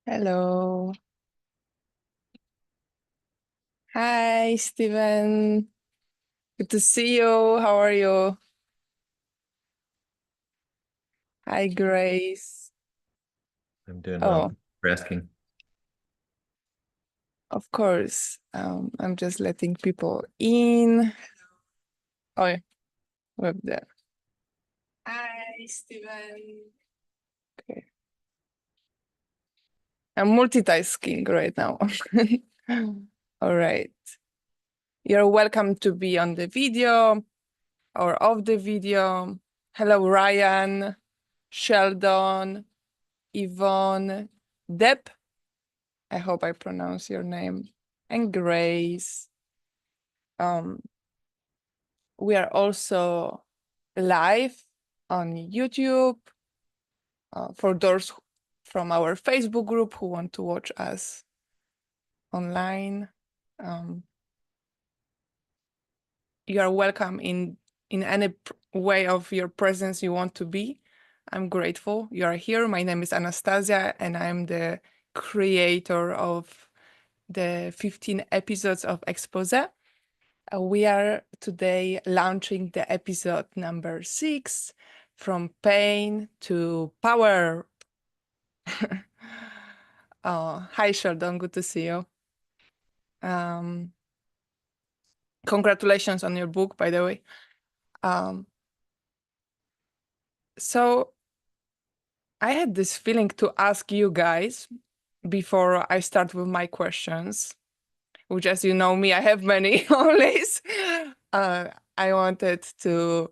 Hello. Hi, Steven. Good to see you. How are you? Hi, Grace. I'm doing well. Oh, Thanks for asking. of course. I'm just letting people in. Oh, yeah, we're there. Hi, Steven. Okay. I'm multitasking right now. All right. You're welcome to be on the video or off the video. Hello, Ryan, Sheldon, Yvonne, Deb. I hope I pronounce your name. And Grace. Um, we are also live on YouTube for those from our Facebook group who want to watch us online. You are welcome in any way of your presence you want to be. I'm grateful you are here. My name is Anastasia, and I'm the creator of the 15 episodes of Expose. We are today launching the episode number 6, From Pain to Power. Hi, Sheldon. Good to see you. Congratulations on your book, by the way. So I had this feeling to ask you guys before I start with my questions, which, as you know me, I have many always. I wanted to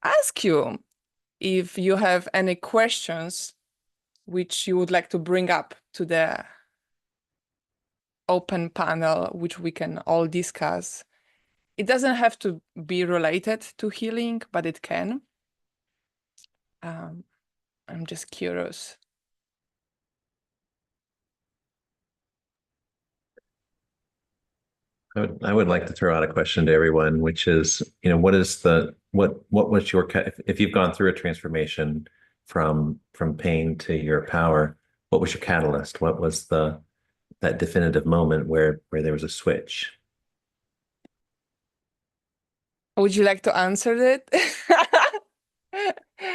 ask you if you have any questions which you would like to bring up to the open panel, which we can all discuss. It doesn't have to be related to healing, but it can. I'm just curious. I would like to throw out a question to everyone, which is, what was your if you've gone through a transformation from pain to your power, what was your catalyst? What was that definitive moment where there was a switch? Would you like to answer it?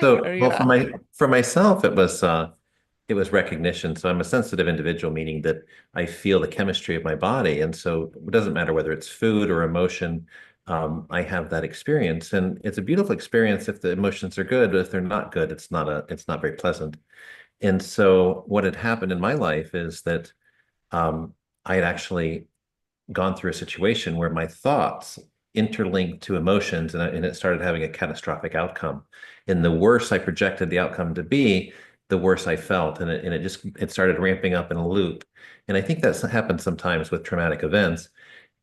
So, Or you well, ask? for myself, it was recognition. So I'm a sensitive individual, meaning that I feel the chemistry of my body. And so it doesn't matter whether it's food or emotion, I have that experience. And it's a beautiful experience if the emotions are good, but if they're not good, it's not very pleasant. And so what had happened in my life is that um, I had actually gone through a situation where my thoughts interlinked to emotions and it started having a catastrophic outcome. And the worse I projected the outcome to be, the worse I felt. And it started ramping up in a loop. And I think that's happened sometimes with traumatic events.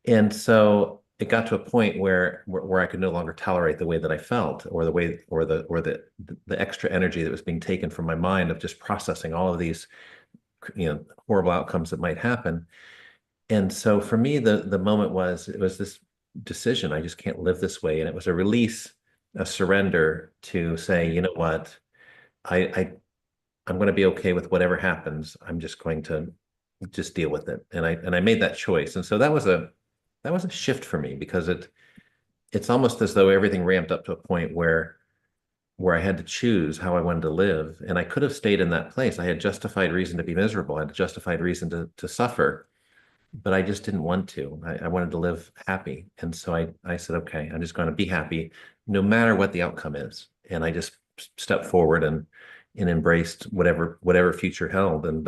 And so it got to a point where I could no longer tolerate the way that I felt, or the way or the extra energy that was being taken from my mind of just processing all of these horrible outcomes that might happen. And so for me, the moment it was this decision. I just can't live this way. And it was a release, a surrender to say, you know what, I, I I'm going to be okay with whatever happens. I'm just going to just deal with it. And I made that choice. And so that was a shift for me because it's almost as though everything ramped up to a point where I had to choose how I wanted to live. And I could have stayed in that place. I had justified reason to be miserable. I had justified reason to suffer, but I just didn't want to. I wanted to live happy. And so I said, okay, I'm just going to be happy no matter what the outcome is. And I just stepped forward and embraced whatever future held and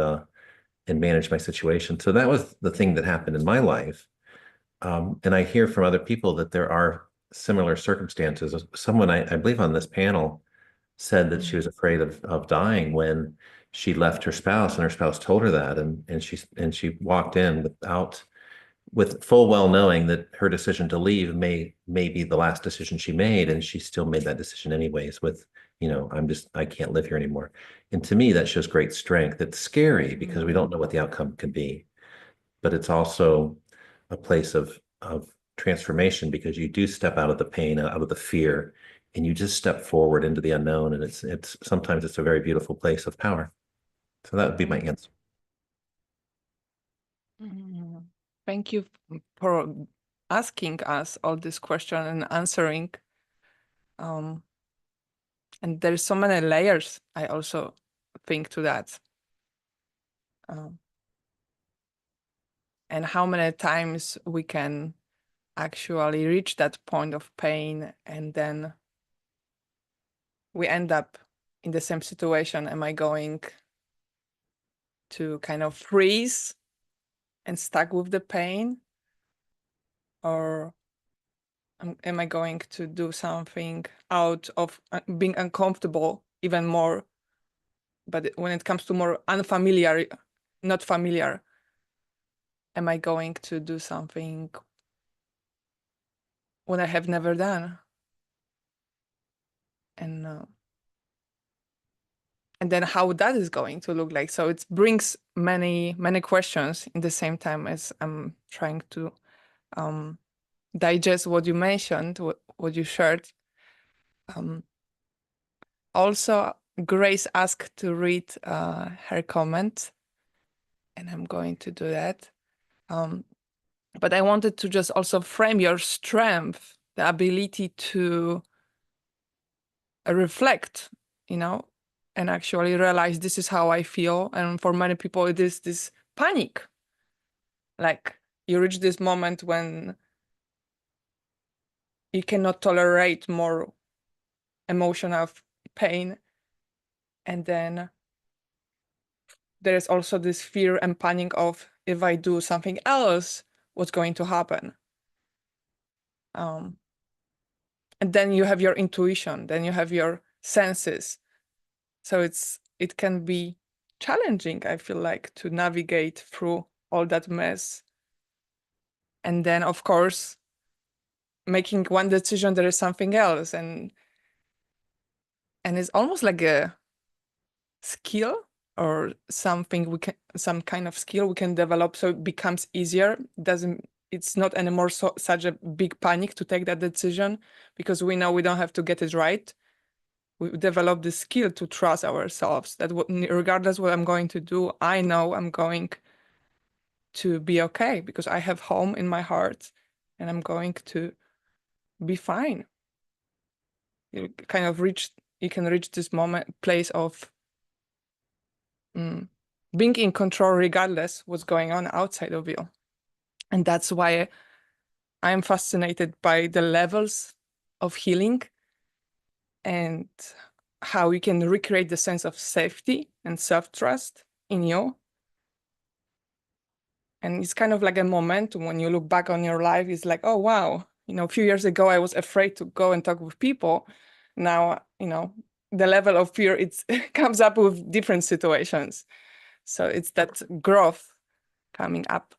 managed my situation. So that was the thing that happened in my life. And I hear from other people that there are similar circumstances. Someone I believe on this panel said that she was afraid of dying when she left her spouse and her spouse told her that and she walked in with full well knowing that her decision to leave may be the last decision she made, and she still made that decision anyways with, I can't live here anymore. And to me, that shows great strength. It's scary because we don't know what the outcome could be, but it's also a place of transformation because you do step out of the pain, out of the fear, and you just step forward into the unknown. And it's sometimes it's a very beautiful place of power. So that would be my answer. Mm, Thank you for asking us all this question and answering. Um, and there's so many layers, I also think, to that. Um, and how many times we can actually reach that point of pain and then we end up in the same situation. Am I going to kind of freeze and stuck with the pain? Or am I going to do something out of being uncomfortable even more? But when it comes to more unfamiliar, not familiar, am I going to do something what I have never done? And then how that is going to look like. So it brings many questions in the same time as I'm trying to digest what you mentioned, what you shared. Also, Grace asked to read her comment, and I'm going to do that. But I wanted to just also frame your strength, the ability to reflect, and actually realize this is how I feel. And for many people, it is this panic. Like you reach this moment when you cannot tolerate more emotional pain. And then there's also this fear and panic of if I do something else, what's going to happen? And then you have your intuition, then you have your senses. So it can be challenging, I feel like, to navigate through all that mess. And then, of course, making one decision, there is something else. And it's almost like a skill or something some kind of skill we can develop so it becomes easier. It's not anymore such a big panic to take that decision because we know we don't have to get it right. We develop the skill to trust ourselves that regardless what I'm going to do, I know I'm going to be okay because I have home in my heart and I'm going to be fine. You can reach this place of being in control regardless what's going on outside of you. And that's why I'm fascinated by the levels of healing and how you can recreate the sense of safety and self-trust in you. And it's kind of like a momentum when you look back on your life. It's like, oh, wow, a few years ago, I was afraid to go and talk with people. Now, the level of fear, it comes up with different situations. So it's that growth coming up.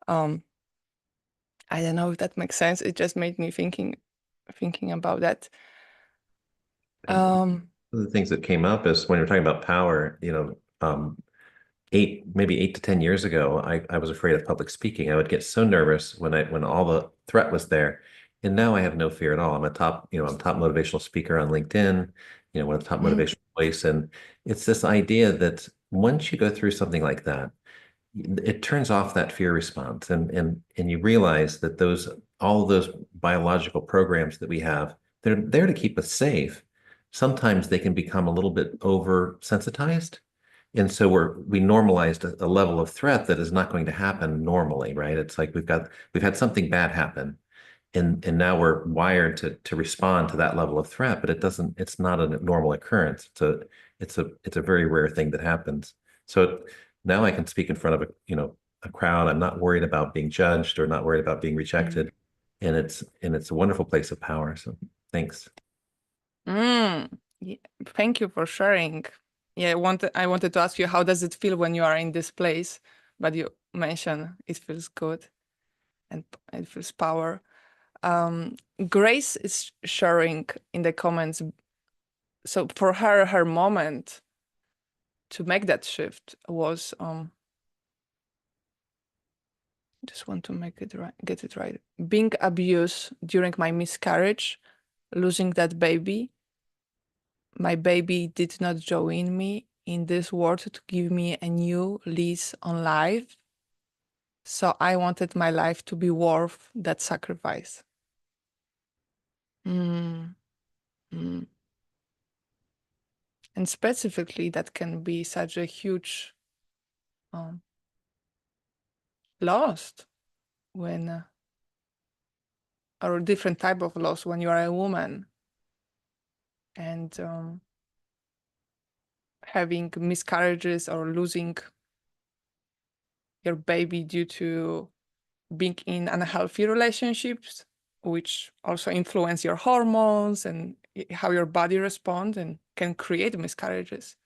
I don't know if that makes sense. It just made me thinking about that. One of the things that came up is when you're talking about power, maybe 8 to 10 years ago, I was afraid of public speaking. I would get so nervous when all the threat was there. And now I have no fear at all. I'm top motivational speaker on LinkedIn, one of the top motivational voice. And it's this idea that once you go through something like that, it turns off that fear response and you realize that all of those biological programs that we have, they're there to keep us safe. Sometimes they can become a little bit oversensitized. And so we normalized a level of threat that is not going to happen normally, right? It's like we've had something bad happen and now we're wired to respond to that level of threat, but it's not a normal occurrence. It's a very rare thing that happens. So now I can speak in front of a crowd. I'm not worried about being judged or not worried about being rejected. And it's a wonderful place of power. So thanks. Yeah, thank you for sharing. Yeah, I wanted to ask you, how does it feel when you are in this place? But you mentioned it feels good and it feels power. Grace is sharing in the comments. So for her moment to make that shift was just want to get it right. Being abused during my miscarriage, losing that baby. My baby did not join me in this world to give me a new lease on life. So I wanted my life to be worth that sacrifice. Mm, mm. And specifically, that can be such a huge um, loss when, or a different type of loss when you are a woman and having miscarriages or losing your baby due to being in unhealthy relationships, which also influence your hormones and how your body responds and can create miscarriages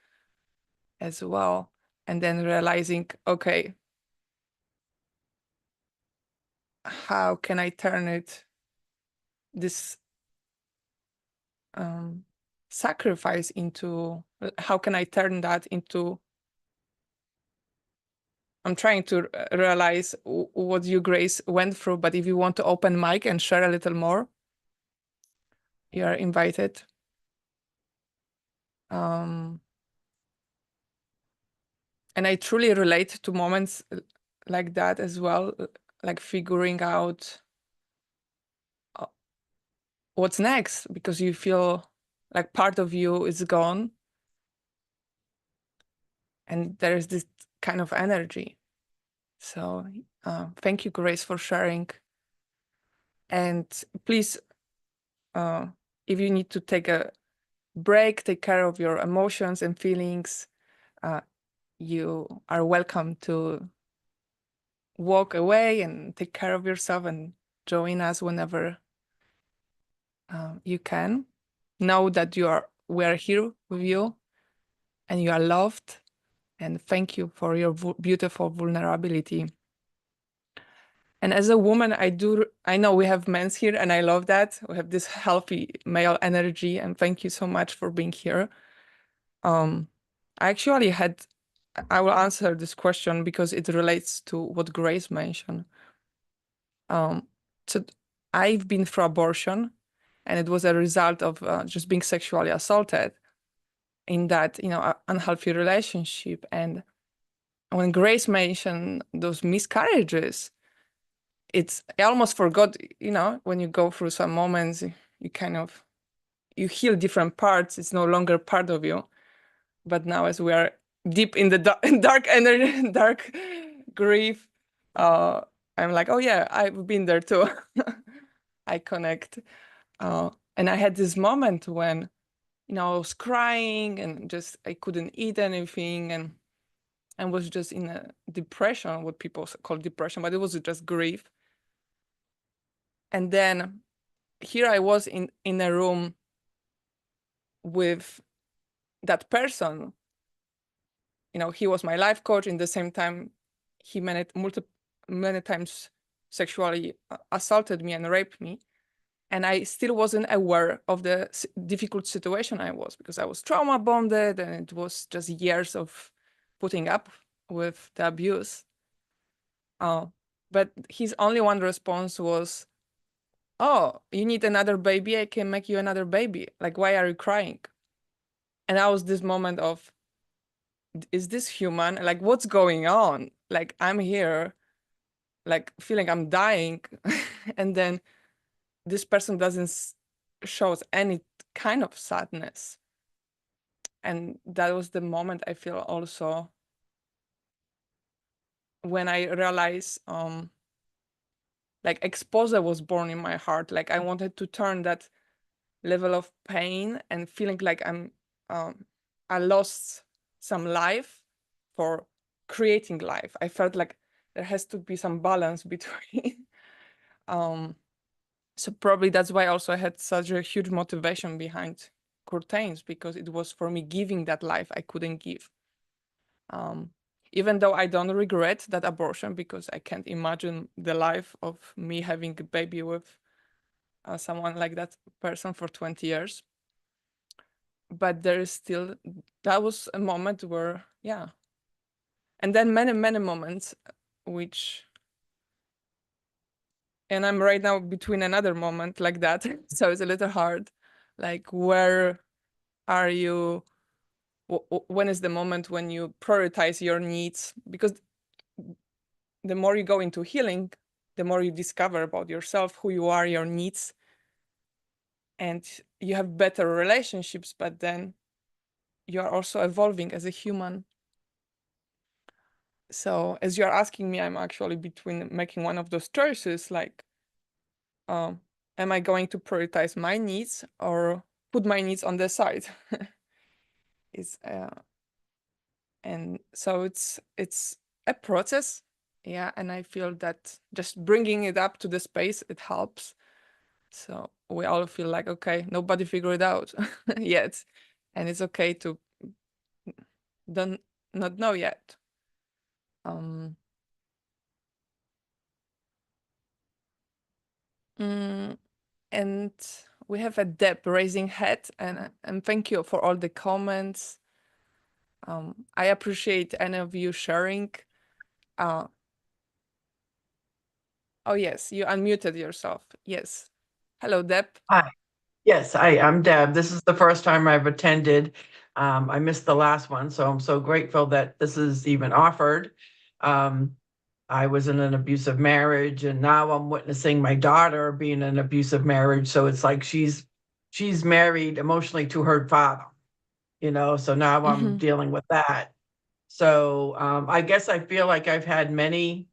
as well. And then realizing, okay, how can I turn this sacrifice into, how can I turn that into, I'm trying to realize what you, Grace, went through, but if you want to open mic and share a little more, you are invited. And I truly relate to moments like that as well, like figuring out what's next, because you feel like part of you is gone and there's this kind of energy. So thank you, Grace, for sharing. And please, if you need to take a break, take care of your emotions and feelings, you are welcome to walk away and take care of yourself and join us whenever you can. Know that we're here with you and you are loved. And thank you for your beautiful vulnerability. And as a woman, I know we have men here and I love that. We have this healthy male energy, and thank you so much for being here. I actually I will answer this question because it relates to what Grace mentioned. So I've been through abortion, and it was a result of just being sexually assaulted in that, unhealthy relationship. And when Grace mentioned those miscarriages, I almost forgot, when you go through some moments, you heal different parts. It's no longer part of you. But now, as we are deep in the dark energy, dark grief, I'm like, oh yeah, I've been there too. I connect. And I had this moment when, I was crying and just I couldn't eat anything and I was just in a depression, what people call depression, but it was just grief. And then here I was in a room with that person. He was my life coach. In the same time, he many times sexually assaulted me and raped me. And I still wasn't aware of the difficult situation I was, because I was trauma bonded and it was just years of putting up with the abuse. But his only one response was, oh, you need another baby? I can make you another baby. Like, why are you crying? And that was this moment of, is this human? Like, what's going on? Like, I'm here, like, feeling I'm dying. And then this person doesn't show any kind of sadness. And that was the moment I feel also when I realized, like, Expose was born in my heart. Like, I wanted to turn that level of pain and feeling like I lost some life for creating life. I felt like there has to be some balance between. So probably that's why also I had such a huge motivation behind Curtains, because it was for me giving that life I couldn't give. Even though I don't regret that abortion, because I can't imagine the life of me having a baby with someone like that person for 20 years. But there is still, that was a moment where, yeah. And then many, many moments, and I'm right now between another moment like that. So it's a little hard. Like, where are you? When is the moment when you prioritize your needs? Because the more you go into healing, the more you discover about yourself, who you are, your needs, and you have better relationships, but then you are also evolving as a human. So as you're asking me, I'm actually between making one of those choices, like, am I going to prioritize my needs or put my needs on the side? And so it's a process, yeah. And I feel that just bringing it up to the space, it helps. So we all feel like, okay, nobody figured it out yet, and it's okay to don't not know yet. And we have a Deb raising head, and thank you for all the comments. I appreciate any of you sharing. Oh yes, you unmuted yourself. Yes. Hello, Deb. Hi. Yes, I'm Deb. This is the first time I've attended. I missed the last one, so I'm so grateful that this is even offered. I was in an abusive marriage, and now I'm witnessing my daughter being in an abusive marriage. So it's like she's married emotionally to her father, so now I'm dealing with that. So I guess I feel like I've had many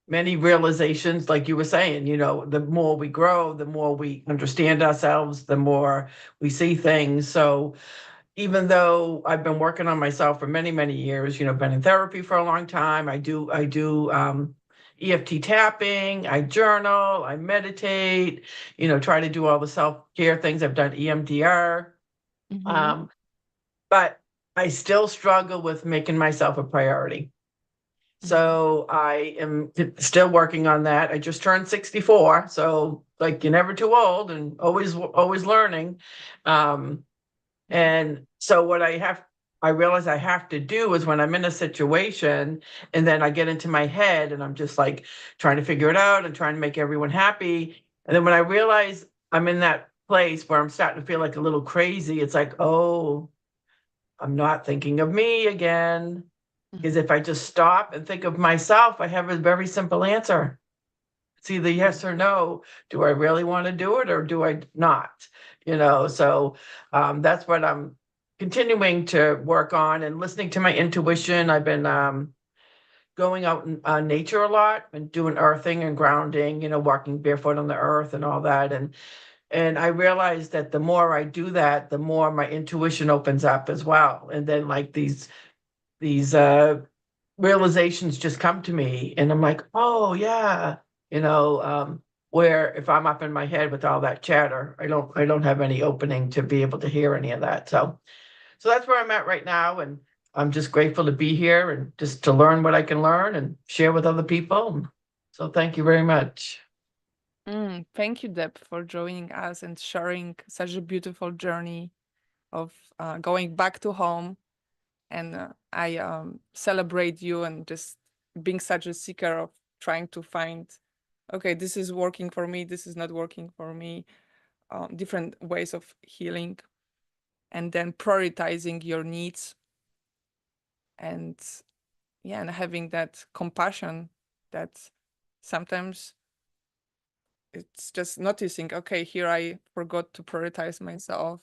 realizations, like you were saying, the more we grow, the more we understand ourselves, the more we see things. So even though I've been working on myself for many, many years, been in therapy for a long time, I do EFT tapping, I journal, I meditate, try to do all the self-care things. I've done EMDR. But I still struggle with making myself a priority. So I am still working on that. I just turned 64. So like, you're never too old and always learning. And so what I realize I have to do is when I'm in a situation and then I get into my head and I'm just like trying to figure it out and trying to make everyone happy. And then when I realize I'm in that place where I'm starting to feel like a little crazy, it's like, oh, I'm not thinking of me again. Because if I just stop and think of myself, I have a very simple answer. It's either yes or no. Do I really want to do it or do I not? So that's what I'm continuing to work on and listening to my intuition. I've been going out in nature a lot and doing earthing and grounding, walking barefoot on the earth and all that. And I realized that the more I do that, the more my intuition opens up as well. And then like these realizations just come to me and I'm like, oh yeah, where if I'm up in my head with all that chatter, I don't have any opening to be able to hear any of that. So that's where I'm at right now. And I'm just grateful to be here and just to learn what I can learn and share with other people. So thank you very much. Thank you, Deb, for joining us and sharing such a beautiful journey of going back to home. And I celebrate you and just being such a seeker of trying to find, okay, this is working for me, this is not working for me, different ways of healing, and then prioritizing your needs and yeah, and having that compassion that sometimes it's just noticing, okay, here I forgot to prioritize myself.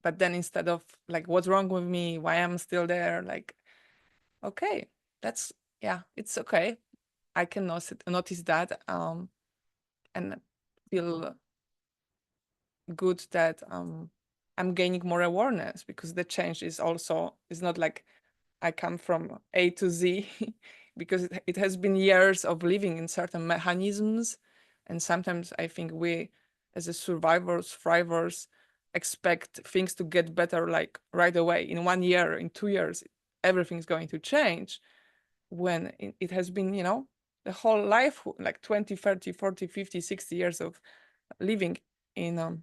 But then instead of like, what's wrong with me? Why am I still there? Like, okay, that's, yeah, it's okay. I can notice that and feel good that I'm gaining more awareness, because the change is not like I come from A to Z because it has been years of living in certain mechanisms. And sometimes I think we, as a survivors, thrivers, expect things to get better like right away. In 1 year, in 2 years, everything's going to change. When it has been, the whole life, like 20, 30, 40, 50, 60 years of living in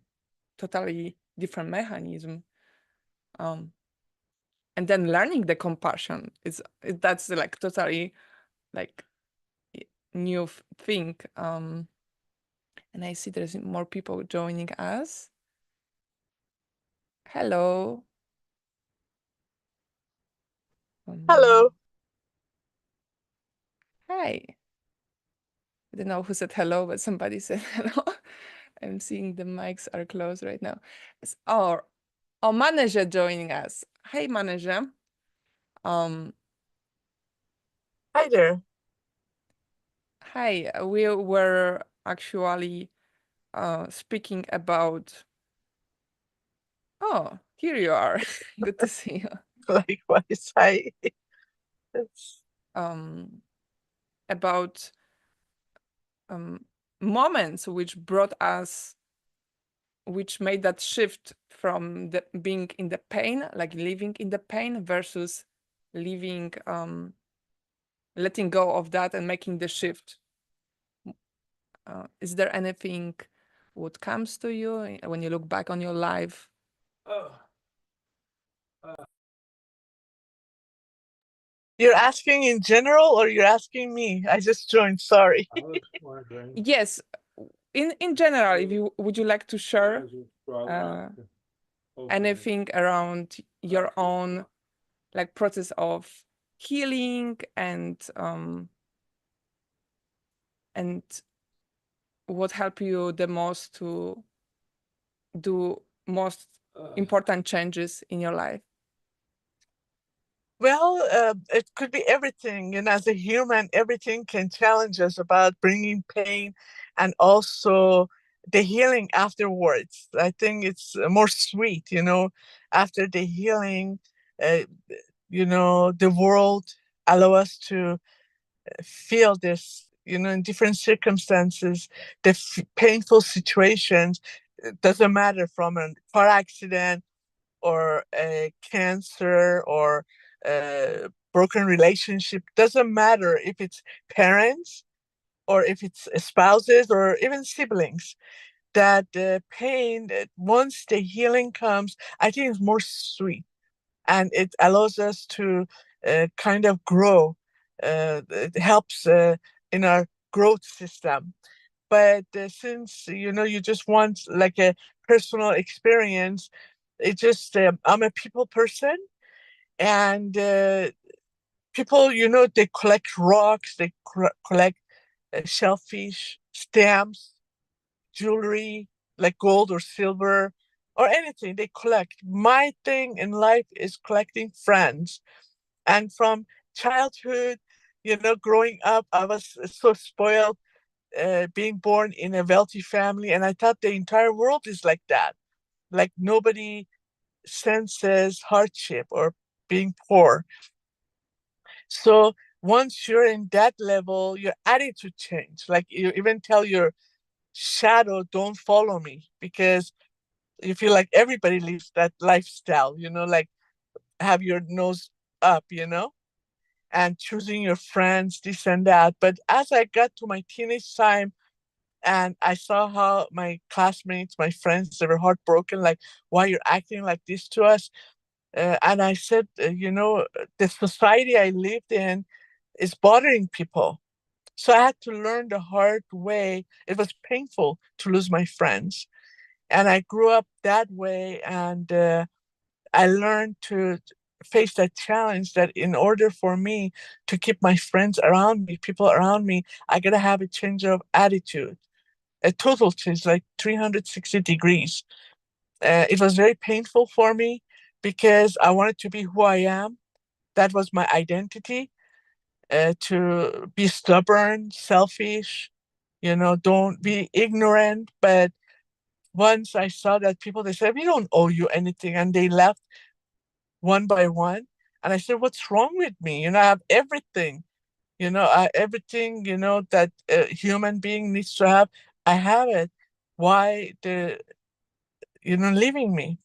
totally different mechanism. And then learning the compassion that's like totally like new thing. And I see there's more people joining us. Hello. Hello. Hi. I don't know who said hello, but somebody said hello. I'm seeing the mics are closed right now. Or manager joining us. Hey, manager. Um, Hi there. Hi. We were actually speaking about. Oh, here you are. Good to see you. Likewise, hi. It's- Um, about moments which made that shift from being in the pain, like living in the pain, versus living, letting go of that and making the shift. Is there anything what comes to you when you look back on your life? You're asking in general or you're asking me? I just joined, sorry. Yes, in general, if you would you like to share anything around your own like process of healing and what helped you the most to do most important changes in your life? Well, it could be everything. And as a human, everything can challenge us about bringing pain and also the healing afterwards. I think it's more sweet, after the healing, uh, the world allow us to feel this, in different circumstances, the painful situations. It doesn't matter from a car accident or a cancer or a broken relationship. Doesn't matter if it's parents or if it's spouses or even siblings. That the pain, that once the healing comes, I think it's more sweet and it allows us to kind of grow. It helps in our growth system. But since you just want like a personal experience, it just I'm a people person, and people they collect rocks, they collect shellfish, stamps, jewelry like gold or silver or anything they collect. My thing in life is collecting friends. And from childhood, growing up, I was so spoiled, being born in a wealthy family. And I thought the entire world is like that. Like nobody senses hardship or being poor. So once you're in that level, your attitude change. Like you even tell your shadow, don't follow me, because you feel like everybody lives that lifestyle, like have your nose up, and choosing your friends, this and that. But as I got to my teenage time and I saw how my classmates, my friends, they were heartbroken, like, why you're acting like this to us? And I said, the society I lived in is bothering people. So I had to learn the hard way. It was painful to lose my friends. And I grew up that way. And I learned to face that challenge, that in order for me to keep my friends around me, people around me, I got to have a change of attitude, a total change, like 360 degrees. It was very painful for me because I wanted to be who I am. That was my identity, to be stubborn, selfish, don't be ignorant. But once I saw that people, they said, we don't owe you anything. And they left one by one. And I said, what's wrong with me? I have everything, everything, that a human being needs to have. I have it. Why leaving me?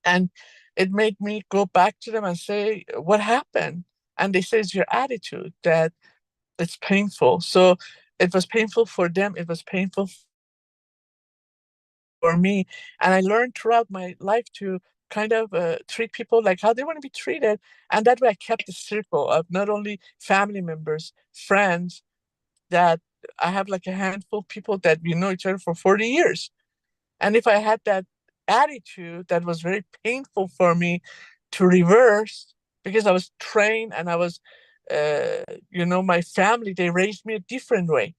And it made me go back to them and say, what happened? And they say, it's your attitude that it's painful. So it was painful for them. It was painful for me. And I learned throughout my life to kind of treat people like how they want to be treated. And that way I kept a circle of not only family members, friends, that I have like a handful of people that we know each other for 40 years. And if I had that attitude, that was very painful for me to reverse, because I was trained and I was my family, they raised me a different way.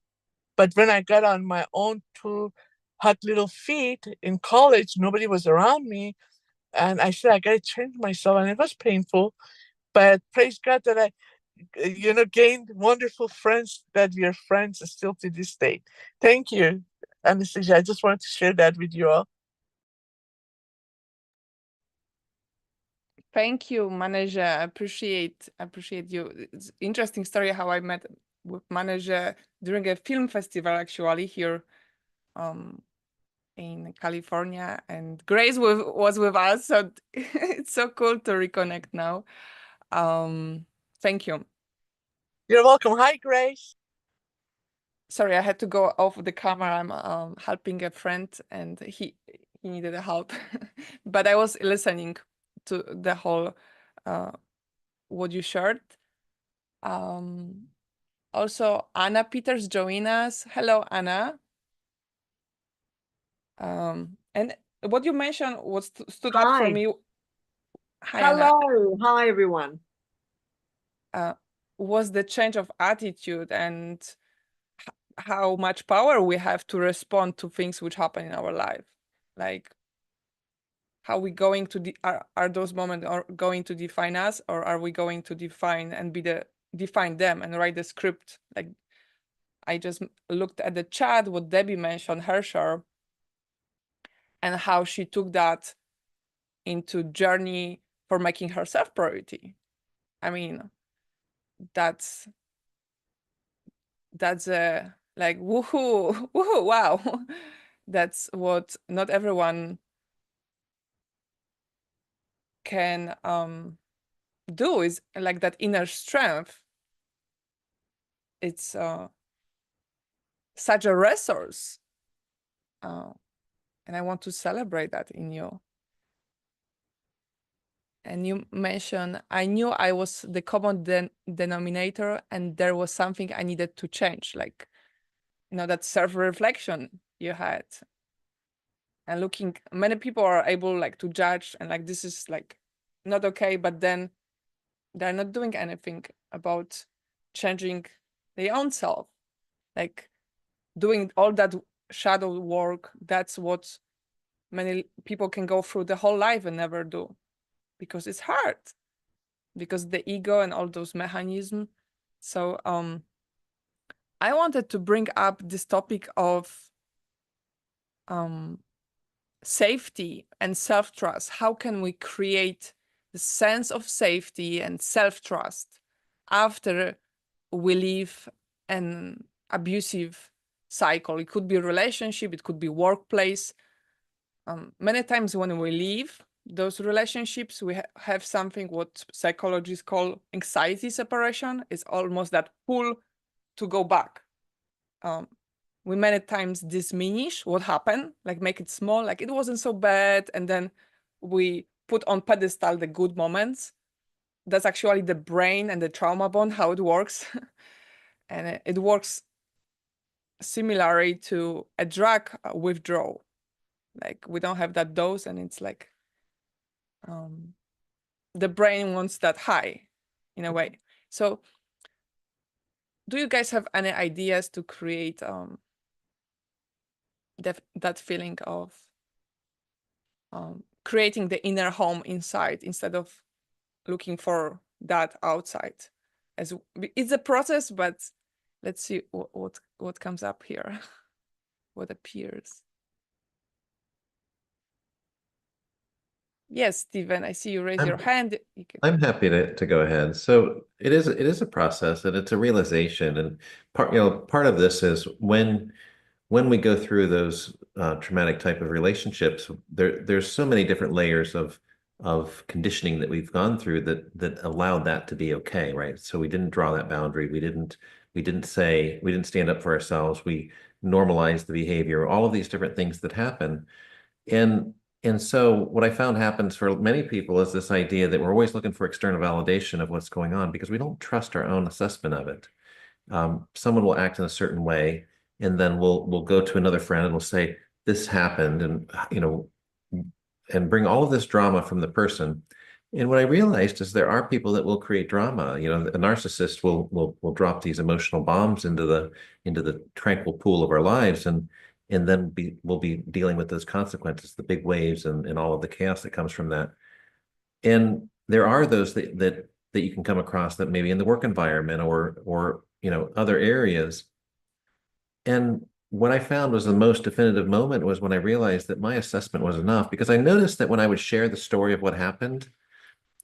But when I got on my own two hot little feet in college, nobody was around me. And I said, I got to change myself. And it was painful. But praise God that I, gained wonderful friends that we are friends still to this day. Thank you, Anastasia. I just wanted to share that with you all. Thank you, Manager. I appreciate you. It's interesting story how I met with Manager during a film festival actually here in California, and Grace was with us, so it's so cool to reconnect now. Thank you. You're welcome. Hi, Grace. Sorry, I had to go off the camera. I'm helping a friend, and he needed help, but I was listening to the whole what you shared. Also, Anna Peters join us. Hello, Anna. And what you mentioned was stood out for Hi. me. Hi, Anna. Hello. Hi, everyone. Was the change of attitude and how much power we have to respond to things which happen in our life. Like, how we going to are those moments going to define us, or are we going to define and define them and write the script? Like, I just looked at the chat what Debbie mentioned, her share, and how she took that into journey for making herself priority. I mean, that's a like woohoo, woohoo, wow. That's what not everyone can do, is like that inner strength. It's such a resource, and I want to celebrate that in you. And you mentioned, I knew I was the common denominator, and there was something I needed to change, like, that self-reflection you had. And looking, many people are able like to judge and like, this is like not okay, but then they're not doing anything about changing their own self, like doing all that shadow work. That's what many people can go through the whole life and never do, because it's hard, because the ego and all those mechanisms. So I wanted to bring up this topic of safety and self-trust. How can we create the sense of safety and self-trust after we leave an abusive cycle? It could be a relationship, it could be workplace. Many times when we leave those relationships, we have something what psychologists call anxiety separation. It's almost that pull to go back. We many times diminish what happened, like make it small, like it wasn't so bad, and then we put on pedestal the good moments. That's actually the brain and the trauma bond, how it works. And it works similarly to a drug withdrawal. Like, we don't have that dose, and it's like the brain wants that high in a way. So do you guys have any ideas to create that feeling of creating the inner home inside instead of looking for that outside? As it's a process, but let's see what comes up here, what appears. Yes, Stephen, I see you raise your hand. I'm happy to go ahead. So it is a process, and it's a realization, and part of this is when we go through those traumatic type of relationships, there's so many different layers of conditioning that we've gone through that allowed that to be okay, right? So we didn't draw that boundary. We didn't stand up for ourselves. We normalized the behavior, all of these different things that happen. And so what I found happens for many people is this idea that we're always looking for external validation of what's going on because we don't trust our own assessment of it. Someone will act in a certain way, and then we'll go to another friend and we'll say, this happened, and and bring all of this drama from the person. And what I realized is there are people that will create drama. You know, a narcissist will drop these emotional bombs into the tranquil pool of our lives, and then we'll be dealing with those consequences, the big waves and all of the chaos that comes from that. And there are those that you can come across that maybe in the work environment or you know, other areas. And what I found was the most definitive moment was when I realized that my assessment was enough, because I noticed that when I would share the story of what happened,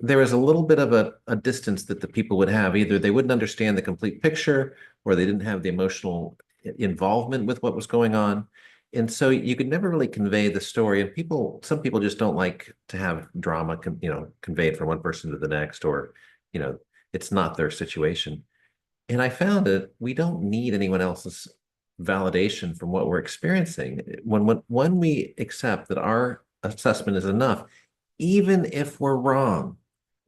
there was a little bit of a distance that the people would have. Either they wouldn't understand the complete picture, or they didn't have the emotional involvement with what was going on. And so you could never really convey the story. And some people just don't like to have drama, you know, conveyed from one person to the next, or, you know, it's not their situation. And I found that we don't need anyone else's validation from what we're experiencing. When we accept that our assessment is enough, even if we're wrong,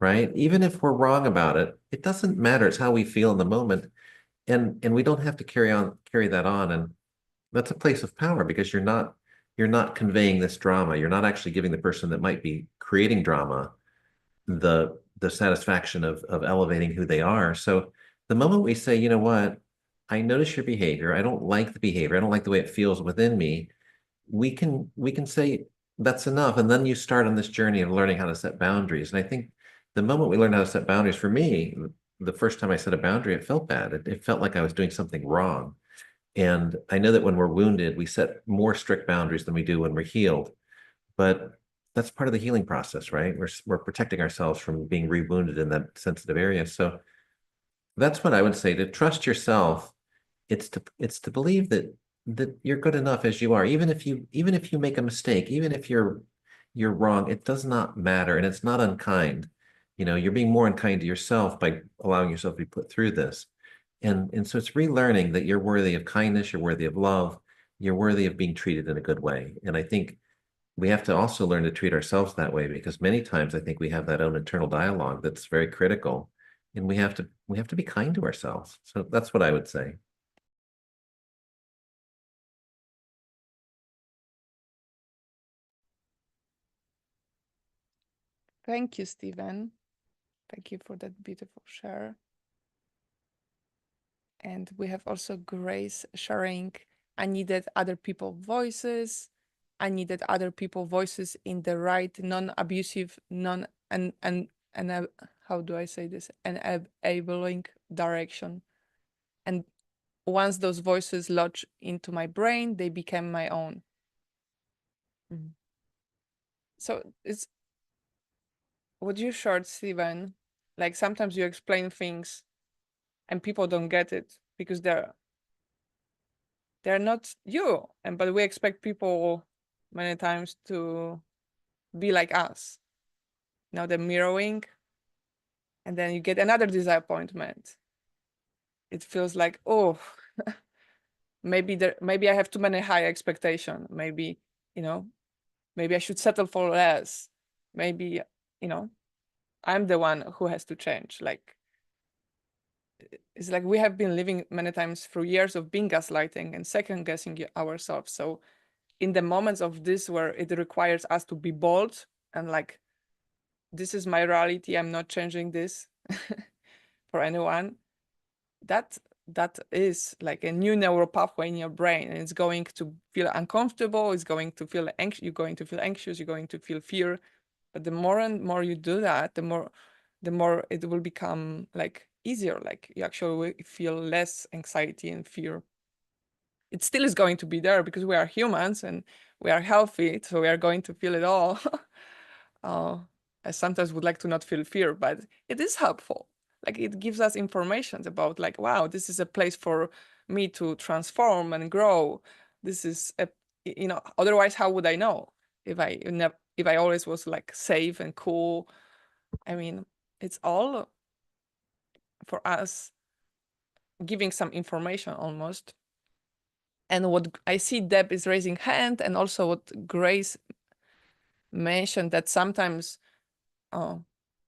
right? Even if we're wrong about it, it doesn't matter. It's how we feel in the moment. And we don't have to carry that on. And that's a place of power, because you're not conveying this drama. You're not actually giving the person that might be creating drama the satisfaction of elevating who they are. So the moment we say, you know what, I notice your behavior, I don't like the behavior, I don't like the way it feels within me, we can say that's enough. And then you start on this journey of learning how to set boundaries. And I think the moment we learn how to set boundaries, for me, the first time I set a boundary, it felt bad. It felt like I was doing something wrong. And I know that when we're wounded, we set more strict boundaries than we do when we're healed. But that's part of the healing process, right? We're protecting ourselves from being rewounded in that sensitive area. So that's what I would say, to trust yourself. It's to believe that you're good enough as you are, even if you make a mistake, even if you're wrong, it does not matter, and it's not unkind. You know, you're being more unkind to yourself by allowing yourself to be put through this. And so it's relearning that you're worthy of kindness, you're worthy of love, you're worthy of being treated in a good way. And I think we have to also learn to treat ourselves that way, because many times I think we have that own internal dialogue that's very critical, and we have to be kind to ourselves. So that's what I would say. Thank you, Stephen. Thank you for that beautiful share. And we have also Grace sharing, I needed other people's voices. I needed other people's voices in the right, non-abusive, how do I say this? Enabling direction. And once those voices lodged into my brain, they became my own. So it's what you shared, Stephen. Like sometimes you explain things and people don't get it because they're not you, but we expect people many times to be like us. Now they're mirroring, and then you get another disappointment. It feels like, oh, maybe I have too many high expectation. Maybe, maybe I should settle for less. Maybe, I'm the one who has to change. Like, it's like we have been living many times through years of being gaslighting and second guessing ourselves. So in the moments of this where it requires us to be bold and like, this is my reality, I'm not changing this for anyone, that is like a new neural pathway in your brain, and it's going to feel uncomfortable, it's going to feel anxious, you're going to feel anxious, you're going to feel fear. But the more and more you do that, the more it will become like easier, like you actually will feel less anxiety and fear. It still is going to be there because we are humans and we are healthy, so we are going to feel it all. I sometimes would like to not feel fear, but it is helpful. Like it gives us information about like, wow, this is a place for me to transform and grow. This is otherwise how would I know if I always was like safe and cool? I mean, it's all for us giving some information almost. And what I see Deb is raising hand, and also what Grace mentioned, that sometimes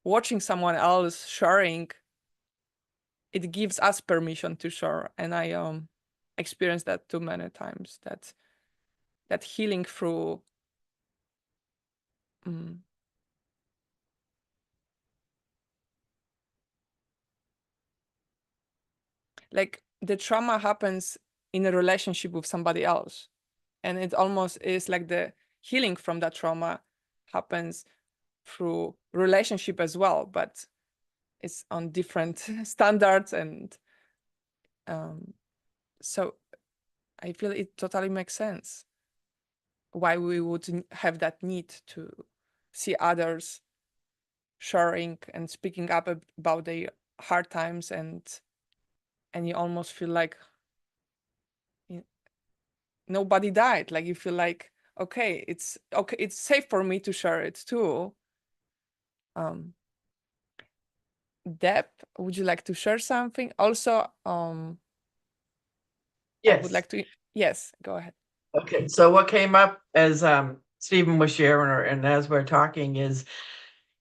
watching someone else sharing, it gives us permission to share. And I experienced that too many times, that healing through like the trauma happens in a relationship with somebody else, and it almost is like the healing from that trauma happens through relationship as well, but it's on different standards. And so I feel it totally makes sense why we would have that need to see others sharing and speaking up about their hard times, and you almost feel like nobody died. Like you feel like, okay, it's safe for me to share it too. Deb, would you like to share something? Also, I Yes. would like to, yes, go ahead. Okay, so what came up as Stephen was sharing, and as we're talking, is,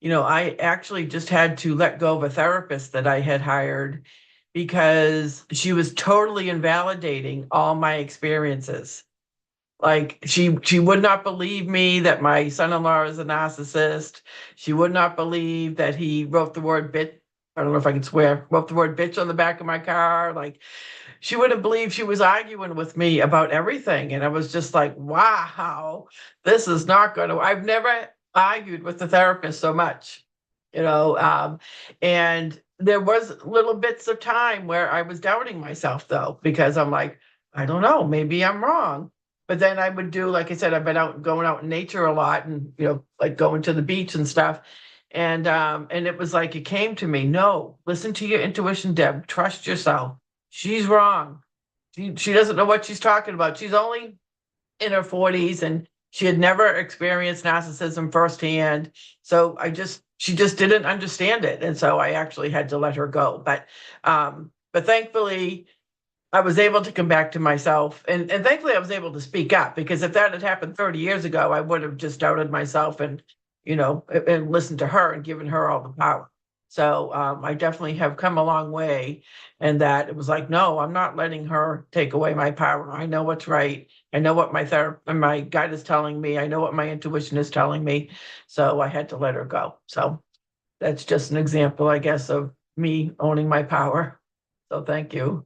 I actually just had to let go of a therapist that I had hired because she was totally invalidating all my experiences. Like she would not believe me that my son-in-law is a narcissist. She would not believe that he wrote the word bitch. I don't know if I can swear, wrote the word bitch on the back of my car. Like, she wouldn't believe she was arguing with me about everything. And I was just like, wow, this is not going to, I've never argued with the therapist so much, and there was little bits of time where I was doubting myself though, because I'm like, I don't know, maybe I'm wrong. But then I would do, like I said, I've been going out in nature a lot, and, like going to the beach and stuff. And it was like, it came to me, no, listen to your intuition, Deb, trust yourself. She's wrong. She doesn't know what she's talking about. She's only in her 40s, and she had never experienced narcissism firsthand. So she just didn't understand it. And so I actually had to let her go. But thankfully I was able to come back to myself, and thankfully I was able to speak up, because if that had happened 30 years ago, I would have just doubted myself and, and listened to her and given her all the power. So I definitely have come a long way, and that it was like, no, I'm not letting her take away my power. I know what's right. I know what my guide is telling me. I know what my intuition is telling me. So I had to let her go. So that's just an example, I guess, of me owning my power. So thank you.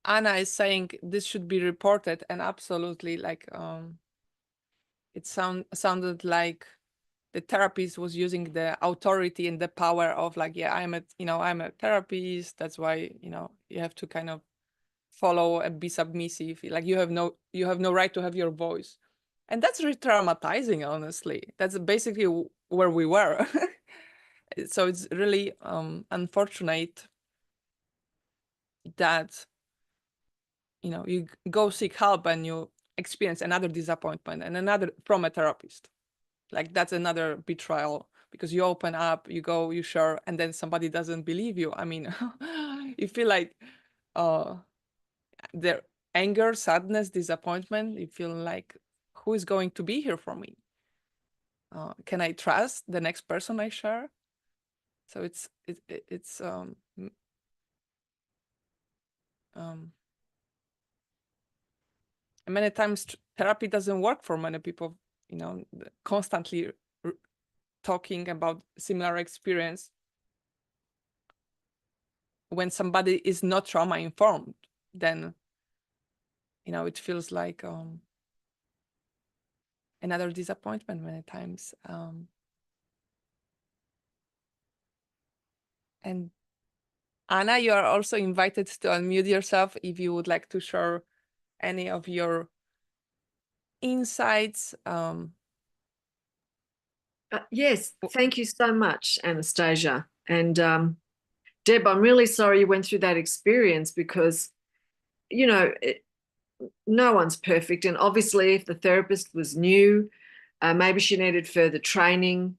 Anna is saying this should be reported, and absolutely, like it sounded like the therapist was using the authority and the power of, like, yeah, I'm a therapist, that's why you have to kind of follow and be submissive, like you have no right to have your voice. And that's re-traumatizing, honestly. That's basically where we were. So it's really unfortunate that you go seek help and you experience another disappointment and another from a therapist. Like that's another betrayal, because you open up, you go, you share, and then somebody doesn't believe you. I mean, you feel like their anger, sadness, disappointment. You feel like, who is going to be here for me? Can I trust the next person I share? So it's many times therapy doesn't work for many people, constantly talking about similar experience. When somebody is not trauma informed, then it feels like another disappointment many times. And Anna, you are also invited to unmute yourself if you would like to share any of your insights. Yes, thank you so much, Anastasia. And Deb, I'm really sorry you went through that experience, because, no one's perfect. And obviously, if the therapist was new, maybe she needed further training.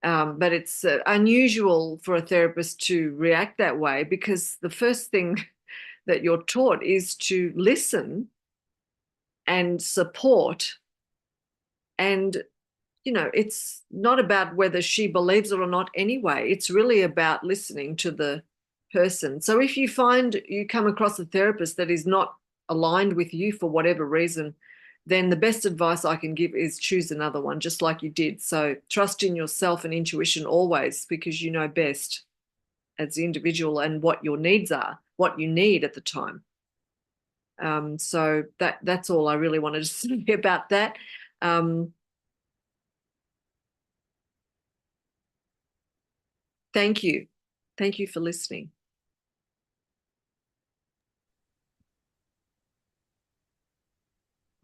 But it's unusual for a therapist to react that way, because the first thing that you're taught is to listen and support. And, it's not about whether she believes it or not anyway. It's really about listening to the person. So if you find you come across a therapist that is not aligned with you for whatever reason, then the best advice I can give is choose another one, just like you did. So trust in yourself and intuition always, because you know best. as the individual and what your needs are, what you need at the time. So that's all I really wanted to say about that. Thank you. Thank you for listening.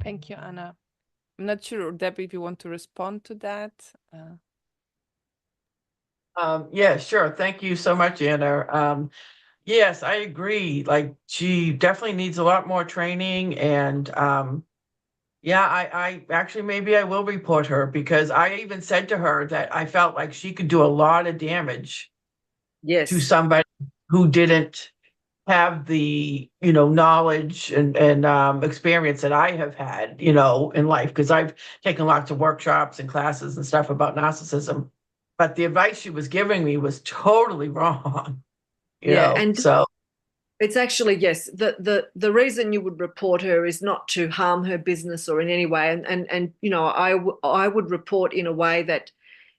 Thank you, Anna. I'm not sure, Deb, if you want to respond to that. Yeah, sure. Thank you so much, Anna. Yes, I agree. Like, she definitely needs a lot more training, and yeah, I actually, maybe I will report her, because I even said to her that I felt like she could do a lot of damage Yes. to somebody who didn't have the, knowledge and experience that I have had, in life, because I've taken lots of workshops and classes and stuff about narcissism. But the advice she was giving me was totally wrong. And so it's actually, yes, the reason you would report her is not to harm her business or in any way. And I would report in a way that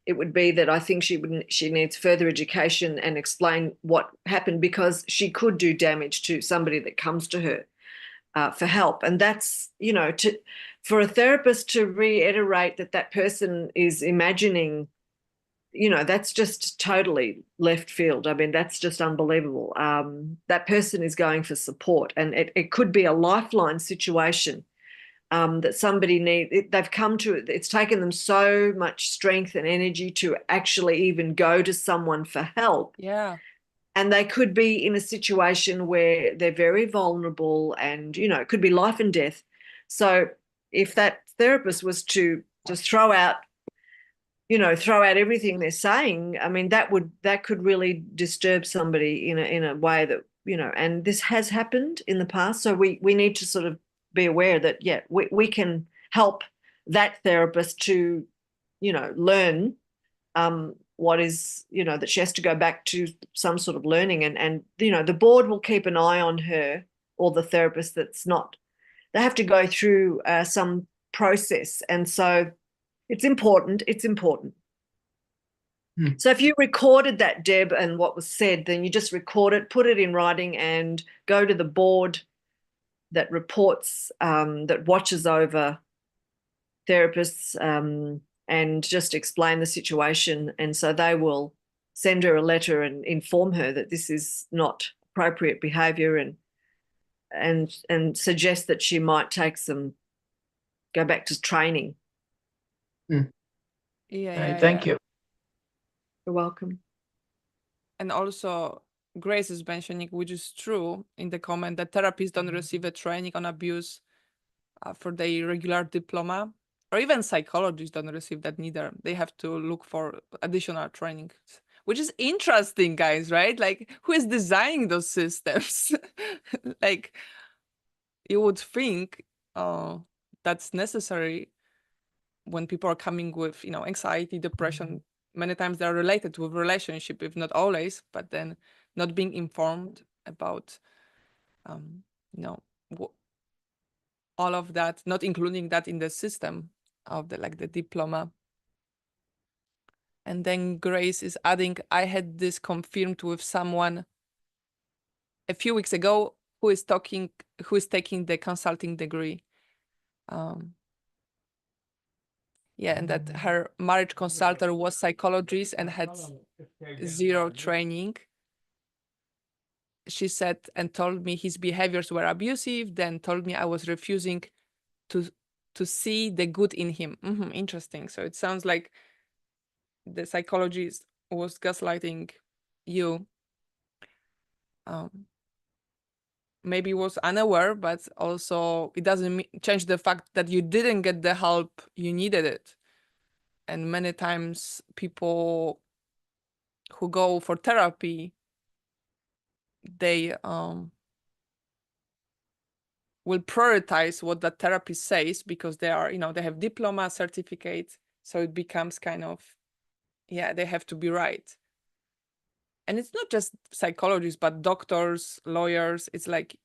it would be that I think she needs further education and explain what happened, because she could do damage to somebody that comes to her for help. And that's, for a therapist to reiterate that person is imagining, that's just totally left field. I mean, that's just unbelievable. That person is going for support, and it could be a lifeline situation. That somebody they've come to, it's taken them so much strength and energy to actually even go to someone for help. Yeah. And they could be in a situation where they're very vulnerable, and, it could be life and death. So if that therapist was to just throw out everything they're saying, I mean, that could really disturb somebody in a way that, and this has happened in the past. So we need to sort of be aware that, yeah, we can help that therapist to, learn what is, that she has to go back to some sort of learning, and the board will keep an eye on her, or the therapist that's not, they have to go through some process. And so it's important. So if you recorded that, Deb, and what was said, then you just record it, put it in writing, and go to the board that reports, that watches over therapists, and just explain the situation. And so they will send her a letter and inform her that this is not appropriate behaviour, and suggest that she might go back to training. Yeah. thank you. You're welcome. And also, Grace is mentioning, which is true in the comment, that therapists don't receive a training on abuse for their regular diploma, or even psychologists don't receive that neither. They have to look for additional trainings, which is interesting, guys, right? Like, who is designing those systems? Like, you would think that's necessary when people are coming with, anxiety, depression. Many times they're related with relationship, if not always, but then not being informed about, all of that, not including that in the system of the diploma. And then Grace is adding, I had this confirmed with someone a few weeks ago who is taking the consulting degree. Yeah, and that her marriage consultant was psychologist and had zero training. She said, and told me his behaviors were abusive, then told me I was refusing to see the good in him. Interesting. So it sounds like the psychologist was gaslighting you. Maybe was unaware, but also it doesn't change the fact that you didn't get the help you needed it. And many times people who go for therapy, they will prioritize what the therapist says, because they are, they have diploma, certificates. So it becomes kind of, yeah, they have to be right. And it's not just psychologists, but doctors, lawyers. It's like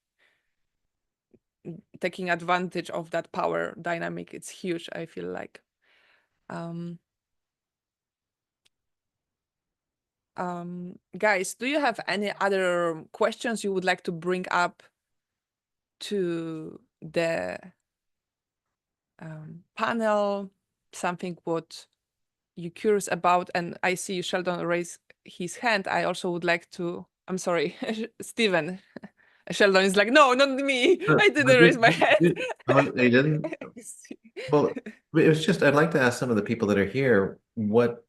taking advantage of that power dynamic. It's huge, I feel like. Guys, do you have any other questions you would like to bring up to the panel? Something what you're curious about? And I see Sheldon raise his hand. I also would like to, I'm sorry, Stephen. Sheldon is like, no, not me. I didn't raise my hand. Oh, they didn't? Well, it was just, I'd like to ask some of the people that are here what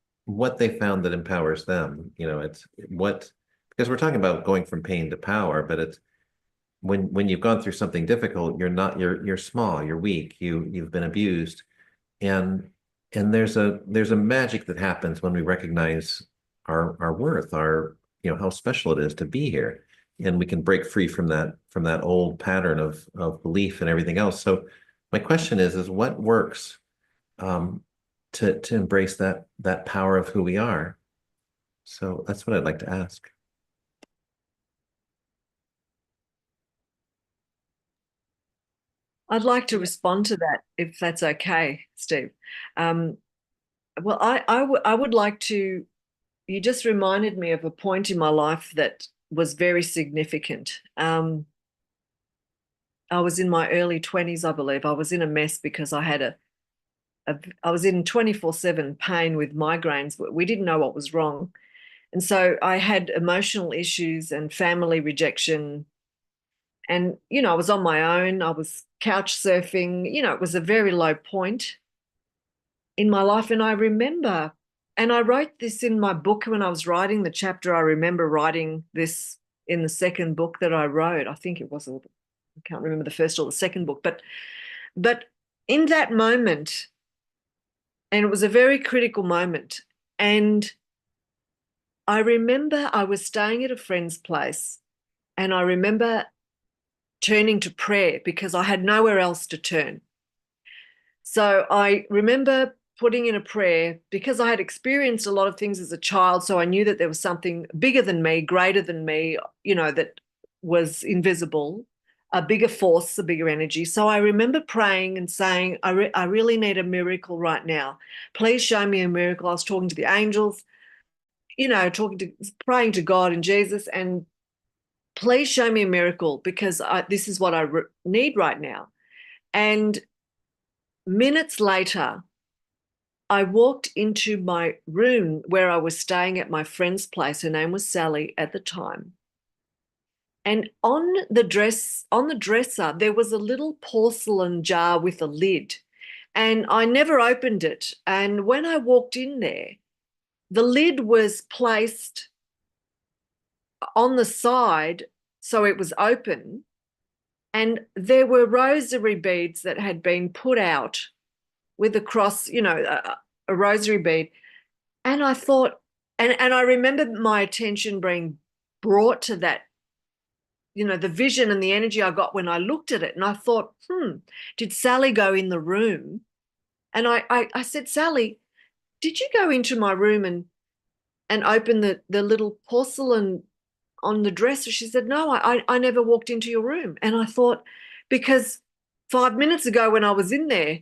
they found that empowers them. You know, it's what, because we're talking about going from pain to power, but it's when you've gone through something difficult, you're small, you're weak, you've been abused. And there's a magic that happens when we recognize our worth, our, you know, how special it is to be here. And we can break free from that old pattern of belief and everything else. So my question is what works to embrace that power of who we are? So that's what I'd like to ask. I'd like to respond to that, if that's okay, Steve. Well, I would like to, you just reminded me of a point in my life that was very significant. I was in my early 20s, I believe. I was in a mess because I had I was in 24/7 pain with migraines. We didn't know what was wrong. And so I had emotional issues and family rejection. And, you know, I was on my own. I was couch surfing. You know, it was a very low point in my life. And I remember, and I wrote this in my book when I was writing the chapter. I remember writing this in the second book that I wrote. I think it was, I can't remember the first or the second book, but in that moment, and it was a very critical moment. And I remember I was staying at a friend's place, and I remember turning to prayer because I had nowhere else to turn. So I remember putting in a prayer because I had experienced a lot of things as a child. So I knew that there was something bigger than me, greater than me, you know, that was invisible, a bigger force, a bigger energy. So I remember praying and saying, I really need a miracle right now. Please show me a miracle. I was talking to the angels, you know, praying to God and Jesus, and please show me a miracle because this is what I need right now. And minutes later, I walked into my room where I was staying at my friend's place. Her name was Sally at the time. And on the dresser, there was a little porcelain jar with a lid. And I never opened it. And when I walked in there, the lid was placed on the side, so it was open. And there were rosary beads that had been put out with a cross, you know, a rosary bead. And I thought, and I remember my attention being brought to that, you know, the vision and the energy I got when I looked at it. And I thought, did Sally go in the room? And I said, Sally, did you go into my room and open the little porcelain on the dresser? She said, no, I never walked into your room. And I thought, because 5 minutes ago when I was in there,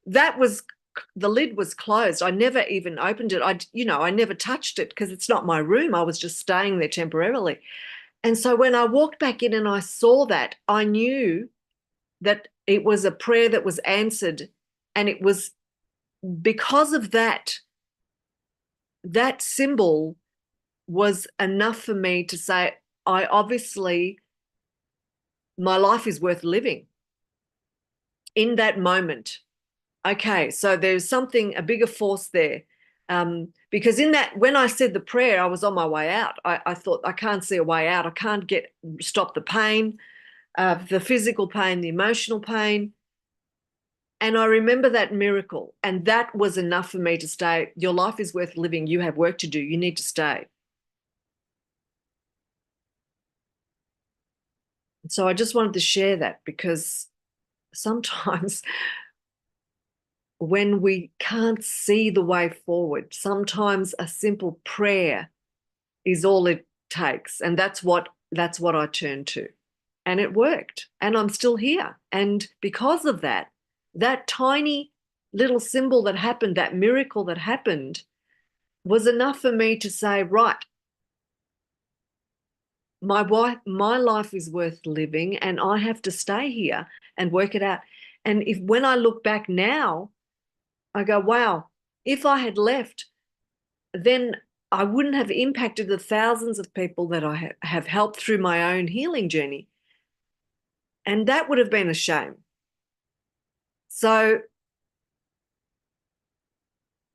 the lid was closed. I never even opened it. I never touched it because it's not my room. I was just staying there temporarily. And so when I walked back in and I saw that, I knew that it was a prayer that was answered. And it was because of that symbol was enough for me to say, my life is worth living in that moment. Okay, so there's something, a bigger force there. Because when I said the prayer, I was on my way out. I thought, I can't see a way out. I can't stop the pain, the physical pain, the emotional pain. And I remember that miracle. And that was enough for me to stay. Your life is worth living. You have work to do. You need to stay. So I just wanted to share that because sometimes when we can't see the way forward, sometimes a simple prayer is all it takes. And that's what I turned to. And it worked. And I'm still here. And because of that tiny little symbol that happened, that miracle that happened, was enough for me to say, right, my life is worth living, and I have to stay here and work it out. And when I look back now, I go, wow, if I had left, then I wouldn't have impacted the thousands of people that I have helped through my own healing journey. And that would have been a shame. So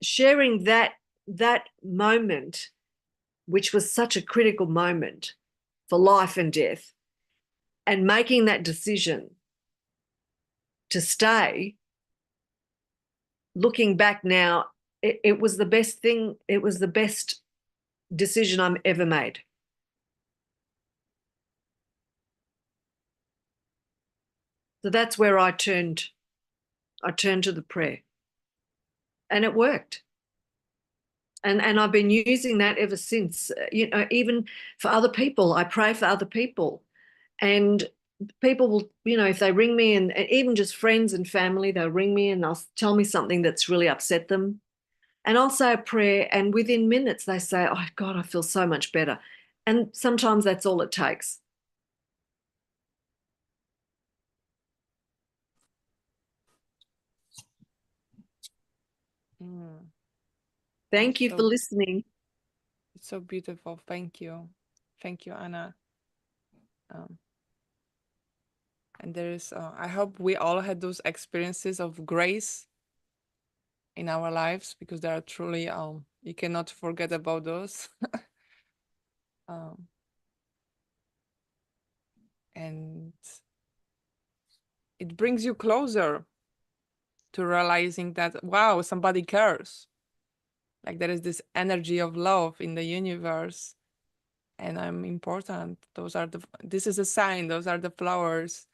sharing that moment, which was such a critical moment for life and death, and making that decision to stay, looking back now, it was the best thing. It was the best decision I've ever made. So that's where I turned to the prayer, and it worked. And I've been using that ever since. You know, even for other people, I pray for other people, and people will, you know, if they ring me, and even just friends and family, they'll ring me and they'll tell me something that's really upset them, and I'll say a prayer, and within minutes they say, oh God, I feel so much better. And sometimes that's all it takes. Mm, Thank you for So- listening. it's so beautiful. Thank you. Thank you, Anna. And there is, I hope we all had those experiences of grace in our lives, because they are truly, you cannot forget about those. And it brings you closer to realizing that, wow, somebody cares. Like there is this energy of love in the universe, and I'm important. This is a sign. Those are the flowers,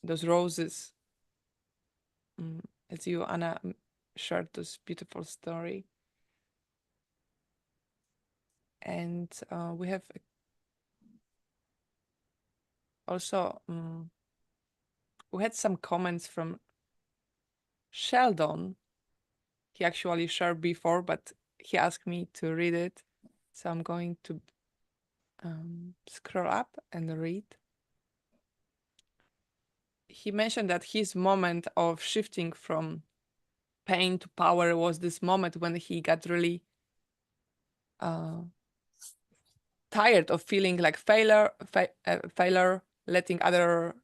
those roses. As you, Anna, shared this beautiful story. And we have also, we had some comments from Sheldon. He actually shared before, but he asked me to read it. So I'm going to scroll up and read. He mentioned that his moment of shifting from pain to power was this moment when he got really tired of feeling like failure, letting other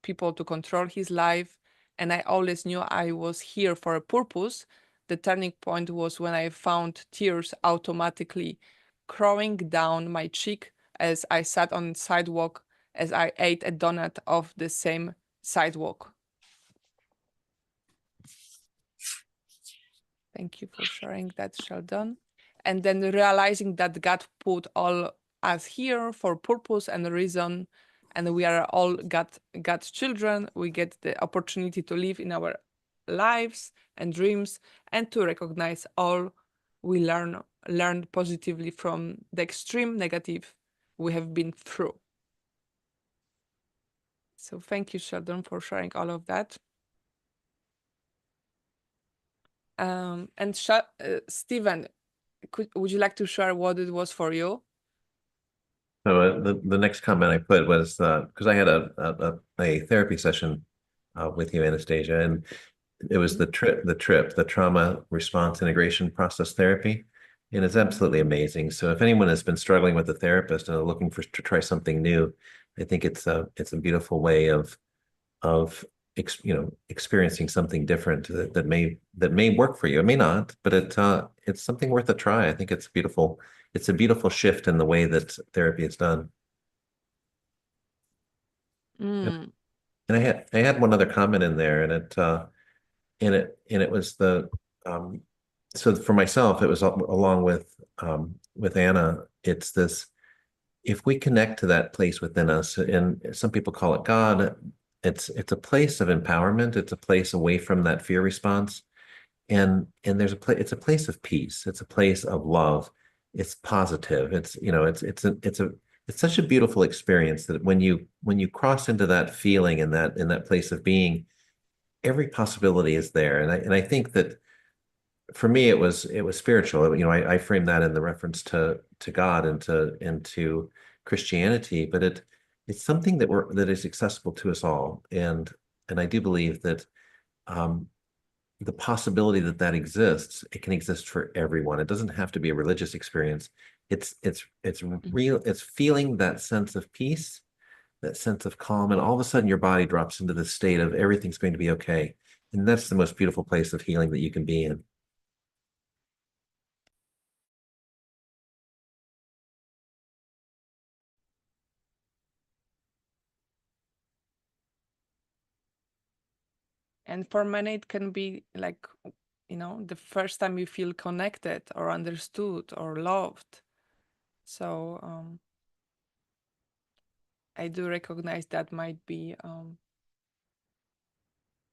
people to control his life. And I always knew I was here for a purpose. The turning point was when I found tears automatically crawling down my cheek as I sat on the sidewalk, as I ate a donut off the same sidewalk. Thank you for sharing that, Sheldon. And then realizing that God put all us here for purpose and reason, and we are all God's children. We get the opportunity to live in our lives and dreams, and to recognize all we learned positively from the extreme negative we have been through. So thank you, Sheldon, for sharing all of that. And Stephen, would you like to share what it was for you? So the next comment I put was because I had a therapy session with you, Anastasia, and it was the trauma response integration process therapy, and it's absolutely amazing. So if anyone has been struggling with a therapist and are looking to try something new, I think it's a beautiful way of experiencing something different that may work for you. It may not, but it's something worth a try. I think it's beautiful. It's a beautiful shift in the way that therapy is done. And I had one other comment in there, and it was so for myself, it was along with Anna, it's this, if we connect to that place within us, and some people call it God, it's a place of empowerment. It's a place away from that fear response. And it's a place of peace. It's a place of love. It's positive. It's such a beautiful experience that when you cross into that feeling in that place of being, every possibility is there. And I think that for me, it was spiritual. You know, I frame that in the reference to God and to Christianity, but it's something that is accessible to us all, and I do believe that um, the possibility that exists, it can exist for everyone. It doesn't have to be a religious experience. It's real. It's feeling that sense of peace, that sense of calm, and all of a sudden your body drops into the state of everything's going to be okay. And that's the most beautiful place of healing that you can be in. And for many, it can be like, you know, the first time you feel connected or understood or loved. So I do recognize that might be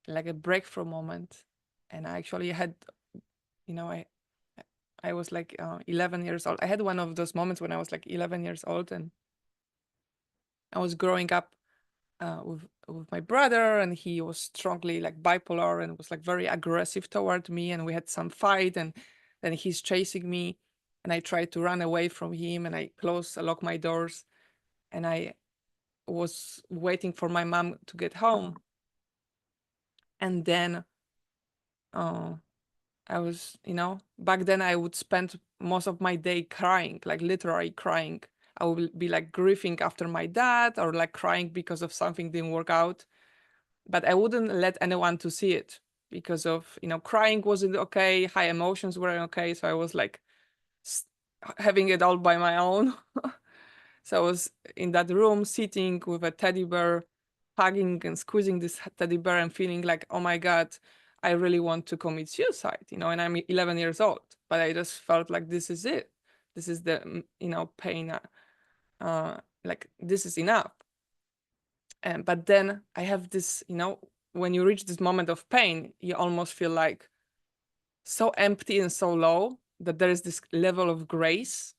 like a breakthrough moment. And I actually had, you know, I was like 11 years old. I had one of those moments when I was like 11 years old, and I was growing up with my brother, and he was strongly like bipolar and was like very aggressive toward me, and we had some fight, and then he's chasing me, and I tried to run away from him, and I lock my doors, and I was waiting for my mom to get home, and then I was, you know, back then I would spend most of my day crying, like literally crying. I would be like grieving after my dad, or like crying because of something didn't work out. But I wouldn't let anyone to see it because of, you know, crying wasn't okay, high emotions weren't okay. So I was like having it all by my own. So I was in that room sitting with a teddy bear, hugging and squeezing this teddy bear and feeling like, oh my God, I really want to commit suicide, you know, and I'm 11 years old, but I just felt like this is it. This is the, you know, pain, like this is enough. But then I have this, you know, when you reach this moment of pain, you almost feel like so empty and so low that there is this level of grace.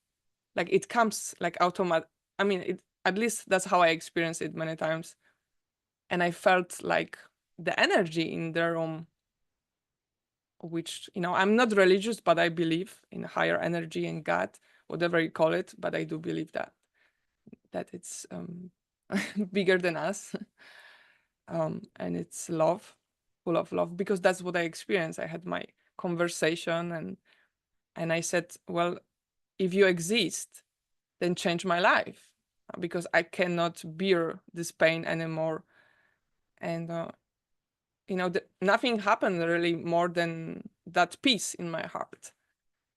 Like it comes like automatic. I mean, at least that's how I experienced it many times. And I felt like the energy in the room, which, you know, I'm not religious, but I believe in higher energy and God, whatever you call it. But I do believe that it's bigger than us. And it's love, full of love, because that's what I experienced. I had my conversation, and I said, well, if you exist, then change my life, because I cannot bear this pain anymore. And you know, nothing happened really more than that peace in my heart,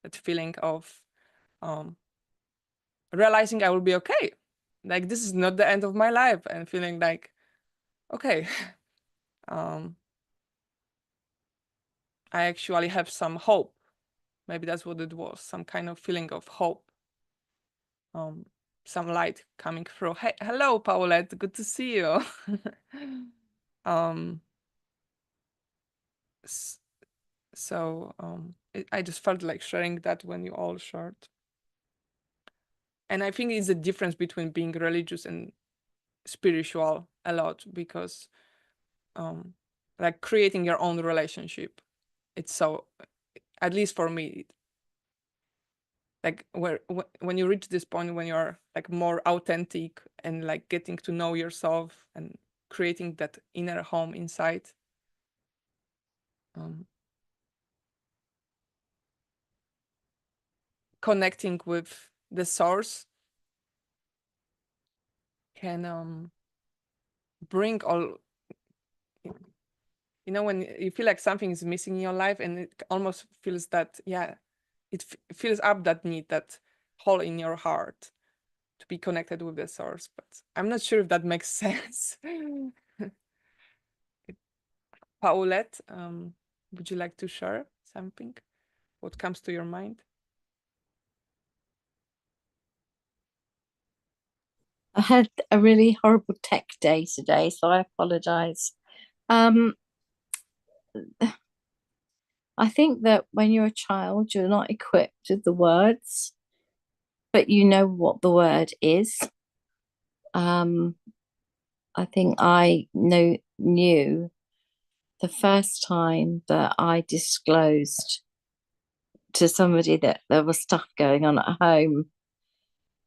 that feeling of realizing I will be okay. Like this is not the end of my life, and feeling like, okay, I actually have some hope. Maybe that's what it was, some kind of feeling of hope, some light coming through. Hey, hello, Paulette, good to see you. So I just felt like sharing that when you all shared. And I think it's a difference between being religious and spiritual a lot, because like creating your own relationship, it's so, at least for me, like when you reach this point when you're like more authentic and like getting to know yourself and creating that inner home inside, connecting with the source can bring all, you know, when you feel like something is missing in your life, and it almost feels that, yeah, it fills up that need, that hole in your heart to be connected with the source. But I'm not sure if that makes sense. Paulette, would you like to share something? What comes to your mind? I had a really horrible tech day today, so I apologize. I think that when you're a child, you're not equipped with the words, but you know what the word is. I think I knew the first time that I disclosed to somebody that there was stuff going on at home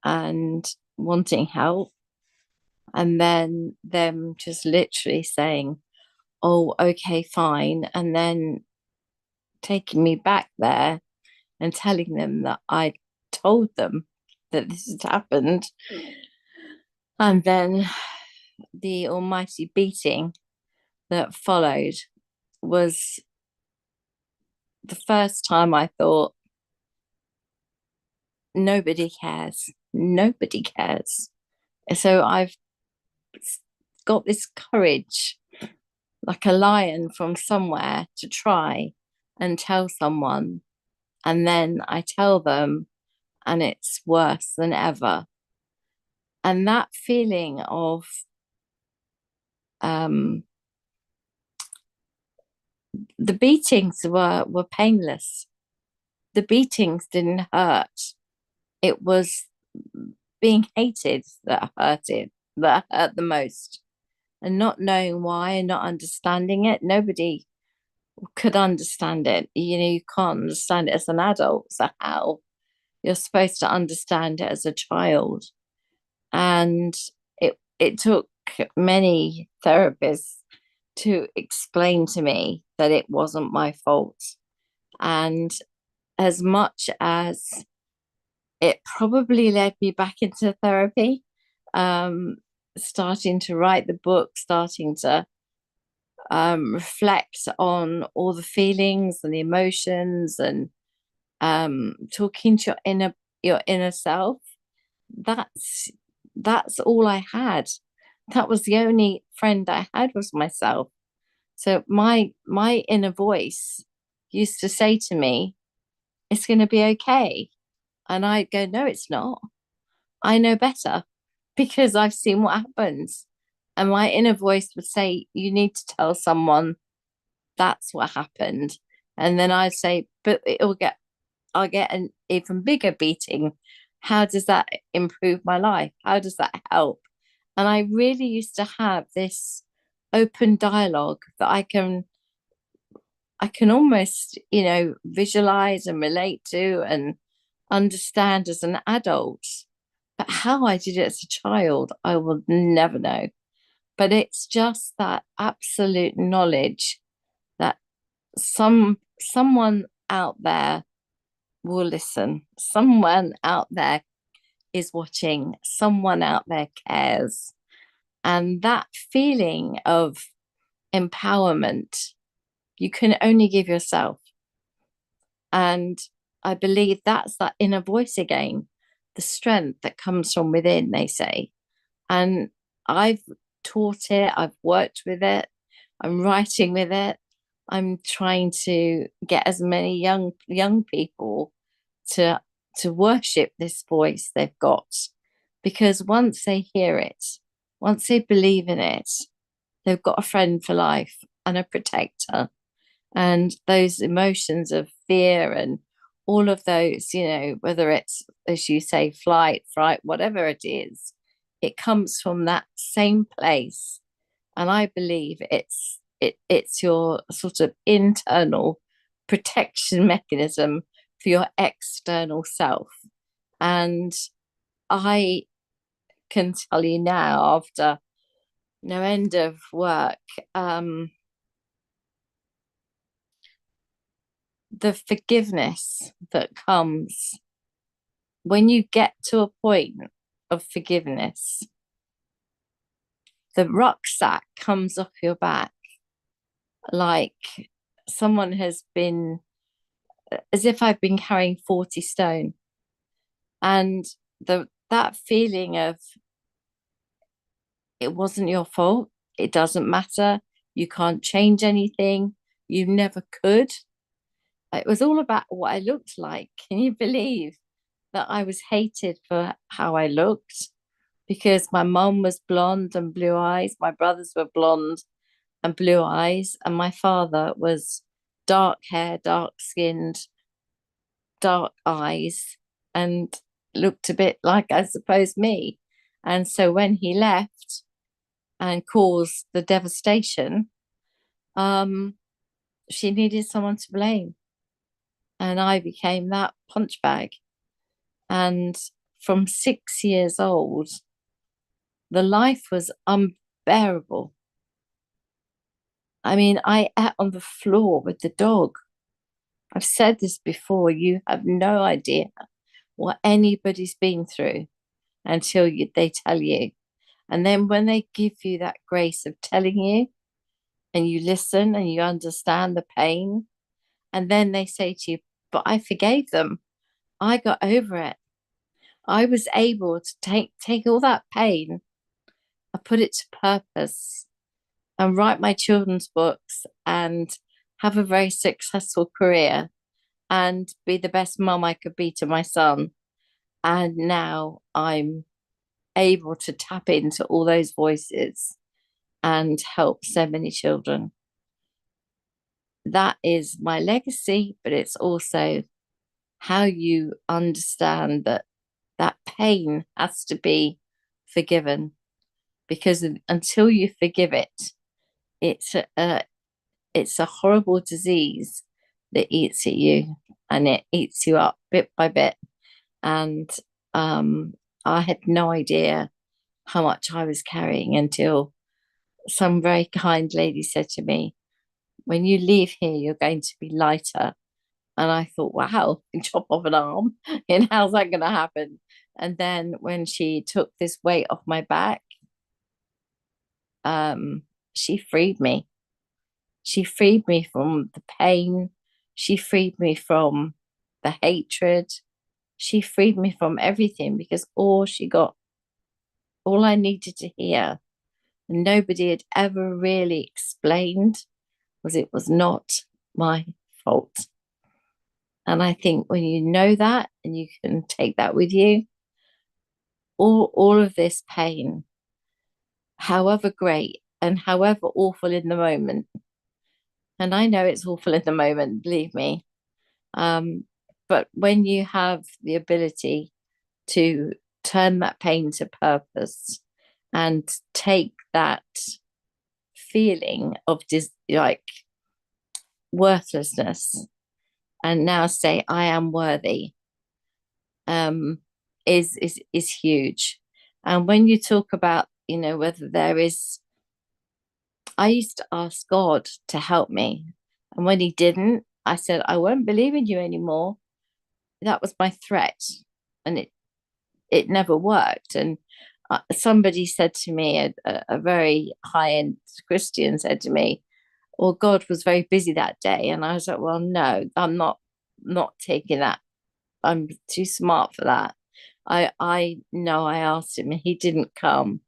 and wanting help, and then them just literally saying, oh, okay, fine, and then taking me back there and telling them that I told them that this had happened. And then the almighty beating that followed was the first time I thought, nobody cares. Nobody cares. So I've got this courage, like a lion from somewhere, to try and tell someone. And then I tell them, and it's worse than ever. And that feeling of the beatings were painless. The beatings didn't hurt. It was being hated that hurt the most. And not knowing why and not understanding it. Nobody could understand it. You know, you can't understand it as an adult. So how? You're supposed to understand it as a child. And it took many therapists to explain to me that it wasn't my fault. And as much as it probably led me back into therapy, starting to write the book, starting to reflect on all the feelings and the emotions, and talking to your inner self, that's all I had. That was the only friend I had, was myself. So my inner voice used to say to me, it's going to be okay. And I'd go, no, it's not. I know better, because I've seen what happens. And my inner voice would say, you need to tell someone that's what happened. And then I'd say, but I'll get an even bigger beating. How does that improve my life? How does that help? And I really used to have this open dialogue that I can almost, visualize and relate to and understand as an adult. But how I did it as a child, I will never know. But it's just that absolute knowledge that someone out there will listen. Someone out there is watching. Someone out there cares. And that feeling of empowerment, you can only give yourself. And I believe that's that inner voice again, the strength that comes from within, they say. And I've taught it, I've worked with it, I'm writing with it. I'm trying to get as many young people to worship this voice they've got, because once they hear it, once they believe in it, they've got a friend for life and a protector. And those emotions of fear and all of those, whether it's, as you say, flight, fright, whatever it is, it comes from that same place. And I believe it's your sort of internal protection mechanism for your external self. And I can tell you now, after no end of work, the forgiveness that comes when you get to a point of forgiveness, the rucksack comes off your back like someone has been, as if I've been carrying 40 stone. And that feeling of, it wasn't your fault, it doesn't matter, you can't change anything, you never could. It was all about what I looked like. Can you believe that I was hated for how I looked? Because my mum was blonde and blue eyes, my brothers were blonde and blue eyes, and my father was dark hair, dark skinned, dark eyes, and looked a bit like, I suppose, me. And so when he left and caused the devastation, she needed someone to blame. and I became that punch bag. And from 6 years old, the life was unbearable. I mean, I ate on the floor with the dog. I've said this before, you have no idea what anybody's been through until they tell you. And then when they give you that grace of telling you, and you listen and you understand the pain, and then they say to you, but I forgave them. I got over it. I was able to take all that pain, I put it to purpose, and write my children's books and have a very successful career and be the best mum I could be to my son. And now I'm able to tap into all those voices and help so many children. That is my legacy, but it's also how you understand that that pain has to be forgiven, because until you forgive it, it's a horrible disease that eats at you, and it eats you up bit by bit. And I had no idea how much I was carrying until some very kind lady said to me, when you leave here, you're going to be lighter. And I thought, wow, chop off an arm, and how's that going to happen? And then when she took this weight off my back, she freed me. She freed me from the pain. She freed me from the hatred. She freed me from everything, because all I needed to hear, and nobody had ever really explained, was it was not my fault. And I think when you know that and you can take that with you, all of this pain, however great and however awful in the moment, and I know it's awful in the moment, believe me, but when you have the ability to turn that pain to purpose and take that feeling of like worthlessness and now say I am worthy, is huge. And when you talk about, whether there is, I used to ask God to help me, and when he didn't, I said, I won't believe in you anymore. That was my threat, and it never worked. And somebody said to me, a very high-end Christian said to me, well, God was very busy that day. And I was like, well, no, I'm not taking that. I'm too smart for that. I know I asked him and he didn't come.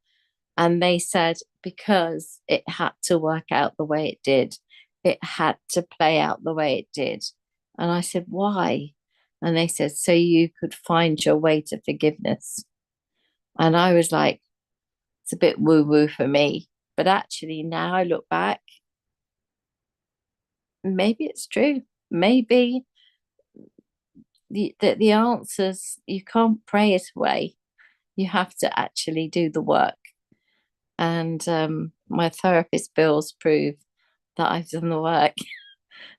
And they said, because it had to work out the way it did. It had to play out the way it did. And I said, why? And they said, so you could find your way to forgiveness. And I was like, it's a bit woo-woo for me. But actually, now I look back, maybe it's true. Maybe the answers, you can't pray it away. You have to actually do the work. And my therapist bills prove that I've done the work.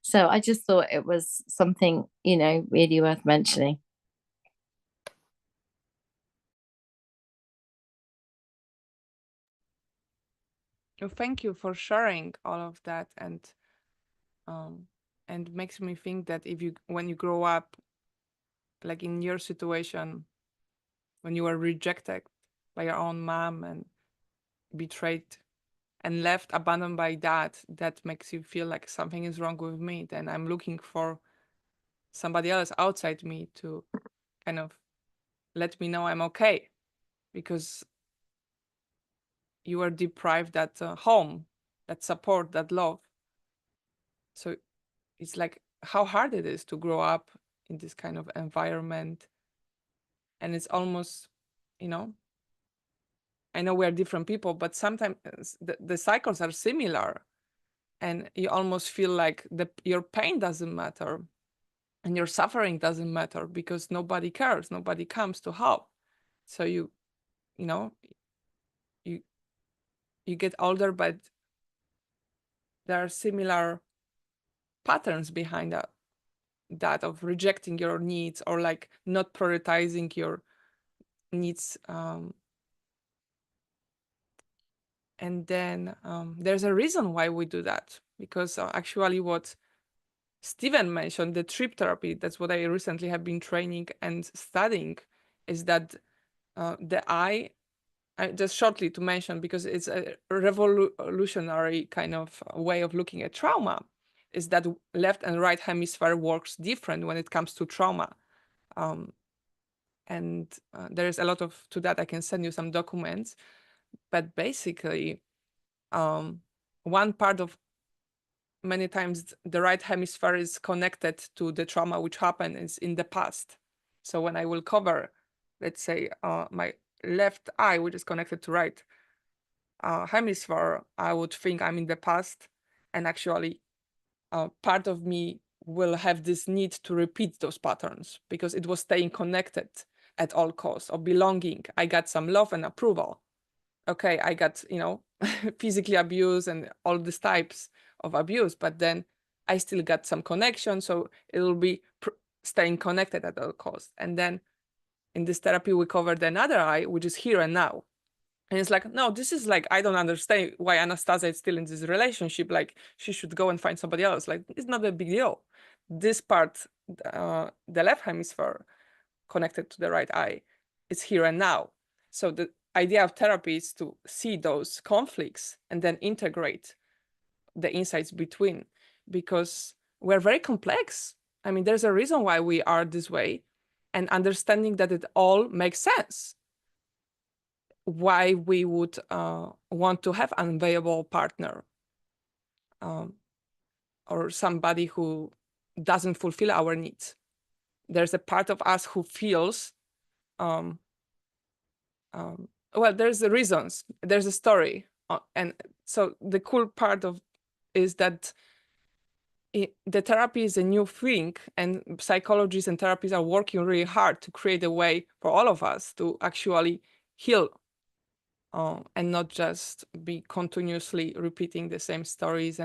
So I just thought it was something, really worth mentioning. Well, thank you for sharing all of that, and makes me think that when you grow up, like in your situation, when you were rejected by your own mom and betrayed and left abandoned by dad, that makes you feel like something is wrong with me. Then I'm looking for somebody else outside me to kind of let me know I'm okay, because you were deprived that home, that support, that love. So it's like how hard it is to grow up in this kind of environment. And it's almost, I know we're different people, but sometimes the cycles are similar, and you almost feel like your pain doesn't matter and your suffering doesn't matter because nobody cares, nobody comes to help. So you get older, but there are similar patterns behind that. that of rejecting your needs or like not prioritizing your needs. And then there's a reason why we do that, because actually what Stephen mentioned, the trip therapy, that's what I recently have been training and studying, is that the I just shortly to mention, because it's a revolutionary kind of way of looking at trauma, is that left and right hemisphere works different when it comes to trauma. And there's a lot of to that. I can send you some documents, but basically one part of many times the right hemisphere is connected to the trauma which happened is in the past. So when I will cover, let's say, my left eye, which is connected to right hemisphere, I would think I'm in the past, and actually part of me will have this need to repeat those patterns because it was staying connected at all costs, or belonging. I got some love and approval. Okay, I got, physically abused and all these types of abuse, but then I still got some connection, so it'll be staying connected at all costs. And then in this therapy, we covered another eye, which is here and now. And it's like, no, this is like, I don't understand why Anastasia is still in this relationship. Like, she should go and find somebody else. Like, it's not a big deal. This part, the left hemisphere connected to the right eye, is here and now. So the idea of therapy is to see those conflicts and then integrate the insights between, because we're very complex. I mean, there's a reason why we are this way, and understanding that it all makes sense. Why we would want to have an unavailable partner or somebody who doesn't fulfill our needs. There's a part of us who feels, well, there's the reasons, there's a story. And so the cool part of is that the therapy is a new thing, and psychologists and therapists are working really hard to create a way for all of us to actually heal and not just be continuously repeating the same stories,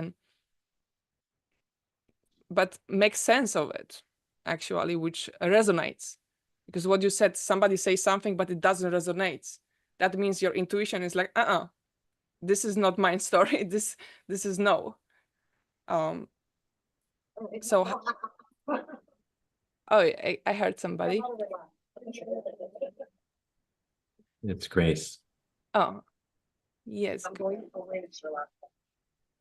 but make sense of it, actually, which resonates. Because what you said, somebody says something, but it doesn't resonate. That means your intuition is like, this is not my story. This is no. So, oh, I heard somebody. It's Grace. Oh, yes.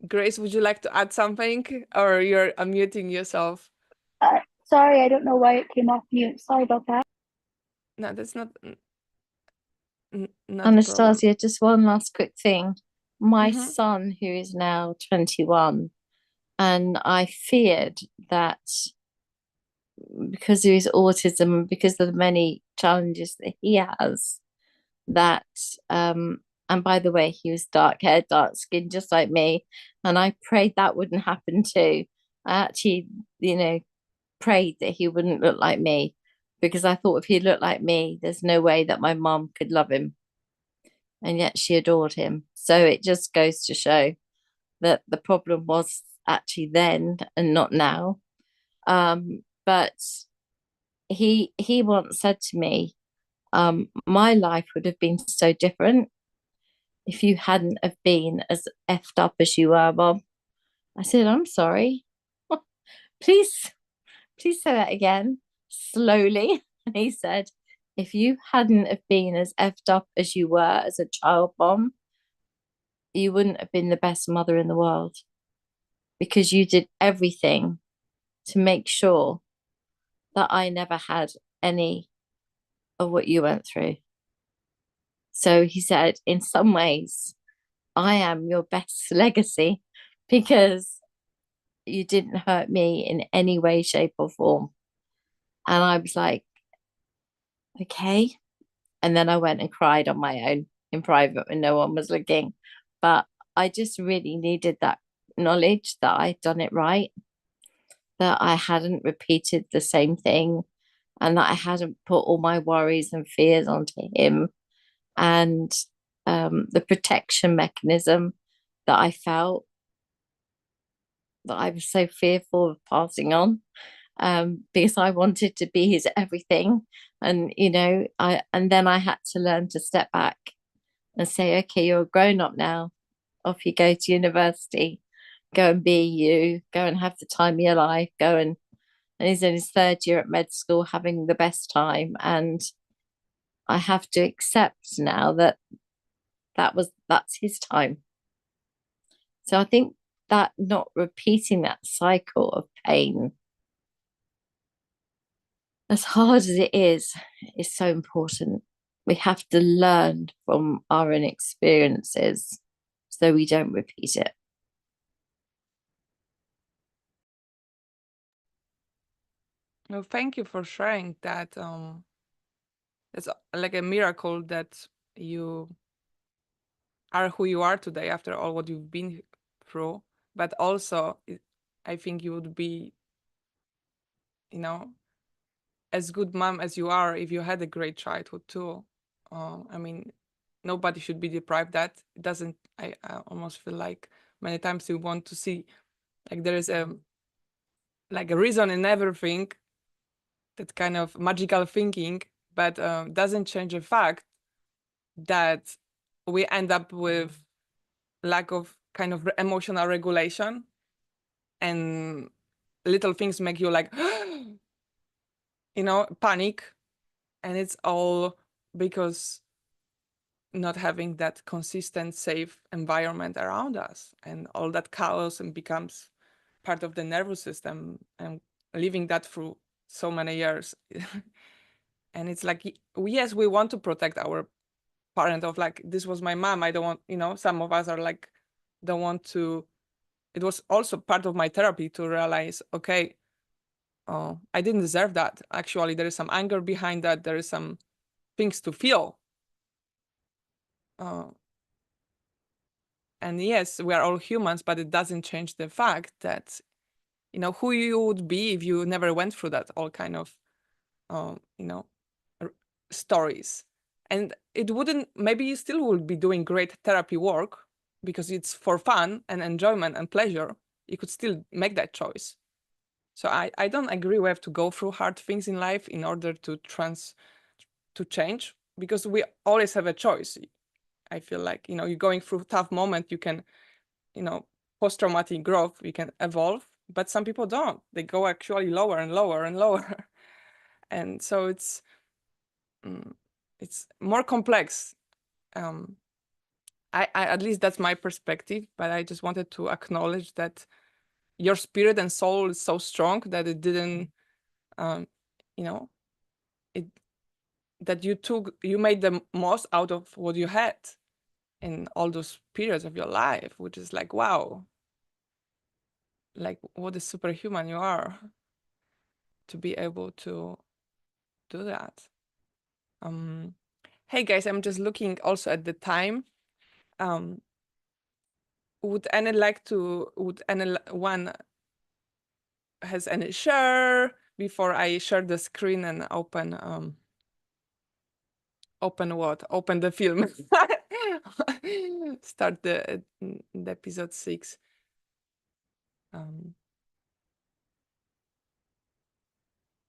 Grace, would you like to add something, or you're unmuting yourself? Sorry, I don't know why it came off mute. Sorry about that. No, that's not not a problem. Anastasia, just one last quick thing. My Mhm. son, who is now 21, and I feared that because of his autism, because of the many challenges that he has, that and by the way, he was dark haired, dark skinned, just like me, and I prayed that wouldn't happen too. I actually, prayed that he wouldn't look like me, because I thought if he looked like me, there's no way that my mom could love him. And yet she adored him. So it just goes to show that the problem was actually then and not now. But he once said to me, my life would have been so different if you hadn't have been as effed up as you are, Bob. I said, I'm sorry. Please say that again, slowly. And he said, if you hadn't have been as effed up as you were as a child, Bomb, you wouldn't have been the best mother in the world, because you did everything to make sure that I never had any of what you went through. So he said, in some ways, I am your best legacy, because you didn't hurt me in any way, shape, or form. And I was like, okay. And then I went and cried on my own in private when no one was looking. But I just really needed that knowledge that I'd done it right, that I hadn't repeated the same thing, and that I hadn't put all my worries and fears onto him. And the protection mechanism that I felt, that I was so fearful of passing on, because I wanted to be his everything. And, and then I had to learn to step back and say, okay, you're a grown up now. Off you go to university, go and be you, go and have the time of your life, and he's in his third year at med school having the best time. And I have to accept now that that's his time. So I think that not repeating that cycle of pain, as hard as it is so important. We have to learn from our own experiences so we don't repeat it. Well, thank you for sharing that. It's like a miracle that you are who you are today after all what you've been through. But also, I think you would be, as good mom as you are if you had a great childhood too. I mean, nobody should be deprived that. It doesn't, I almost feel like many times you want to see like there is a reason in everything, that kind of magical thinking, but doesn't change the fact that we end up with lack of kind of emotional regulation, and little things make you like, panic. And it's all because not having that consistent, safe environment around us, and all that chaos and becomes part of the nervous system, and living that through so many years. And it's like, yes, we want to protect our parent of like, this was my mom. I don't want, some of us are like, don't want to. It was also part of my therapy to realize, okay, I didn't deserve that. Actually, there is some anger behind that. There is some things to feel. And yes, we are all humans, but it doesn't change the fact that, who you would be if you never went through that, all kind of, stories. And it wouldn't, maybe you still would be doing great therapy work because it's for fun and enjoyment and pleasure. You could still make that choice. So I don't agree we have to go through hard things in life in order to change, because we always have a choice. I feel like, you're going through a tough moment, you can, post-traumatic growth, you can evolve, but some people don't. They go actually lower and lower and lower. And so it's more complex. I at least that's my perspective, but I just wanted to acknowledge that your spirit and soul is so strong that it didn't, that you made the most out of what you had in all those periods of your life, which is like, wow, like what a superhuman you are to be able to do that. Hey guys, I'm just looking also at the time. Would anyone has any share before I share the screen and open the film? Start the episode 6.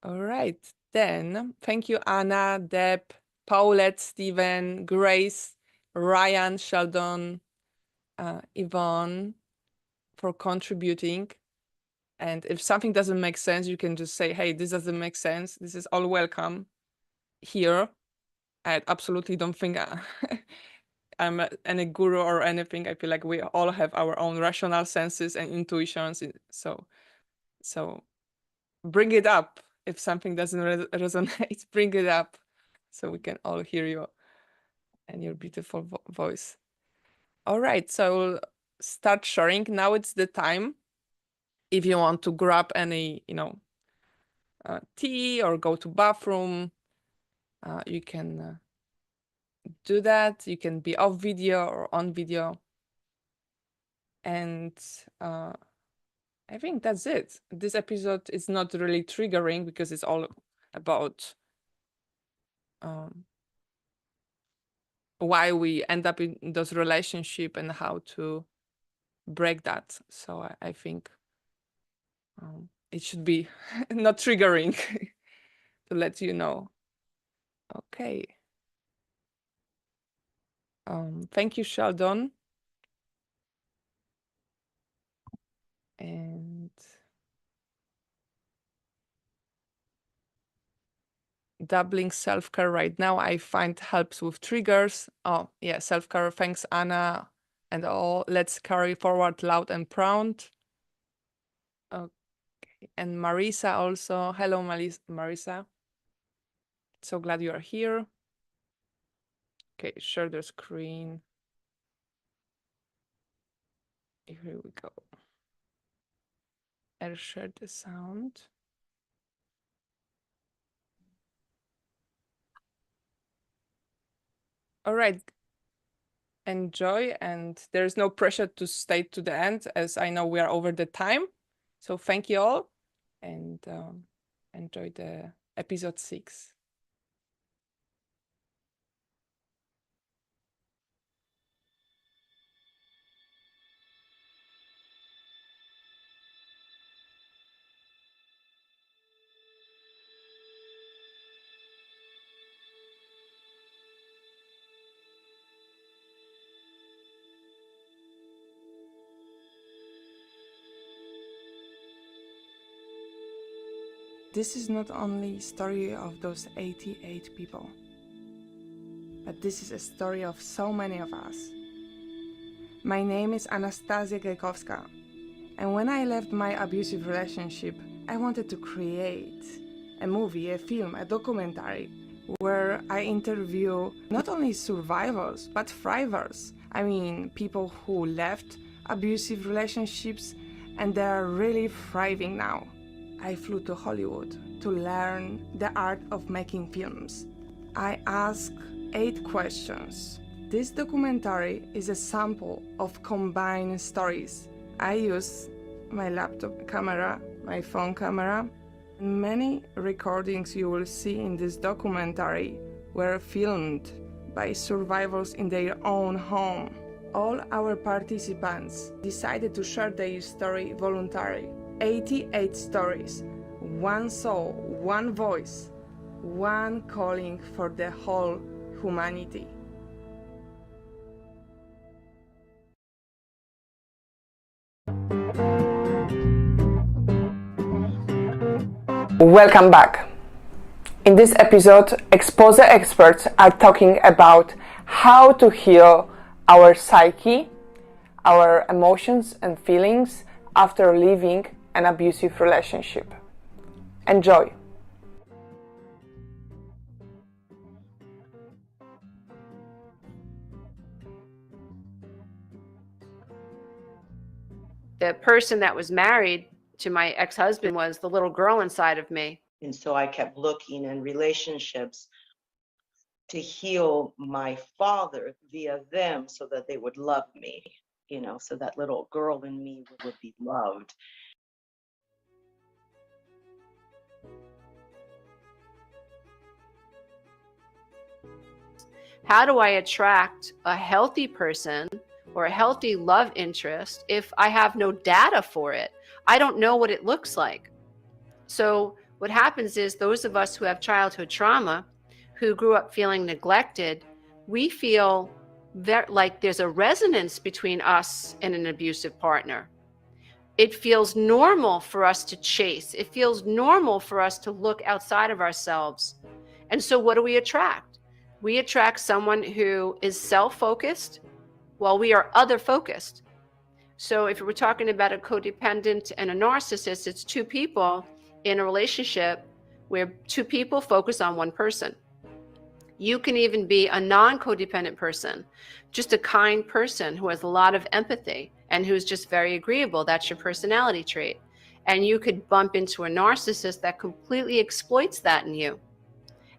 All right, then. Thank you, Anna, Deb, Paulette, Stephen, Grace, Ryan, Sheldon, Yvonne, for contributing. And if something doesn't make sense, you can just say, hey, this doesn't make sense. This is all welcome here. I absolutely don't think I'm any guru or anything. I feel like we all have our own rational senses and intuitions. So bring it up. If something doesn't resonate, bring it up so we can all hear you and your beautiful voice. All right, so start sharing. Now it's the time. If you want to grab any, tea or go to bathroom, you can do that. You can be off video or on video. And I think that's it. This episode is not really triggering because it's all about why we end up in those relationships and how to break that. So I think it should be not triggering to let you know. Okay. Thank you, Sheldon. And doubling self-care right now, I find helps with triggers. Oh, yeah, self-care. Thanks, Anna. And all. Let's carry forward loud and proud. Okay. And Marisa also. Hello, Marisa. So glad you are here. Okay, share the screen. Here we go. I'll share the sound. All right. Enjoy, and there's no pressure to stay to the end, as I know we are over the time. So thank you all, and enjoy the episode 6. This is not only story of those 88 people, but this is a story of so many of us. My name is Anastasia Gajkowska, and when I left my abusive relationship, I wanted to create a movie, a film, a documentary where I interview not only survivors, but thrivers. I mean, people who left abusive relationships and they are really thriving now. I flew to Hollywood to learn the art of making films. I asked 8 questions. This documentary is a sample of combined stories. I use my laptop camera, my phone camera. Many recordings you will see in this documentary were filmed by survivors in their own home. All our participants decided to share their story voluntarily. 88 stories, one soul, one voice, one calling for the whole humanity. Welcome back. In this episode, Expose experts are talking about how to heal our psyche, our emotions and feelings after leaving an abusive relationship. Enjoy. The person that was married to my ex-husband was the little girl inside of me. And so I kept looking in relationships to heal my father via them so that they would love me, you know, so that little girl in me would be loved. How do I attract a healthy person or a healthy love interest if I have no data for it? I don't know what it looks like. So what happens is those of us who have childhood trauma, who grew up feeling neglected, we feel like there's a resonance between us and an abusive partner. It feels normal for us to chase. It feels normal for us to look outside of ourselves. And so what do we attract? We attract someone who is self-focused while we are other-focused. So if we're talking about a codependent and a narcissist, it's 2 people in a relationship where 2 people focus on one person. You can even be a non-codependent person, just a kind person who has a lot of empathy and who's just very agreeable. That's your personality trait. And you could bump into a narcissist that completely exploits that in you.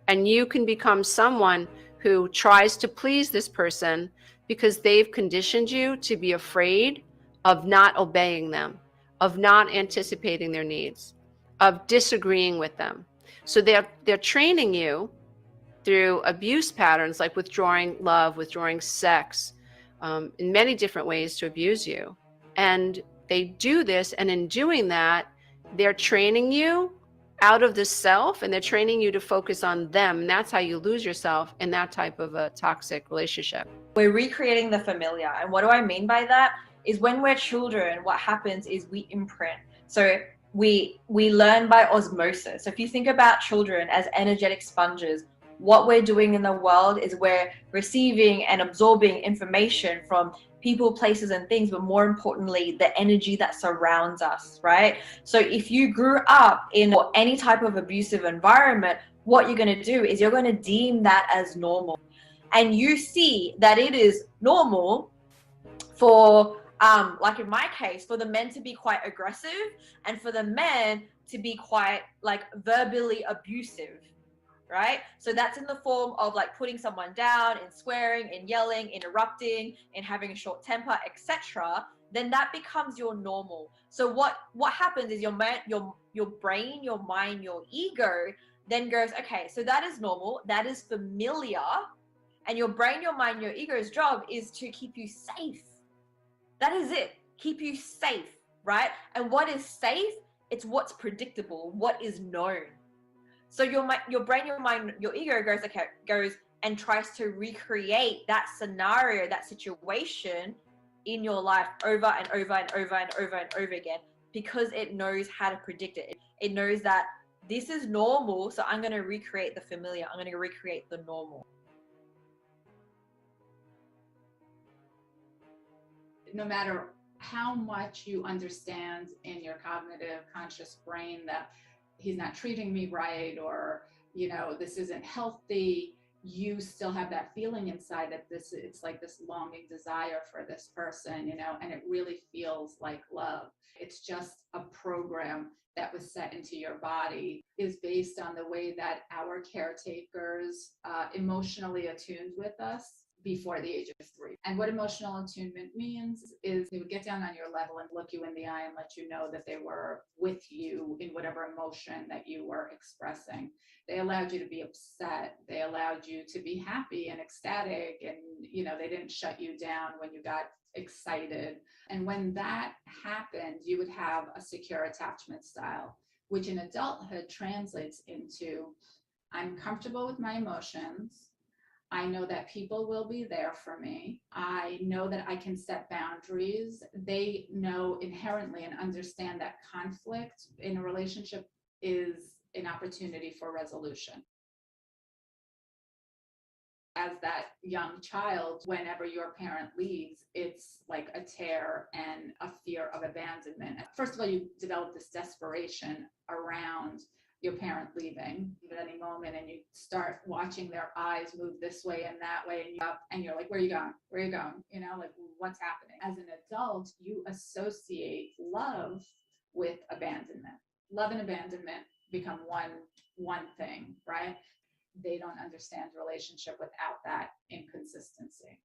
And you can become someone who tries to please this person because they've conditioned you to be afraid of not obeying them, of not anticipating their needs, of disagreeing with them. So they're training you through abuse patterns like withdrawing love, withdrawing sex, in many different ways to abuse you. And they do this, and in doing that, they're training you out of the self, and they're training you to focus on them. And that's how you lose yourself in that type of a toxic relationship. We're recreating the familiar. And what do I mean by that? Is when we're children, what happens is we imprint. So we learn by osmosis. So if you think about children as energetic sponges, what we're doing in the world is we're receiving and absorbing information from people, places, and things, but more importantly, the energy that surrounds us, right? So if you grew up in any type of abusive environment, what you're going to do is you're going to deem that as normal. And you see that it is normal for, like in my case, for the men to be quite aggressive and for the men to be quite like verbally abusive, right? So that's in the form of like putting someone down and swearing and yelling, interrupting and having a short temper, etc. Then that becomes your normal. So what happens is your brain, your mind, your ego then goes, okay, so that is normal, that is familiar. And your brain, your mind, your ego's job is to keep you safe. That is it. Keep you safe, right? And what is safe? It's what's predictable, what is known. So your brain, your mind, your ego goes and tries to recreate that scenario, that situation in your life over and over and over and over and over again, because it knows how to predict it. It knows that this is normal, so I'm going to recreate the familiar. I'm going to recreate the normal. No matter how much you understand in your cognitive conscious brain that he's not treating me right, or, you know, this isn't healthy, you still have that feeling inside that it's like this longing desire for this person, you know, and it really feels like love. It's just a program that was set into your body, is based on the way that our caretakers emotionally attuned with us before the age of 3. And what emotional attunement means is they would get down on your level and look you in the eye and let you know that they were with you in whatever emotion that you were expressing. They allowed you to be upset. They allowed you to be happy and ecstatic. And, you know, they didn't shut you down when you got excited. And when that happened, you would have a secure attachment style, which in adulthood translates into, I'm comfortable with my emotions. I know that people will be there for me. I know that I can set boundaries. They know inherently and understand that conflict in a relationship is an opportunity for resolution. As that young child, whenever your parent leaves, it's like a tear and a fear of abandonment. First of all, you develop this desperation around your parent leaving at any moment, and you start watching their eyes move this way and that way, and you're like, where are you going? Where are you going? You know, like, what's happening? As an adult, you associate love with abandonment. Love and abandonment become one thing, right? They don't understand relationship without that inconsistency.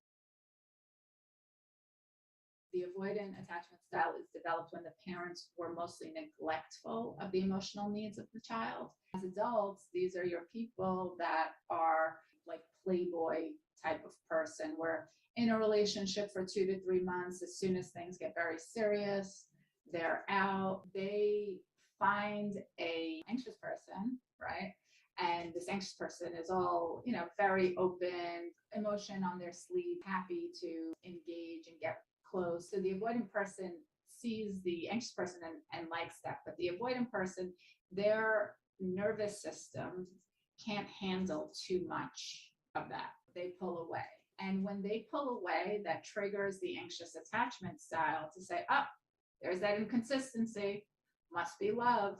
The avoidant attachment style is developed when the parents were mostly neglectful of the emotional needs of the child. As adults, these are your people that are like playboy type of person. We're in a relationship for 2 to 3 months. As soon as things get very serious, they're out. They find an anxious person, right? And this anxious person is all, you know, very open, emotion on their sleeve, happy to engage and get close. So the avoidant person sees the anxious person and likes that. But the avoidant person, their nervous system can't handle too much of that. They pull away. And when they pull away, that triggers the anxious attachment style to say, oh, there's that inconsistency, must be love.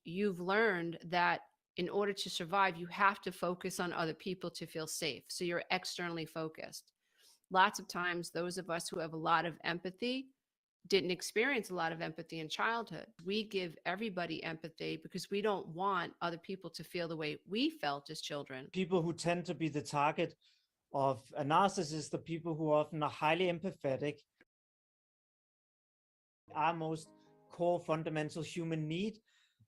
You've learned that in order to survive, you have to focus on other people to feel safe. So you're externally focused. Lots of times, those of us who have a lot of empathy didn't experience a lot of empathy in childhood. We give everybody empathy because we don't want other people to feel the way we felt as children. People who tend to be the target of a narcissist, the people who often are highly empathetic. Our most core fundamental human need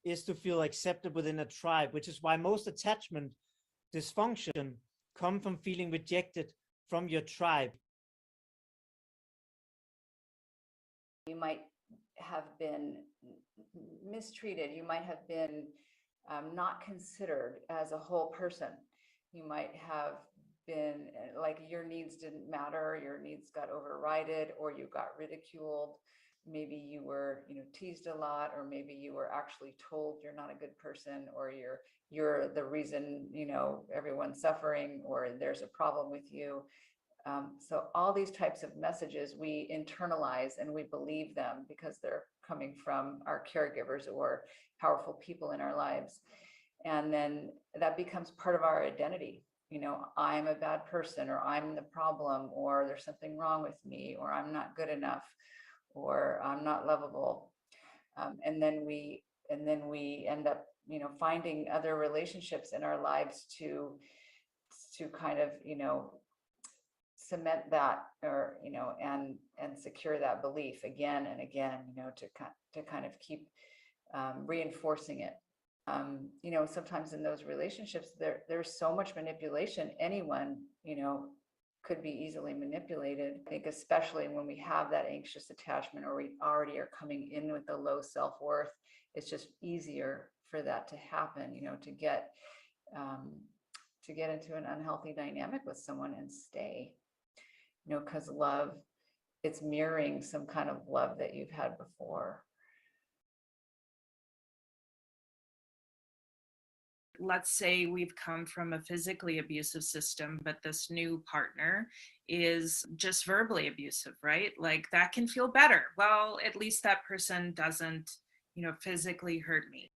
is to feel accepted within a tribe, which is why most attachment dysfunction come from feeling rejected from your tribe. You might have been mistreated. You might have been not considered as a whole person. You might have been like your needs didn't matter, your needs got overridden, or you got ridiculed. Maybe you were, teased a lot, or maybe you were actually told you're not a good person, or you're the reason, everyone's suffering, or there's a problem with you. So all these types of messages we internalize and we believe them because they're coming from our caregivers or powerful people in our lives. And then that becomes part of our identity. I'm a bad person, or I'm the problem, or there's something wrong with me, or I'm not good enough, or I'm not lovable. And then we end up, finding other relationships in our lives to kind of, cement that, or and secure that belief again and again, to kind of keep reinforcing it. Sometimes in those relationships there's so much manipulation. Anyone could be easily manipulated. I think especially when we have that anxious attachment, or we already are coming in with a low self-worth, it's just easier for that to happen, to get into an unhealthy dynamic with someone and stay. Because love, it's mirroring some kind of love that you've had before. Let's say we've come from a physically abusive system, but this new partner is just verbally abusive, right? Like that can feel better. Well, at least that person doesn't, physically hurt me.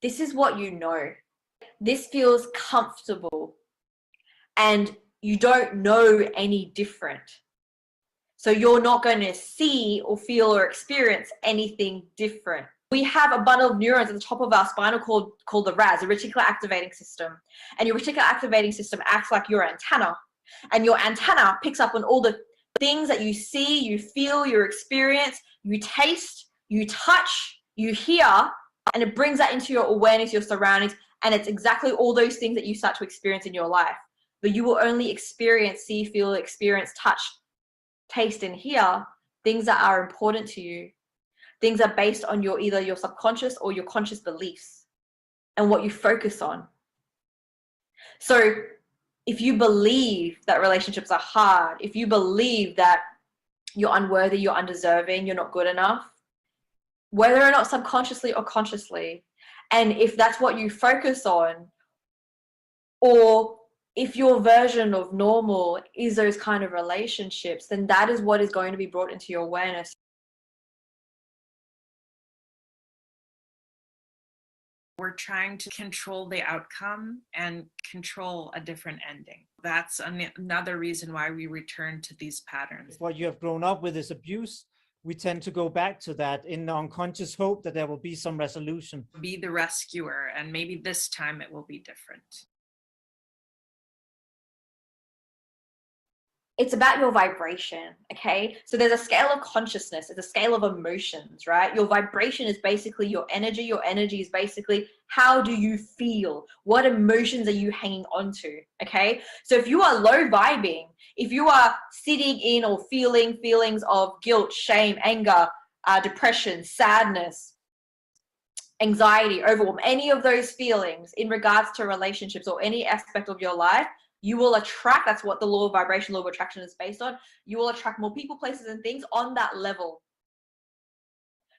This is what you know. This feels comfortable, and you don't know any different. So you're not going to see or feel or experience anything different. We have a bundle of neurons at the top of our spinal cord called the RAS, the reticular activating system. And your reticular activating system acts like your antenna. And your antenna picks up on all the things that you see, you feel, you experience, you taste, you touch, you hear, and it brings that into your awareness, your surroundings. And it's exactly all those things that you start to experience in your life. But you will only experience, see, feel, experience, touch, taste, and hear things that are important to you. Things are based on either your subconscious or your conscious beliefs and what you focus on. So if you believe that relationships are hard, if you believe that you're unworthy, you're undeserving, you're not good enough, whether or not subconsciously or consciously, and if that's what you focus on, or if your version of normal is those kind of relationships, then that is what is going to be brought into your awareness. We're trying to control the outcome and control a different ending. That's another reason why we return to these patterns. If what you have grown up with is abuse, we tend to go back to that in the unconscious hope that there will be some resolution. Be the rescuer, and maybe this time it will be different. It's about your vibration, okay? So there's a scale of consciousness, there's a scale of emotions, right? Your vibration is basically your energy. Your energy is basically how do you feel? What emotions are you hanging on to, okay? So if you are low vibing, if you are sitting in or feeling feelings of guilt, shame, anger, depression, sadness, anxiety, overwhelm, any of those feelings in regards to relationships or any aspect of your life, you will attract, that's what the law of vibration, law of attraction is based on. You will attract more people, places, and things on that level.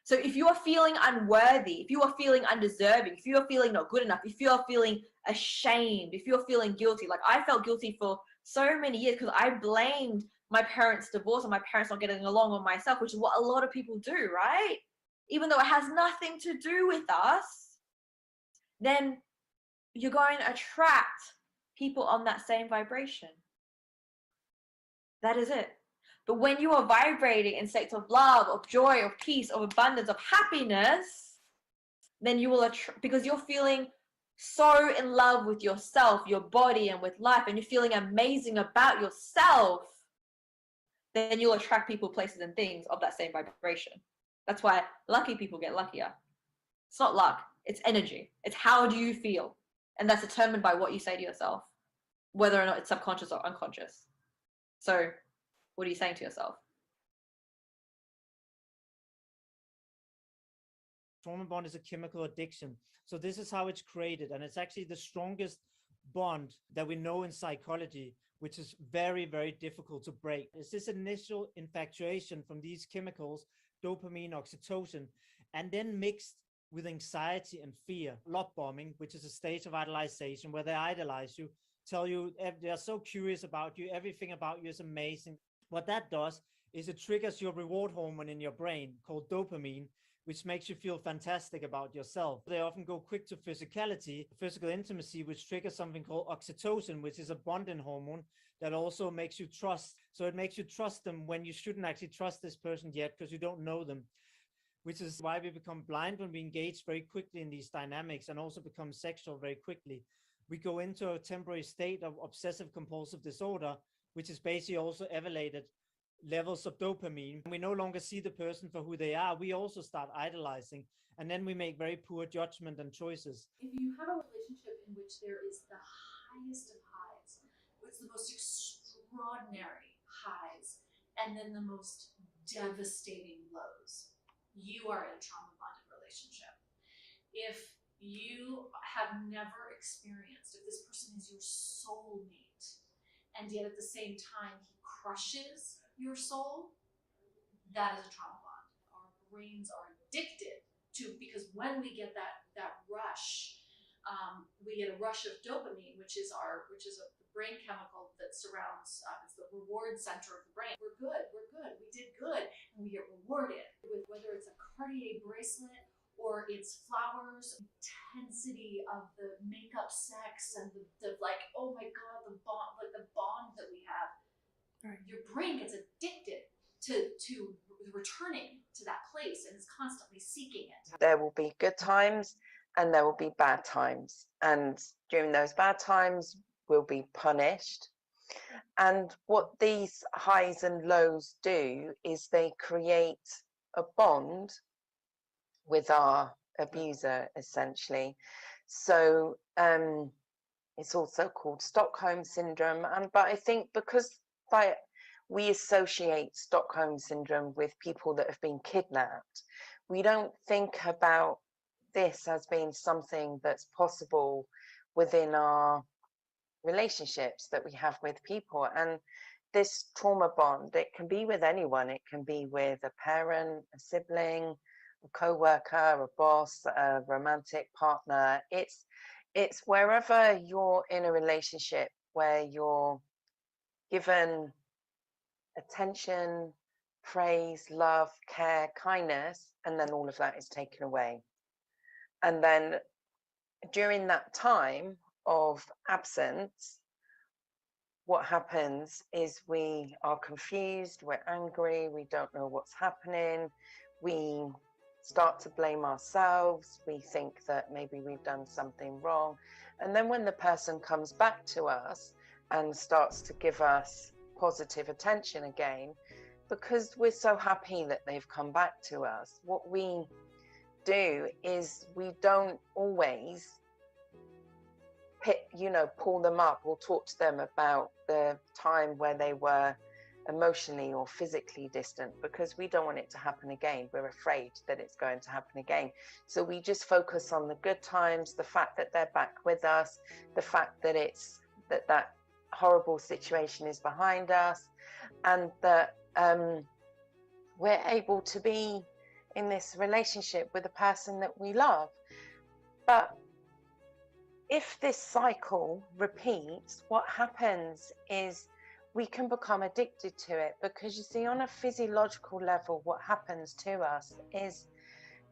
So if you are feeling unworthy, if you are feeling undeserving, if you are feeling not good enough, if you are feeling ashamed, if you're feeling guilty, like I felt guilty for so many years because I blamed my parents' divorce and my parents not getting along on myself, which is what a lot of people do, right? Even though it has nothing to do with us, then you're going to attract people on that same vibration. That is it. But when you are vibrating in states of love, of joy, of peace, of abundance, of happiness, then you will attract, because you're feeling so in love with yourself, your body, and with life, and you're feeling amazing about yourself, then you'll attract people, places, and things of that same vibration. That's why lucky people get luckier. It's not luck, it's energy. It's how do you feel? And that's determined by what you say to yourself, whether or not it's subconscious or unconscious. So what are you saying to yourself? Trauma bond is a chemical addiction. So this is how it's created. And it's actually the strongest bond that we know in psychology, which is very, very difficult to break. It's this initial infatuation from these chemicals, dopamine, oxytocin, and then mixed with anxiety and fear. Love bombing, which is a stage of idolization where they idolize you, tell you they're so curious about you, everything about you is amazing. What that does is it triggers your reward hormone in your brain called dopamine, which makes you feel fantastic about yourself. They often go quick to physicality, physical intimacy, which triggers something called oxytocin, which is a bonding hormone that also makes you trust. So it makes you trust them when you shouldn't actually trust this person yet because you don't know them, which is why we become blind when we engage very quickly in these dynamics and also become sexual very quickly. We go into a temporary state of obsessive compulsive disorder, which is basically also elevated levels of dopamine. We no longer see the person for who they are. We also start idolizing, and then we make very poor judgment and choices. If you have a relationship in which there is the highest of highs, it's the most extraordinary highs, and then the most devastating lows, you are in a trauma bonded relationship. If you have never experienced, if this person is your soulmate, and yet at the same time he crushes your soul, that is a trauma bond. Our brains are addicted to, because when we get that rush, we get a rush of dopamine, which is a brain chemical that surrounds, it's the reward center of the brain. We're good, we did good, and we get rewarded with whether it's a Cartier bracelet or it's flowers, intensity of the makeup sex and the like, oh my God, the bond that we have. Right. Your brain gets addicted to returning to that place and is constantly seeking it. There will be good times and there will be bad times. And during those bad times, we'll be punished. And what these highs and lows do is they create a bond with our abuser, essentially. So it's also called Stockholm Syndrome. But I think because we associate Stockholm Syndrome with people that have been kidnapped, we don't think about this as being something that's possible within our relationships that we have with people. And this trauma bond, it can be with anyone. It can be with a parent, a sibling, a co-worker, a boss, a romantic partner. It's wherever you're in a relationship where you're given attention, praise, love, care, kindness, and then all of that is taken away. And then during that time of absence, what happens is we are confused, we're angry, we don't know what's happening, we start to blame ourselves, we think that maybe we've done something wrong. And then when the person comes back to us and starts to give us positive attention again, because we're so happy that they've come back to us, what we do is we don't always pull them up or talk to them about the time where they were emotionally or physically distant, because we don't want it to happen again. We're afraid that it's going to happen again. So we just focus on the good times, the fact that they're back with us, the fact that that horrible situation is behind us, and that we're able to be in this relationship with a person that we love. But if this cycle repeats, what happens is we can become addicted to it, because you see, on a physiological level, what happens to us is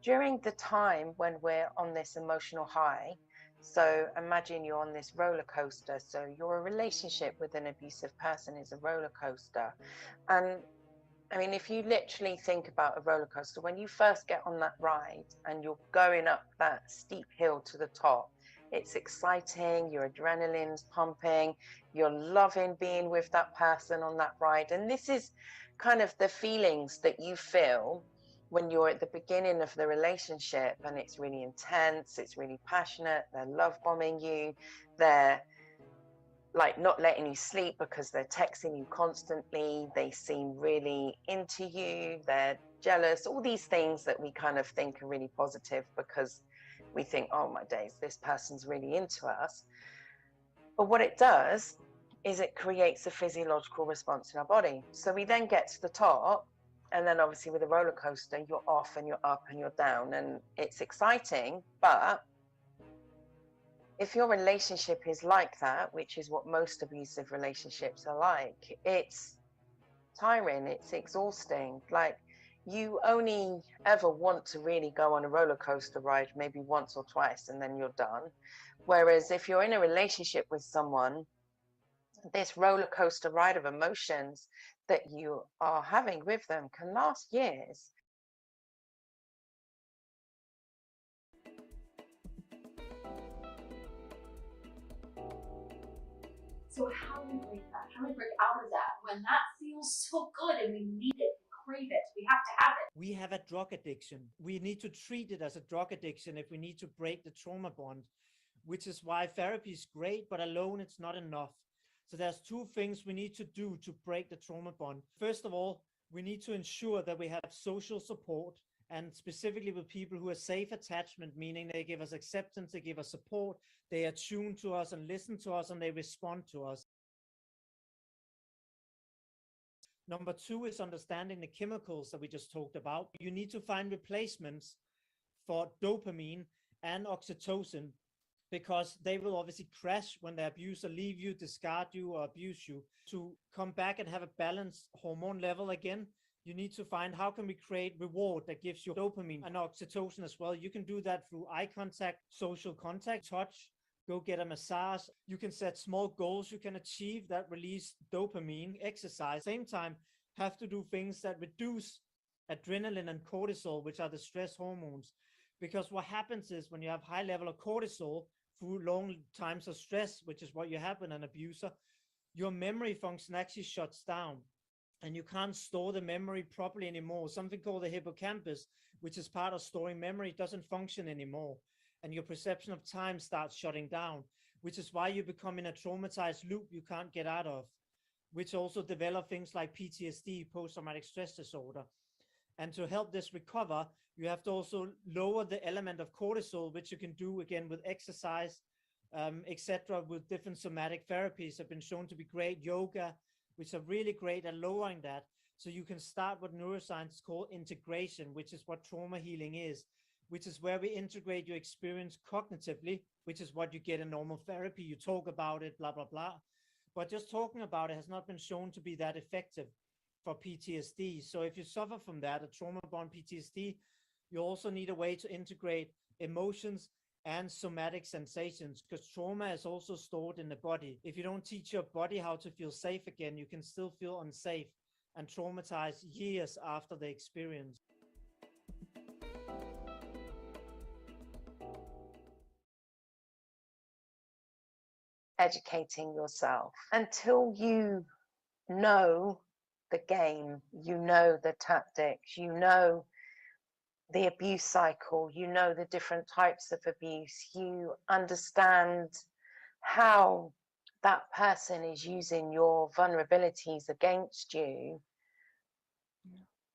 during the time when we're on this emotional high, so imagine you're on this roller coaster. So your relationship with an abusive person is a roller coaster. And I mean, if you literally think about a roller coaster, when you first get on that ride and you're going up that steep hill to the top, it's exciting, your adrenaline's pumping, you're loving being with that person on that ride. And this is kind of the feelings that you feel when you're at the beginning of the relationship, and it's really intense, it's really passionate, they're love bombing you, they're like not letting you sleep because they're texting you constantly, they seem really into you, they're jealous, all these things that we kind of think are really positive because we think, oh my days, this person's really into us. But what it does is it creates a physiological response in our body. So we then get to the top, and then obviously with a roller coaster, you're off and you're up and you're down, and it's exciting. But if your relationship is like that, which is what most abusive relationships are like, it's tiring, it's exhausting. Like, you only ever want to really go on a roller coaster ride maybe once or twice and then you're done. Whereas if you're in a relationship with someone, this roller coaster ride of emotions that you are having with them can last years. So how do we break that? How do we break out of that when that feels so good and we need it, we crave it, we have to have it? We have a drug addiction. We need to treat it as a drug addiction if we need to break the trauma bond, which is why therapy is great, but alone it's not enough. So there's two things we need to do to break the trauma bond. First of all, we need to ensure that we have social support, and specifically with people who are safe attachment, meaning they give us acceptance, they give us support, they attune to us and listen to us, and they respond to us. Number two is understanding the chemicals that we just talked about. You need to find replacements for dopamine and oxytocin, because they will obviously crash when the abuser leave you, discard you, or abuse you. To come back and have a balanced hormone level again, you need to find how can we create reward that gives you dopamine and oxytocin as well. You can do that through eye contact, social contact, touch, go get a massage. You can set small goals you can achieve that release dopamine, exercise. Same time, have to do things that reduce adrenaline and cortisol, which are the stress hormones. Because what happens is when you have high level of cortisol through long times of stress, which is what you have in an abuser, your memory function actually shuts down and you can't store the memory properly anymore. Something called the hippocampus, which is part of storing memory, doesn't function anymore. And your perception of time starts shutting down, which is why you become in a traumatized loop you can't get out of, which also develop things like PTSD, post-traumatic stress disorder. And to help this recover, you have to also lower the element of cortisol, which you can do again with exercise, etc., with different somatic therapies have been shown to be great. Yoga, which are really great at lowering that. So you can start what neuroscience call integration, which is what trauma healing is, which is where we integrate your experience cognitively, which is what you get in normal therapy. You talk about it, blah, blah, blah. But just talking about it has not been shown to be that effective for PTSD. So if you suffer from that, a trauma-borne PTSD, you also need a way to integrate emotions and somatic sensations, because trauma is also stored in the body. If you don't teach your body how to feel safe again, you can still feel unsafe and traumatized years after the experience. Educating yourself until you know the game, you know the tactics, you know the abuse cycle, you know the different types of abuse, you understand how that person is using your vulnerabilities against you.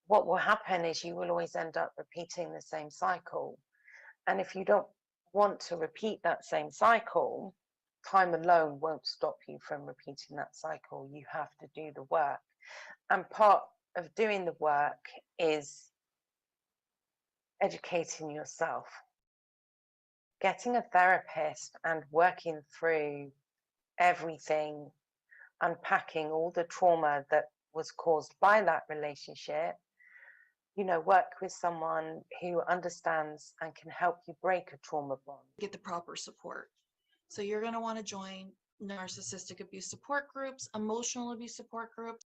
What will happen is you will always end up repeating the same cycle. And if you don't want to repeat that same cycle, time alone won't stop you from repeating that cycle. You have to do the work. And part of doing the work is educating yourself, getting a therapist and working through everything, unpacking all the trauma that was caused by that relationship. You know, work with someone who understands and can help you break a trauma bond. Get the proper support. So you're going to want to join narcissistic abuse support groups, emotional abuse support groups.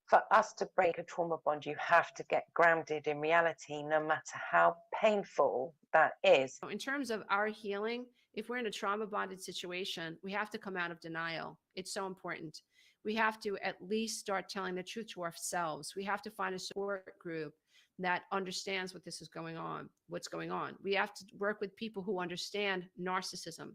For us to break a trauma bond, you have to get grounded in reality, no matter how painful that is. In terms of our healing, if we're in a trauma bonded situation, we have to come out of denial. It's so important. We have to at least start telling the truth to ourselves. We have to find a support group that understands what this is going on, what's going on. We have to work with people who understand narcissism.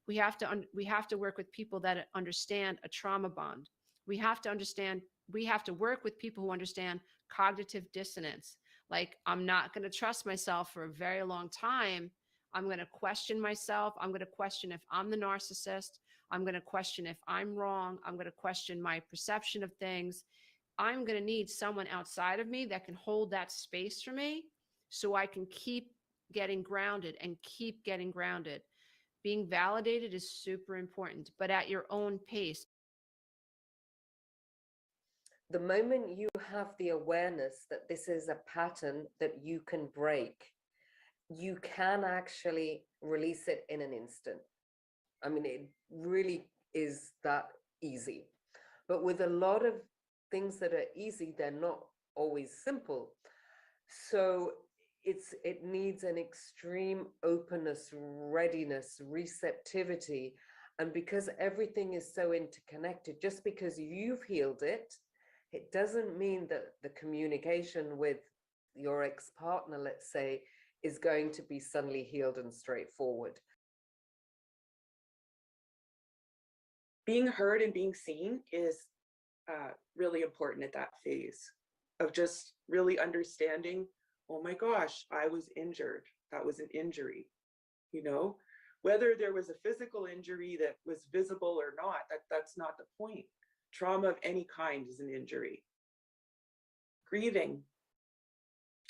We have to work with people that understand a trauma bond. We have to work with people who understand cognitive dissonance. Like, I'm not going to trust myself for a very long time. I'm going to question myself. I'm going to question if I'm the narcissist. I'm going to question if I'm wrong. I'm going to question my perception of things. I'm going to need someone outside of me that can hold that space for me so I can keep getting grounded and keep getting grounded. Being validated is super important, but at your own pace. The moment you have the awareness that this is a pattern that you can break, you can actually release it in an instant. I mean, it really is that easy. But with a lot of things that are easy, they're not always simple. So it needs an extreme openness, readiness, receptivity. And because everything is so interconnected, just because you've healed it, it doesn't mean that the communication with your ex-partner, let's say, is going to be suddenly healed and straightforward. Being heard and being seen is really important at that phase of just really understanding, oh my gosh, I was injured. That was an injury. You know, whether there was a physical injury that was visible or not, that's not the point. Trauma of any kind is an injury. Grieving,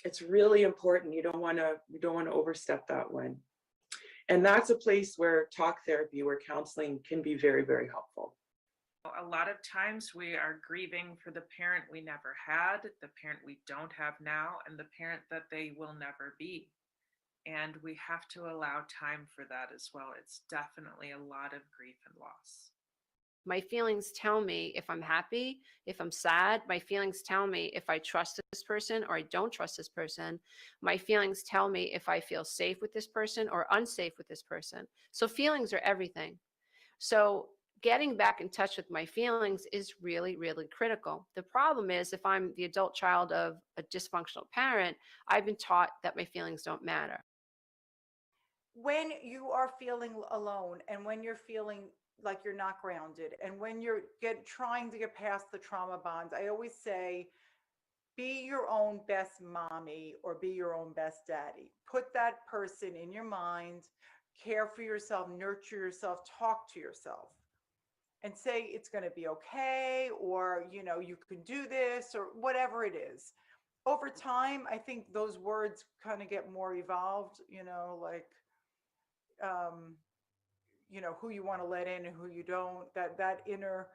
it's really important. You don't want to overstep that one. And that's a place where talk therapy, where counseling can be very, very helpful. A lot of times we are grieving for the parent we never had, the parent we don't have now, and the parent that they will never be. And we have to allow time for that as well. It's definitely a lot of grief and loss. My feelings tell me if I'm happy, if I'm sad. My feelings tell me if I trust this person or I don't trust this person. My feelings tell me if I feel safe with this person or unsafe with this person. So feelings are everything. So getting back in touch with my feelings is really, really critical. The problem is, if I'm the adult child of a dysfunctional parent, I've been taught that my feelings don't matter. When you are feeling alone, and when you're feeling like you're not grounded, and when you're trying to get past the trauma bonds, I always say, be your own best mommy or be your own best daddy. Put that person in your mind, care for yourself, nurture yourself, talk to yourself, and say it's going to be okay, or, you know, you can do this, or whatever it is. Over time, I think those words kind of get more evolved, you know, like, you know, who you want to let in and who you don't, that inner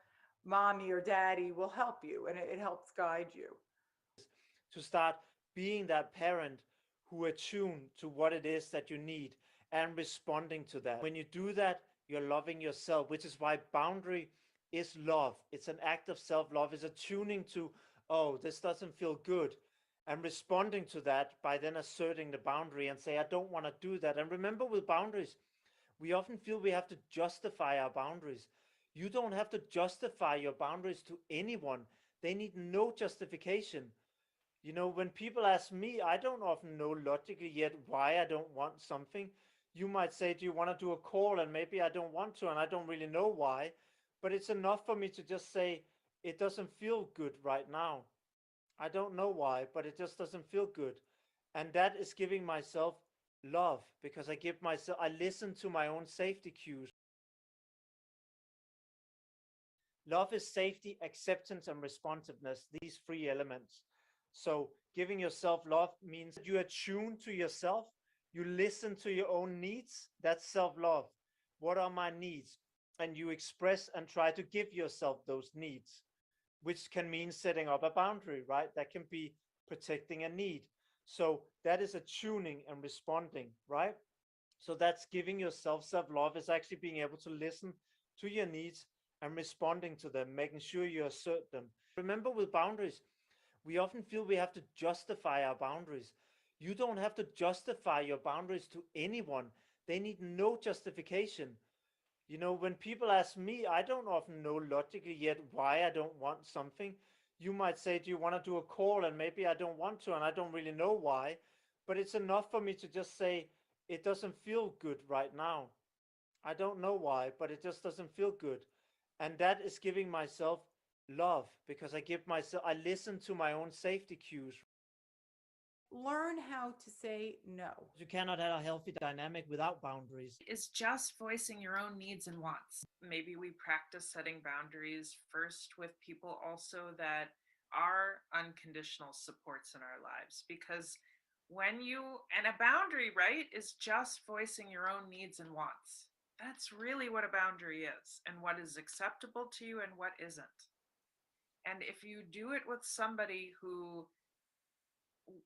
mommy or daddy will help you, and it helps guide you. To start being that parent who attuned to what it is that you need and responding to that. When you do that, you're loving yourself, which is why boundary is love. It's an act of self-love. It's attuning to, oh, this doesn't feel good, and responding to that by then asserting the boundary and say, I don't want to do that. And remember, with boundaries, we often feel we have to justify our boundaries. You don't have to justify your boundaries to anyone. They need no justification. You know, when people ask me, I don't often know logically yet why I don't want something. You might say, do you want to do a call? And maybe I don't want to, and I don't really know why. But it's enough for me to just say, it doesn't feel good right now. I don't know why, but it just doesn't feel good. And that is giving myself love, because I listen to my own safety cues. Love is safety, acceptance, and responsiveness, these three elements. So giving yourself love means that you attune to yourself, you listen to your own needs. That's self-love. What are my needs? And you express and try to give yourself those needs, which can mean setting up a boundary, right? That can be protecting a need. So that is attuning and responding, right? So that's giving yourself self-love, is actually being able to listen to your needs and responding to them, making sure you assert them. Remember, with boundaries, we often feel we have to justify our boundaries. You don't have to justify your boundaries to anyone. They need no justification. You know, when people ask me, I don't often know logically yet why I don't want something. You might say, do you want to do a call? And maybe I don't want to, and I don't really know why. But it's enough for me to just say, it doesn't feel good right now. I don't know why, but it just doesn't feel good. And that is giving myself love, because I listen to my own safety cues. Learn how to say no. You cannot have a healthy dynamic without boundaries. Is just voicing your own needs and wants. Maybe we practice setting boundaries first with people also that are unconditional supports in our lives, because and a boundary, right, is just voicing your own needs and wants. That's really what a boundary is, and what is acceptable to you and what isn't. And if you do it with somebody who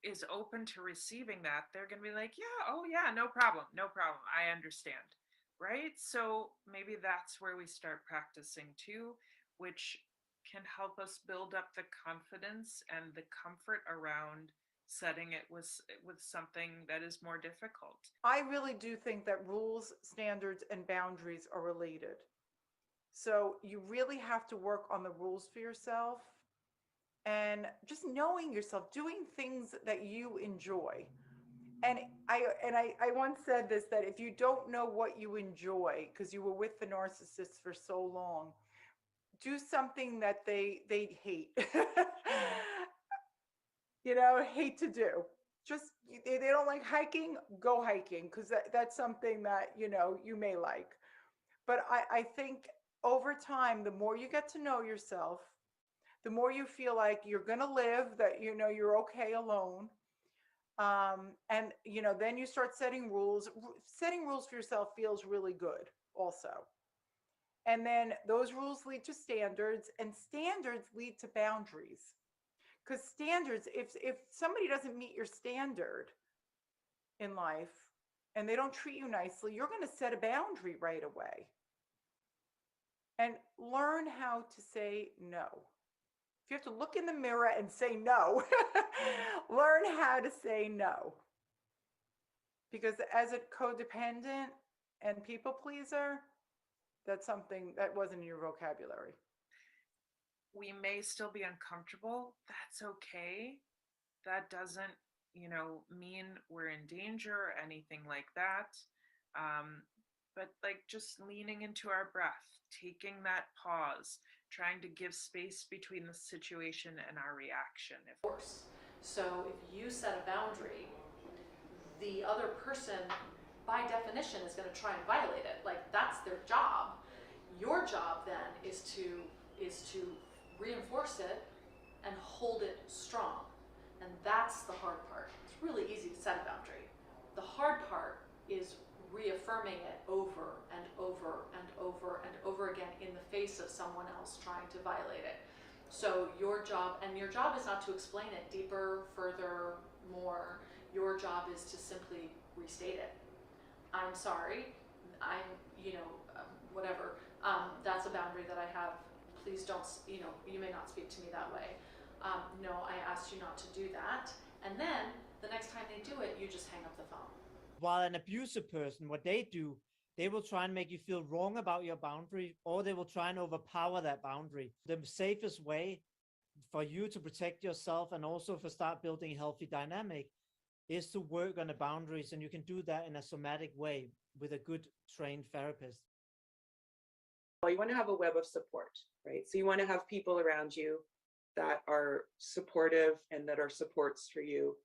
is open to receiving that, they're going to be like, yeah, oh yeah, no problem, I understand, right? So maybe that's where we start practicing too, which can help us build up the confidence and the comfort around setting it with something that is more difficult. I really do think that rules, standards, and boundaries are related. So you really have to work on the rules for yourself and just knowing yourself, doing things that you enjoy. And I once said this, that if you don't know what you enjoy because you were with the narcissist for so long, do something that they hate. You know, hate to do. Just they don't like hiking, go hiking, because that's something that, you know, you may like. But I think over time, the more you get to know yourself, the more you feel like you're going to live, that, you know, you're okay alone. And, you know, then you start setting rules. Setting rules for yourself feels really good also. And then those rules lead to standards, and standards lead to boundaries. Because standards, if somebody doesn't meet your standard in life and they don't treat you nicely, you're going to set a boundary right away. And learn how to say no. If you have to look in the mirror and say no, learn how to say no. Because as a codependent and people pleaser, that's something that wasn't in your vocabulary. We may still be uncomfortable. That's okay. That doesn't, you know, mean we're in danger or anything like that. But like just leaning into our breath, taking that pause, trying to give space between the situation and our reaction. Of course. So if you set a boundary, the other person, by definition, is going to try and violate it. Like, that's their job. Your job then is to reinforce it and hold it strong. And that's the hard part. It's really easy to set a boundary. The hard part is reaffirming it over and over and over and over again in the face of someone else trying to violate it. So your job is not to explain it deeper, further, more. Your job is to simply restate it. I'm sorry, whatever. That's a boundary that I have. Please don't, you may not speak to me that way. No, I asked you not to do that. And then the next time they do it, you just hang up the phone. While an abusive person, what they do, they will try and make you feel wrong about your boundary, or they will try and overpower that boundary. The safest way for you to protect yourself and also for start building a healthy dynamic is to work on the boundaries. And you can do that in a somatic way with a good trained therapist. Well, you want to have a web of support, right? So you want to have people around you that are supportive and that are supports for you.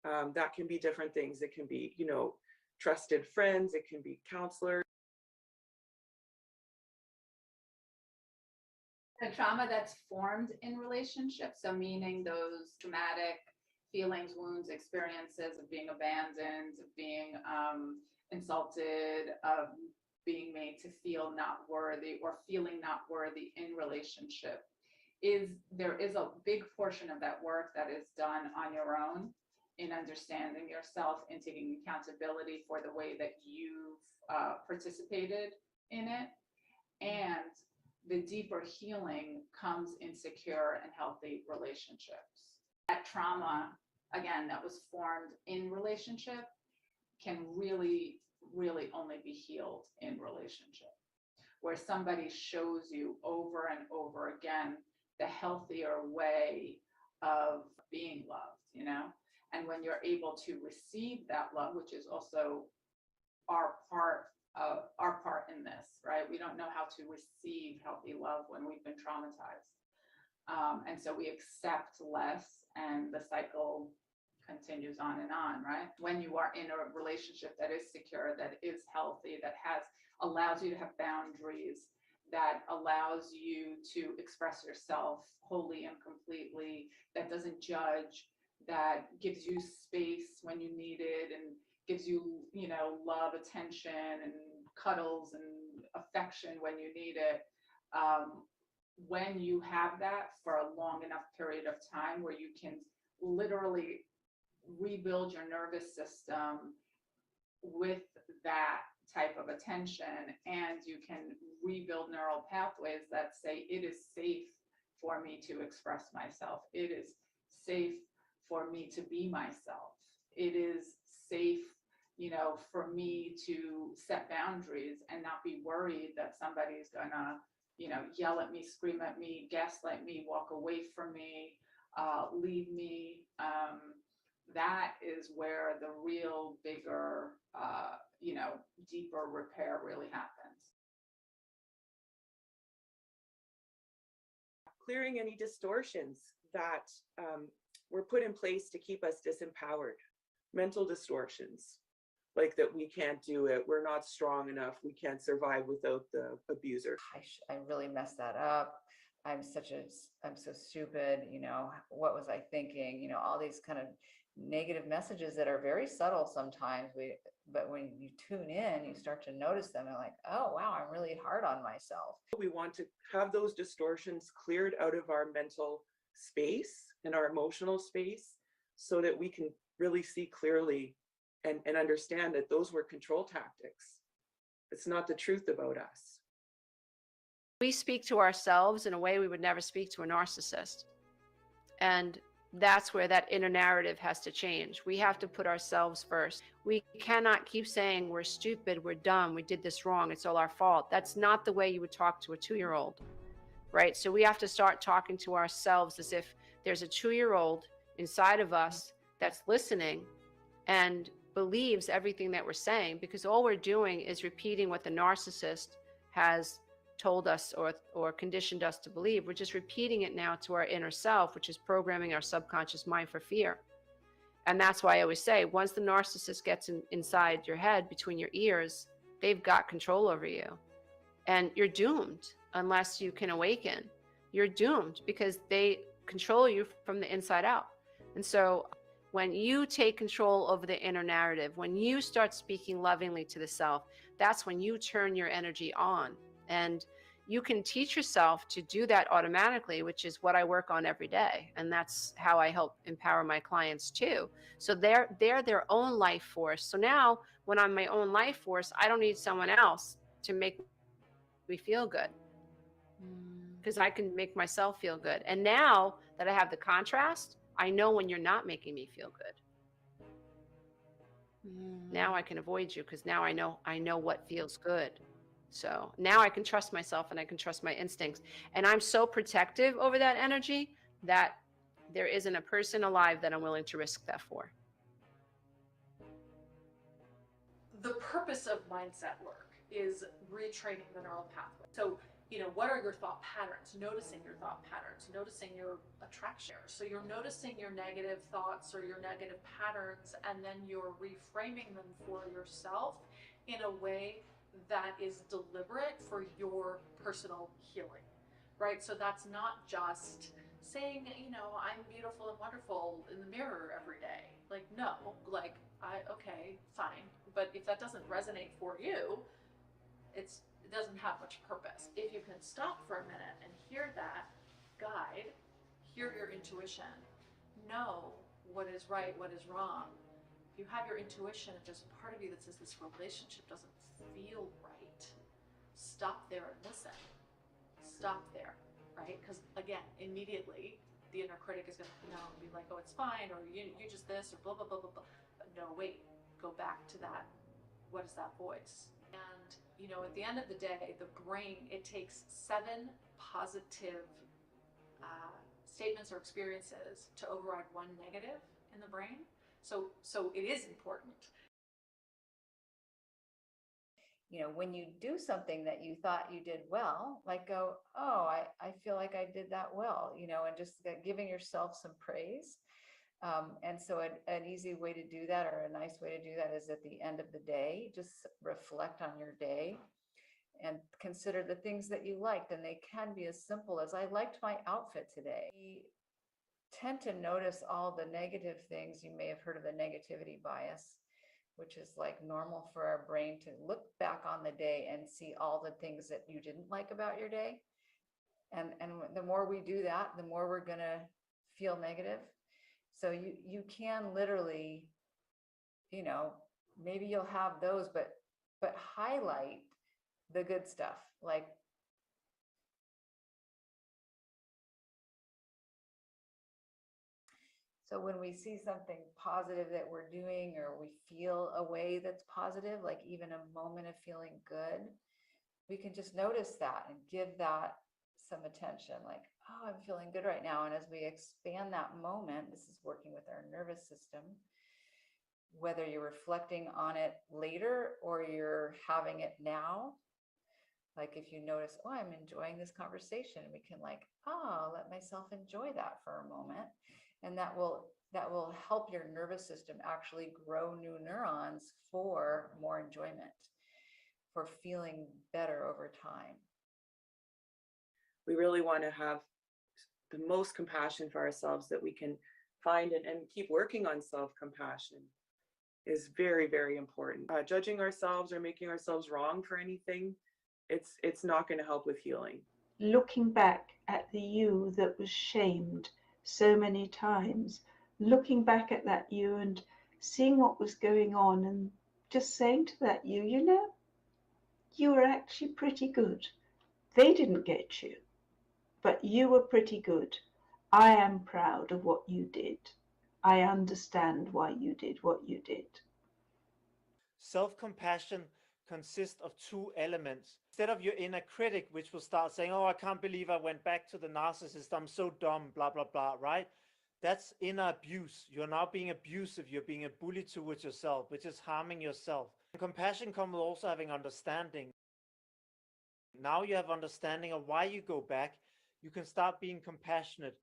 That can be different things. It can be, trusted friends. It can be counselors. The trauma that's formed in relationships, so meaning those traumatic feelings, wounds, experiences of being abandoned, of being insulted, of being made to feel not worthy or feeling not worthy in relationship, there is a big portion of that work that is done on your own in understanding yourself and taking accountability for the way that you've participated in it. And the deeper healing comes in secure and healthy relationships. That trauma, again, that was formed in relationship can really, really only be healed in relationship. where somebody shows you over and over again the healthier way of being loved, you know? And when you're able to receive that love, which is also our part in this, right? We don't know how to receive healthy love when we've been traumatized. And so we accept less and the cycle continues on and on, right? When you are in a relationship that is secure, that is healthy, that allows you to have boundaries, that allows you to express yourself wholly and completely, that doesn't judge, that gives you space when you need it and gives you, you know, love, attention, and cuddles and affection when you need it. When you have that for a long enough period of time where you can literally rebuild your nervous system with that type of attention, and you can rebuild neural pathways that say it is safe for me to express myself. It is safe for me to be myself. It is safe, you know, for me to set boundaries and not be worried that somebody's gonna, you know, yell at me, scream at me, gaslight me, walk away from me, leave me. That is where the real bigger, you know, deeper repair really happens. Clearing any distortions that were put in place to keep us disempowered, mental distortions, like that we can't do it, we're not strong enough, we can't survive without the abuser. I really messed that up. I'm so stupid, you know, what was I thinking? You know, all these kind of negative messages that are very subtle sometimes, but when you tune in, you start to notice them and like, oh, wow, I'm really hard on myself. We want to have those distortions cleared out of our mental space and our emotional space so that we can really see clearly and understand that those were control tactics. It's not the truth about us. We speak to ourselves in a way we would never speak to a narcissist. And that's where that inner narrative has to change. We have to put ourselves first. We cannot keep saying we're stupid, we're dumb, we did this wrong, it's all our fault. That's not the way you would talk to a 2-year-old, right? So we have to start talking to ourselves as if there's a 2-year-old inside of us that's listening and believes everything that we're saying, because all we're doing is repeating what the narcissist has told us or conditioned us to believe. We're just repeating it now to our inner self, which is programming our subconscious mind for fear. And that's why I always say, once the narcissist gets inside your head, between your ears, they've got control over you. And you're doomed unless you can awaken. You're doomed because they control you from the inside out. And so when you take control over the inner narrative, when you start speaking lovingly to the self, that's when you turn your energy on. And you can teach yourself to do that automatically, which is what I work on every day. And that's how I help empower my clients too. So they're their own life force. So now when I'm my own life force, I don't need someone else to make me feel good, because I can make myself feel good. And now that I have the contrast, I know when you're not making me feel good. Now I can avoid you because now I know what feels good. So now I can trust myself and I can trust my instincts. And I'm so protective over that energy that there isn't a person alive that I'm willing to risk that for. The purpose of mindset work is retraining the neural pathway. So, you know, what are your thought patterns? Noticing your thought patterns, noticing your attraction. So you're noticing your negative thoughts or your negative patterns, and then you're reframing them for yourself in a way that is deliberate for your personal healing, right? So that's not just saying, you know, I'm beautiful and wonderful in the mirror every day. Like, no, like, okay, fine. But if that doesn't resonate for you, it doesn't have much purpose. If you can stop for a minute and hear that guide, hear your intuition, know what is right, what is wrong. If you have your intuition and just part of you that says this relationship doesn't feel right, stop there and listen. Stop there, right? Because again, immediately the inner critic is going to be like, oh, it's fine, or you just this, or blah, blah, blah, blah, blah. But no, wait, go back to that. What is that voice? And You know, at the end of the day, the brain, it takes 7 positive statements or experiences to override 1 negative in the brain. So it is important. You know, when you do something that you thought you did well, like go, oh, I feel like I did that well, you know, and just giving yourself some praise. And so an easy way to do that, or a nice way to do that, is at the end of the day, just reflect on your day and consider the things that you liked. And they can be as simple as, I liked my outfit today. We tend to notice all the negative things. You may have heard of the negativity bias, which is like normal for our brain to look back on the day and see all the things that you didn't like about your day. And the more we do that, the more we're gonna feel negative. So you can literally, you know, maybe you'll have those, but highlight the good stuff. Like, so when we see something positive that we're doing, or we feel a way that's positive, like even a moment of feeling good, we can just notice that and give that some attention. Like, oh, I'm feeling good right now. And as we expand that moment, this is working with our nervous system, whether you're reflecting on it later or you're having it now. Like if you notice, oh, I'm enjoying this conversation, we can like, oh, let myself enjoy that for a moment. And that will help your nervous system actually grow new neurons for more enjoyment, for feeling better over time. We really want to have the most compassion for ourselves that we can find, and keep working on self-compassion is very, very important. Judging ourselves or making ourselves wrong for anything, it's not going to help with healing. Looking back at the you that was shamed so many times, looking back at that you and seeing what was going on, and just saying to that you know, you were actually pretty good. They didn't get you, but you were pretty good. I am proud of what you did. I understand why you did what you did. Self-compassion consists of 2 elements. Instead of your inner critic, which will start saying, oh, I can't believe I went back to the narcissist, I'm so dumb, blah, blah, blah, right? That's inner abuse. You're now being abusive. You're being a bully towards yourself, which is harming yourself. And compassion comes with also having understanding. Now you have understanding of why you go back. You can start being compassionate.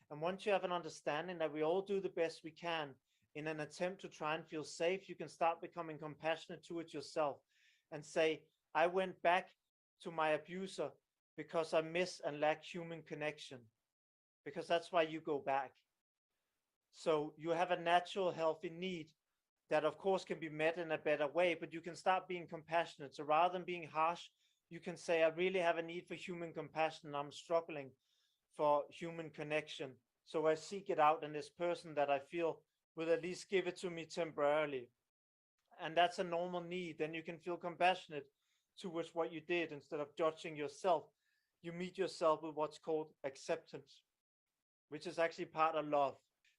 And once you have an understanding that we all do the best we can in an attempt to try and feel safe, you can start becoming compassionate towards yourself and say, I went back to my abuser because I miss and lack human connection, because that's why you go back. So you have a natural healthy need that of course can be met in a better way, but you can start being compassionate. So rather than being harsh, you can say, I really have a need for human compassion. I'm struggling for human connection. So I seek it out in this person that I feel will at least give it to me temporarily. And that's a normal need. Then you can feel compassionate towards what you did instead of judging yourself. You meet yourself with what's called acceptance, which is actually part of love.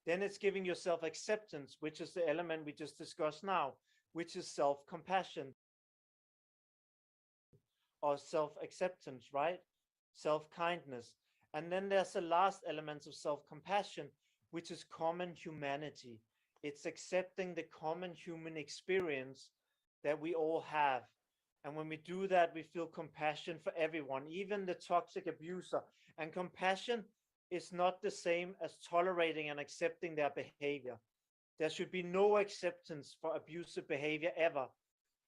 Then it's giving yourself acceptance, which is the element we just discussed now, which is self-compassion or self-acceptance, right? Self-kindness. And then there's the last element of self-compassion, which is common humanity. It's accepting the common human experience that we all have. And when we do that, we feel compassion for everyone, even the toxic abuser. And compassion is not the same as tolerating and accepting their behavior. There should be no acceptance for abusive behavior ever.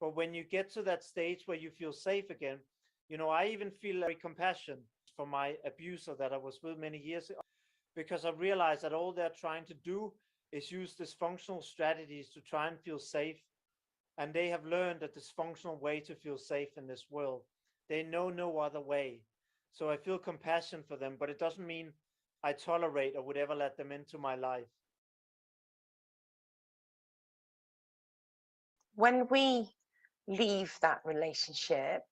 But when you get to that stage where you feel safe again, you know, I even feel very compassion for my abuser that I was with many years ago, because I realized that all they're trying to do is use dysfunctional strategies to try and feel safe. And they have learned a dysfunctional way to feel safe in this world. They know no other way. So I feel compassion for them, but it doesn't mean I tolerate or would ever let them into my life. When we leave that relationship,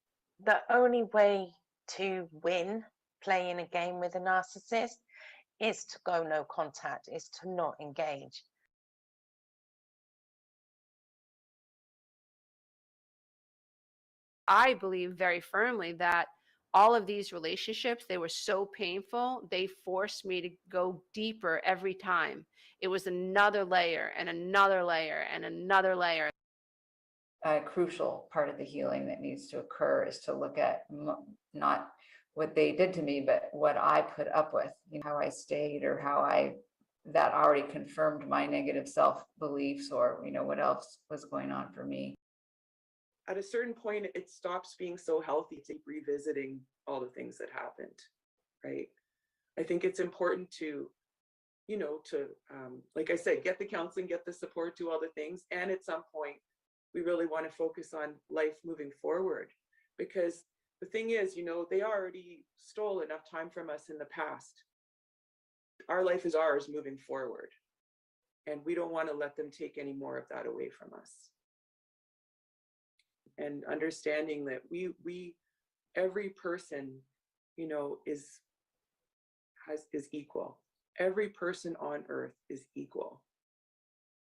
the only way to win playing a game with a narcissist is to go no contact, is to not engage. I believe very firmly that all of these relationships, they were so painful, they forced me to go deeper every time. It was another layer and another layer and another layer. A crucial part of the healing that needs to occur is to look at not what they did to me, but what I put up with, you know, how I stayed, or that already confirmed my negative self-beliefs, or, you know, what else was going on for me. At a certain point, it stops being so healthy to keep revisiting all the things that happened, right? I think it's important to, you know, like I said, get the counseling, get the support, do all the things. And at some point, we really want to focus on life moving forward, because the thing is, you know, they already stole enough time from us in the past. Our life is ours moving forward, and we don't want to let them take any more of that away from us. And understanding that every person, you know, is equal. Every person on earth is equal.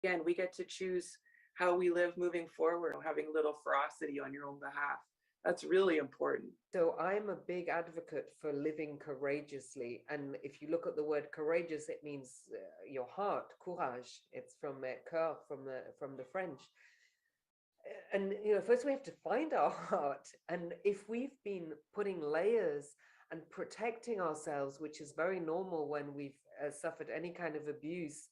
Again, we get to choose how we live moving forward, having a little ferocity on your own behalf. That's really important. So I'm a big advocate for living courageously. And if you look at the word courageous, it means your heart, courage. It's from cœur, from the French. And, you know, first we have to find our heart. And if we've been putting layers and protecting ourselves, which is very normal when we've suffered any kind of abuse,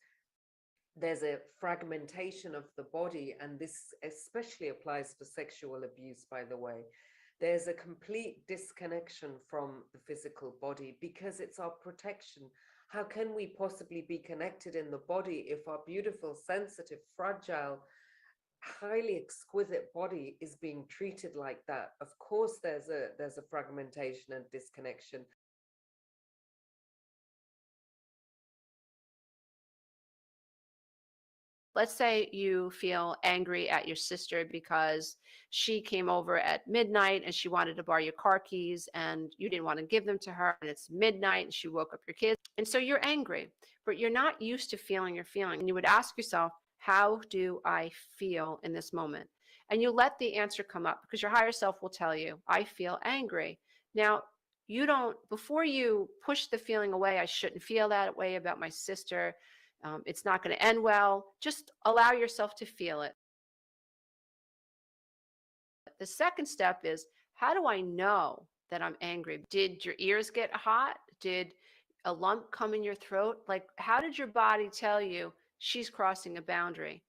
there's a fragmentation of the body, and this especially applies for sexual abuse, by the way. There's a complete disconnection from the physical body because it's our protection. How can we possibly be connected in the body if our beautiful, sensitive, fragile, highly exquisite body is being treated like that? Of course, there's a fragmentation and disconnection. Let's say you feel angry at your sister because she came over at midnight and she wanted to borrow your car keys and you didn't want to give them to her, and it's midnight and she woke up your kids. And so you're angry, but you're not used to feeling your feeling. And you would ask yourself, how do I feel in this moment? And you let the answer come up, because your higher self will tell you, I feel angry. Now, you don't, before you push the feeling away, I shouldn't feel that way about my sister, it's not going to end well, just allow yourself to feel it. The second step is, how do I know that I'm angry? Did your ears get hot? Did a lump come in your throat? Like, how did your body tell you she's crossing a boundary?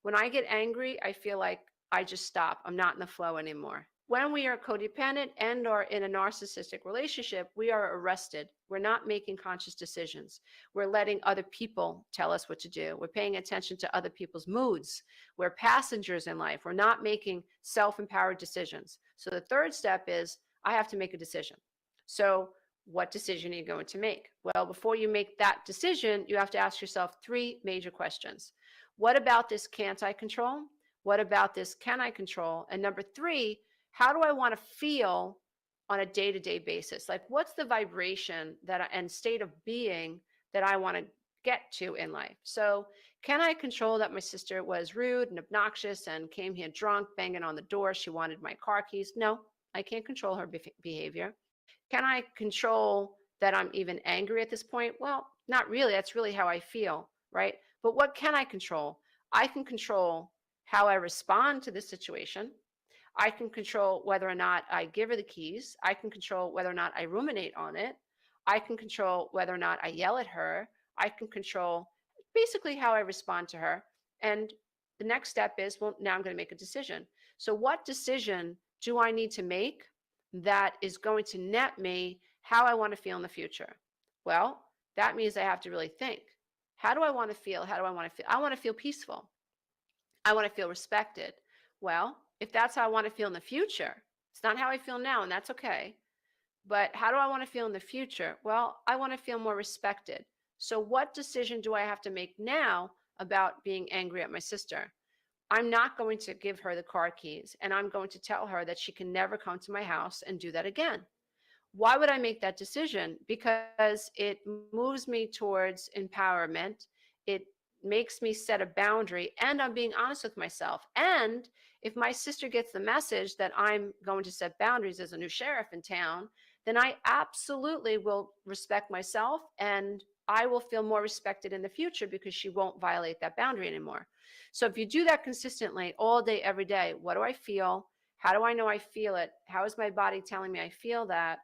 When I get angry, I feel like I just stop. I'm not in the flow anymore. When we are codependent and or in a narcissistic relationship, we are arrested. We're not making conscious decisions. We're letting other people tell us what to do. We're paying attention to other people's moods. We're passengers in life. We're not making self-empowered decisions. So the third step is, I have to make a decision. So what decision are you going to make? Well, before you make that decision, you have to ask yourself 3 major questions. What about this can't I control? What about this can I control? And number 3, how do I want to feel on a day-to-day basis? Like, what's the vibration and state of being that I want to get to in life? So can I control that my sister was rude and obnoxious and came here drunk, banging on the door? She wanted my car keys. No, I can't control her behavior. Can I control that I'm even angry at this point? Well, not really. That's really how I feel, right? But what can I control? I can control how I respond to this situation. I can control whether or not I give her the keys. I can control whether or not I ruminate on it. I can control whether or not I yell at her. I can control basically how I respond to her. And the next step is, well, now I'm going to make a decision. So what decision do I need to make that is going to net me how I want to feel in the future? Well, that means I have to really think. How do I want to feel? How do I want to feel? I want to feel peaceful. I want to feel respected. Well, if that's how I want to feel in the future, it's not how I feel now, and that's okay. But how do I want to feel in the future? Well, I want to feel more respected. So what decision do I have to make now about being angry at my sister? I'm not going to give her the car keys, and I'm going to tell her that she can never come to my house and do that again. Why would I make that decision? Because it moves me towards empowerment. It makes me set a boundary, and I'm being honest with myself. And if my sister gets the message that I'm going to set boundaries as a new sheriff in town, then I absolutely will respect myself, and I will feel more respected in the future because she won't violate that boundary anymore. So if you do that consistently all day, every day, what do I feel? How do I know I feel it? How is my body telling me I feel that?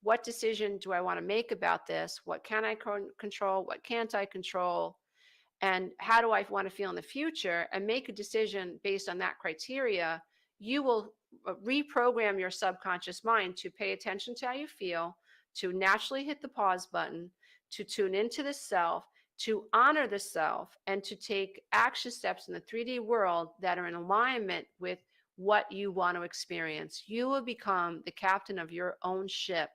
What decision do I want to make about this? What can I control? What can't I control? And how do I want to feel in the future? And make a decision based on that criteria. You will reprogram your subconscious mind to pay attention to how you feel, to naturally hit the pause button, to tune into the self, to honor the self, and to take action steps in the 3D world that are in alignment with what you want to experience. You will become the captain of your own ship.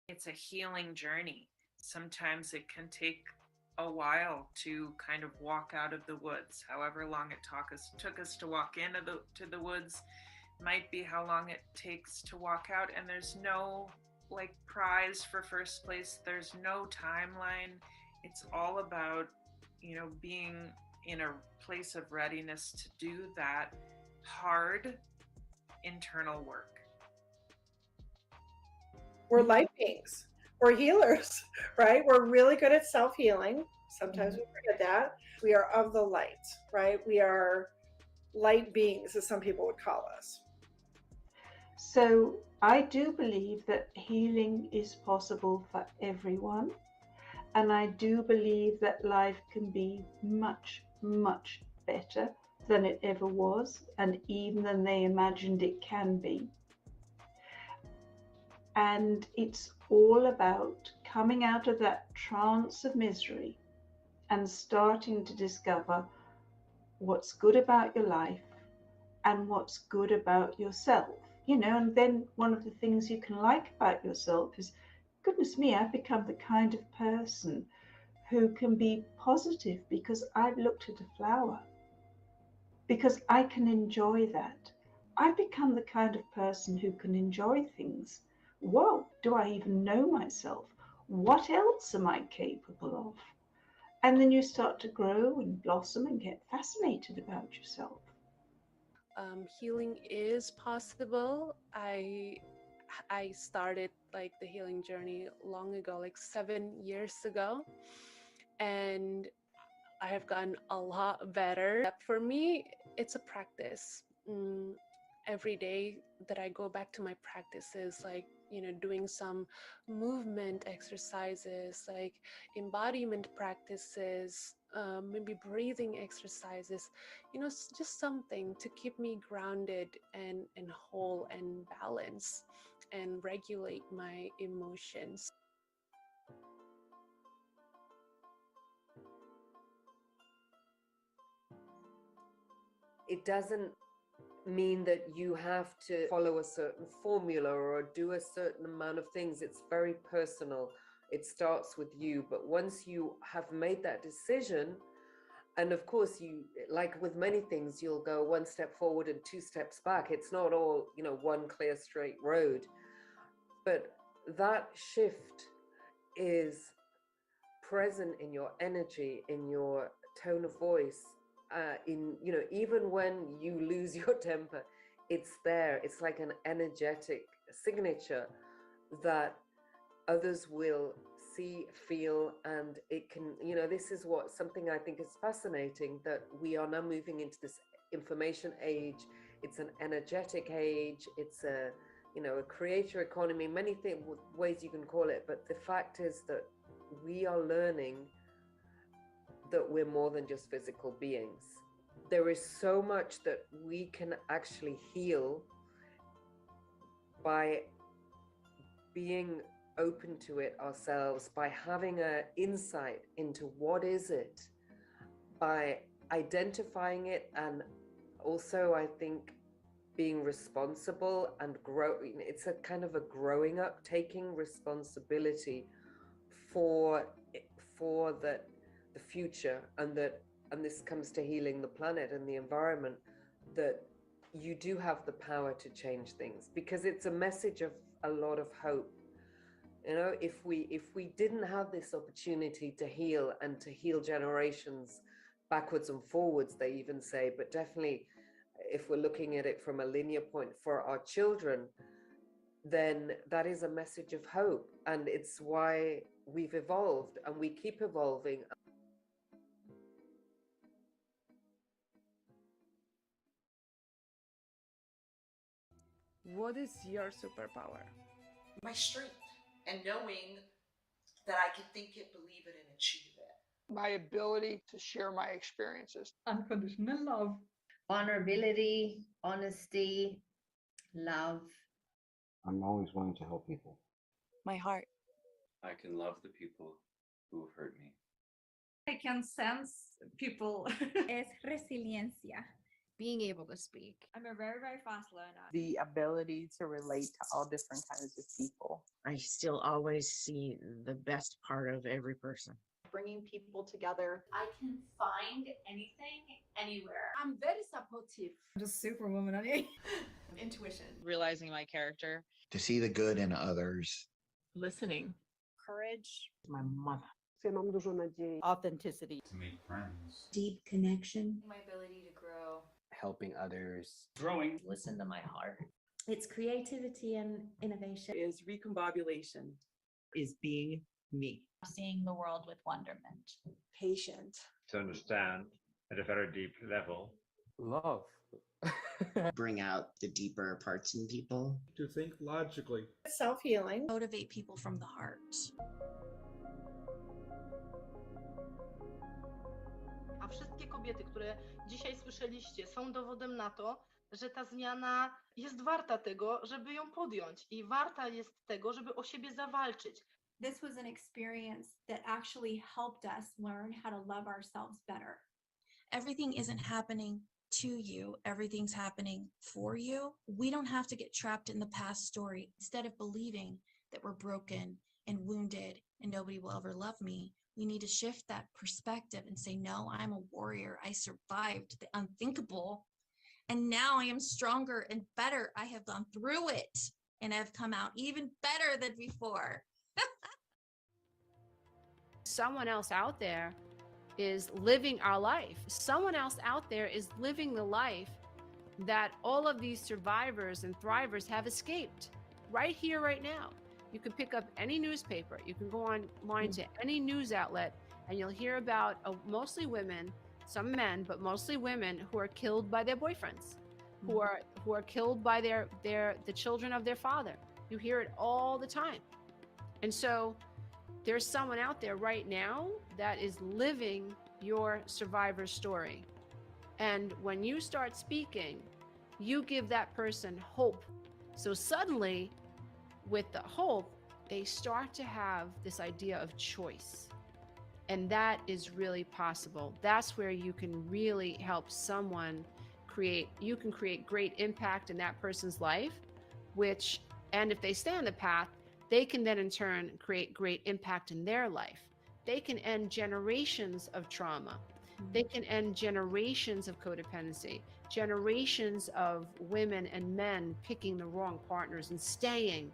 It's a healing journey. Sometimes it can take a while to kind of walk out of the woods. However long it took us to walk into the woods might be how long it takes to walk out. And there's no like prize for first place. There's no timeline. It's all about, you know, being in a place of readiness to do that hard internal work. We're light beings. We're healers, right? We're really good at self-healing. Sometimes we forget that. We are of the light, right? We are light beings, as some people would call us. So I do believe that healing is possible for everyone. And I do believe that life can be much, much better than it ever was, and even than they imagined it can be. And it's all about coming out of that trance of misery and starting to discover what's good about your life and what's good about yourself. You know, and then one of the things you can like about yourself is, goodness me, I've become the kind of person who can be positive because I've looked at a flower, because I can enjoy that. I've become the kind of person who can enjoy things. Whoa, do I even know myself? What else am I capable of? And then you start to grow and blossom and get fascinated about yourself. Healing is possible. I started like the healing journey long ago, like 7 years ago, and I have gotten a lot better. For me, it's a practice. Every day that I go back to my practices, like, you know, doing some movement exercises, like embodiment practices, maybe breathing exercises, you know, just something to keep me grounded and whole and balanced and regulate my emotions. It doesn't mean that you have to follow a certain formula or do a certain amount of things. It's very personal. It starts with you. But once you have made that decision, and of course, you, like with many things, you'll go one step forward and 2 steps back. It's not all, you know, one clear straight road. But that shift is present in your energy, in your tone of voice, in, you know, even when you lose your temper, it's there. It's like an energetic signature that others will see, feel, and it can, you know, this is what something I think is fascinating, that we are now moving into this information age. It's an energetic age. It's a, you know, a creator economy, many ways you can call it. But the fact is that we are learning that we're more than just physical beings. There is so much that we can actually heal by being open to it ourselves, by having an insight into what is it, by identifying it, and also I think being responsible and growing. It's a kind of a growing up, taking responsibility for the future, and this comes to healing the planet and the environment, that you do have the power to change things, because it's a message of a lot of hope. You know, if we didn't have this opportunity to heal and to heal generations backwards and forwards, they even say, but definitely if we're looking at it from a linear point for our children, then that is a message of hope. And it's why we've evolved and we keep evolving. What is your superpower? My strength and knowing that I can think it, believe it, and achieve it. My ability to share my experiences. Unconditional love. Vulnerability, honesty, love. I'm always willing to help people. My heart. I can love the people who have hurt me. I can sense people. Es resiliencia. Being able to speak. I'm a very, very fast learner. The ability to relate to all different kinds of people. I still always see the best part of every person. Bringing people together. I can find anything, anywhere. I'm very supportive. Just superwoman on you. Intuition. Realizing my character. To see the good in others. Listening. Courage. My mother. Authenticity. To make friends. Deep connection. My ability to grow. Helping others. Growing. Listen to my heart. It's creativity and innovation. Is recombobulation. Is being me. Seeing the world with wonderment. Patient. To understand at a very deep level. Love. Bring out the deeper parts in people. To think logically. Self-healing. Motivate people from the heart. A wszystkie kobiety, które dzisiaj słyszeliście, są dowodem na to, że ta zmiana jest warta tego, żeby ją podjąć i warta jest tego, żeby o siebie zawalczyć. This was an experience that actually helped us learn how to love ourselves better. Everything isn't happening to you. Everything's happening for you. We don't have to get trapped in the past story. Instead of believing that we're broken and wounded and nobody will ever love me, we need to shift that perspective and say, no, I'm a warrior. I survived the unthinkable. And now I am stronger and better. I have gone through it and I've come out even better than before. Someone else out there is living our life. Someone else out there is living the life that all of these survivors and thrivers have escaped right here, right now. You can pick up any newspaper. You can go online to any news outlet and you'll hear about mostly women, some men, but mostly women who are killed by their boyfriends, who are killed by the children of their father. You hear it all the time. And so there's someone out there right now that is living your survivor story. And when you start speaking, you give that person hope. So suddenly, with the hope, they start to have this idea of choice. And that is really possible. That's where you can really help someone create great impact in that person's life, and if they stay on the path, they can then in turn create great impact in their life. They can end generations of trauma. They can end generations of codependency, generations of women and men picking the wrong partners and staying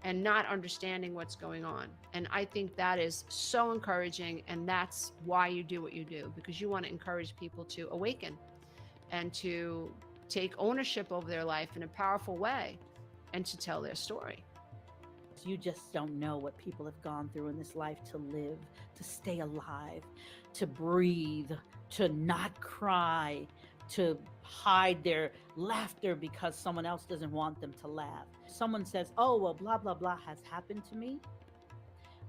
and not understanding what's going on. And I think that is so encouraging, and that's why you do what you do, because you want to encourage people to awaken and to take ownership over their life in a powerful way and to tell their story. You just don't know what people have gone through in this life to live, to stay alive, to breathe, to not cry, to hide their laughter because someone else doesn't want them to laugh. Someone says, oh, well, blah, blah, blah has happened to me.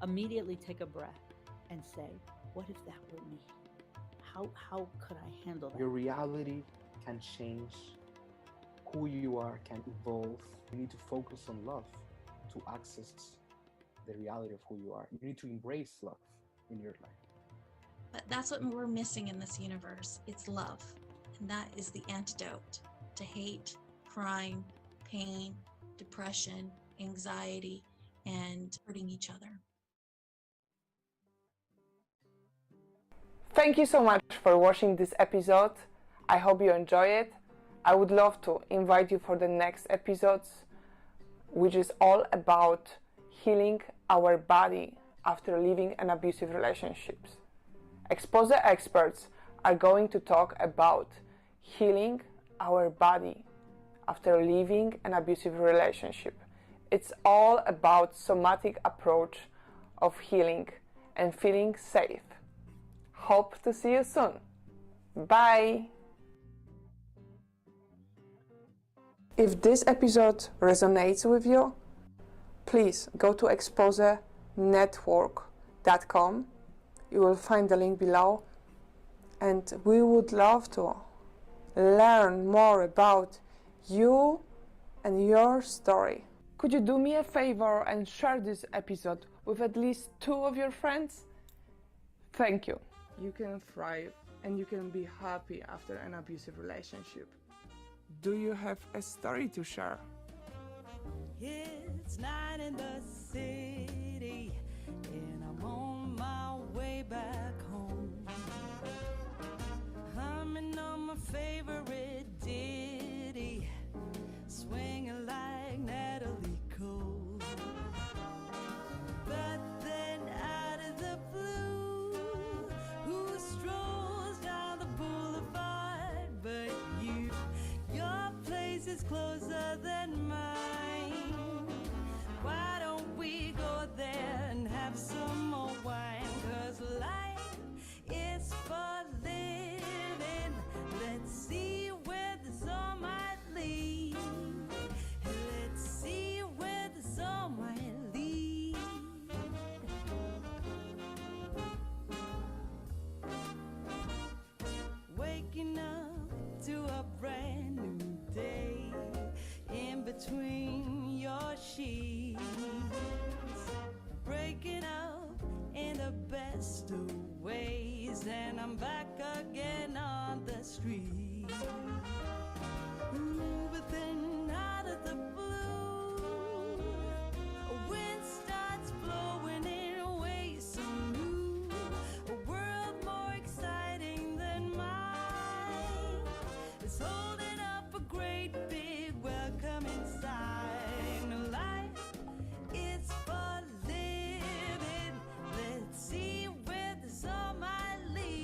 Immediately take a breath and say, what if that were me? How could I handle that? Your reality can change. Who you are can evolve. You need to focus on love to access the reality of who you are. You need to embrace love in your life. But that's what we're missing in this universe. It's love. And that is the antidote to hate, crime, pain, depression, anxiety, and hurting each other. Thank you so much for watching this episode. I hope you enjoy it. I would love to invite you for the next episodes, which is all about healing our body after leaving an abusive relationships. Exposure experts are going to talk about healing our body after leaving an abusive relationship. It's all about somatic approach of healing and feeling safe. Hope to see you soon. Bye! If this episode resonates with you, please go to exposenetwork.com. You will find the link below, and we would love to learn more about you and your story. Could you do me a favor and share this episode with at least 2 of your friends? Thank you. You can thrive and you can be happy after an abusive relationship. Do you have a story to share? It's 9 in the city, and I'm on my way back home. Humming on my favorite ditty, swinging like Natalie Cole. But then out of the blue, who strolls down the boulevard but you? Your place is closer than mine. Why don't we go there and have some more wine? 'Cause life is for living. Let's see where this all might lead. Let's see where this all might lead. Waking up to a brand new day in between your sheets, breaking up in the best of ways, and I'm back again on the street. Ooh, but then out of the blue, a wind starts blowing in ways so new, a world more exciting than mine. It's holding up a great big welcoming sign. Life is for living. Let's see where this all might lead.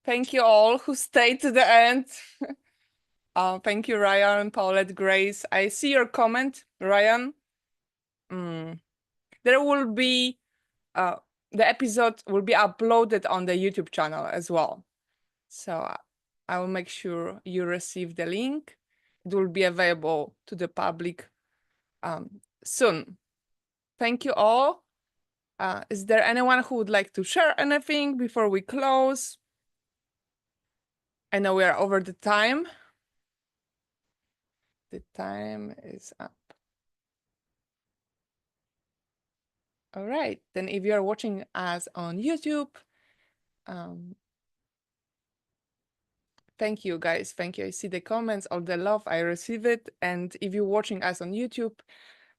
Thank you all who stayed to the end. Thank you, Ryan, Paulette, Grace. I see your comment, Ryan. There will be, the episode will be uploaded on the YouTube channel as well. So I will make sure you receive the link. It will be available to the public soon. Thank you all. Is there anyone who would like to share anything before we close? I know we are over the time. The time is up. All right, then if you are watching us on YouTube, thank you guys, thank you. I see the comments, all the love, I receive it. And if you're watching us on YouTube,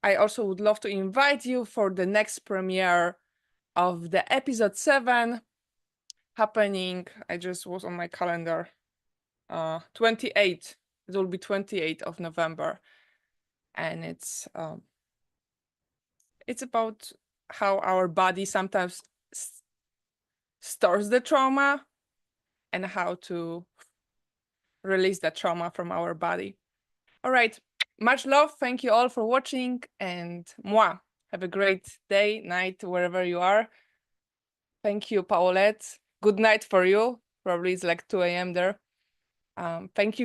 I also would love to invite you for the next premiere of the episode 7 happening. I just was on my calendar. 28. It will be 28th of November, and it's about how our body sometimes stores the trauma and how to release that trauma from our body. All right, much love. Thank you all for watching, and have a great day, night, wherever you are. Thank you, Paulette. Good night for you. Probably it's like 2 a.m. there. Thank you.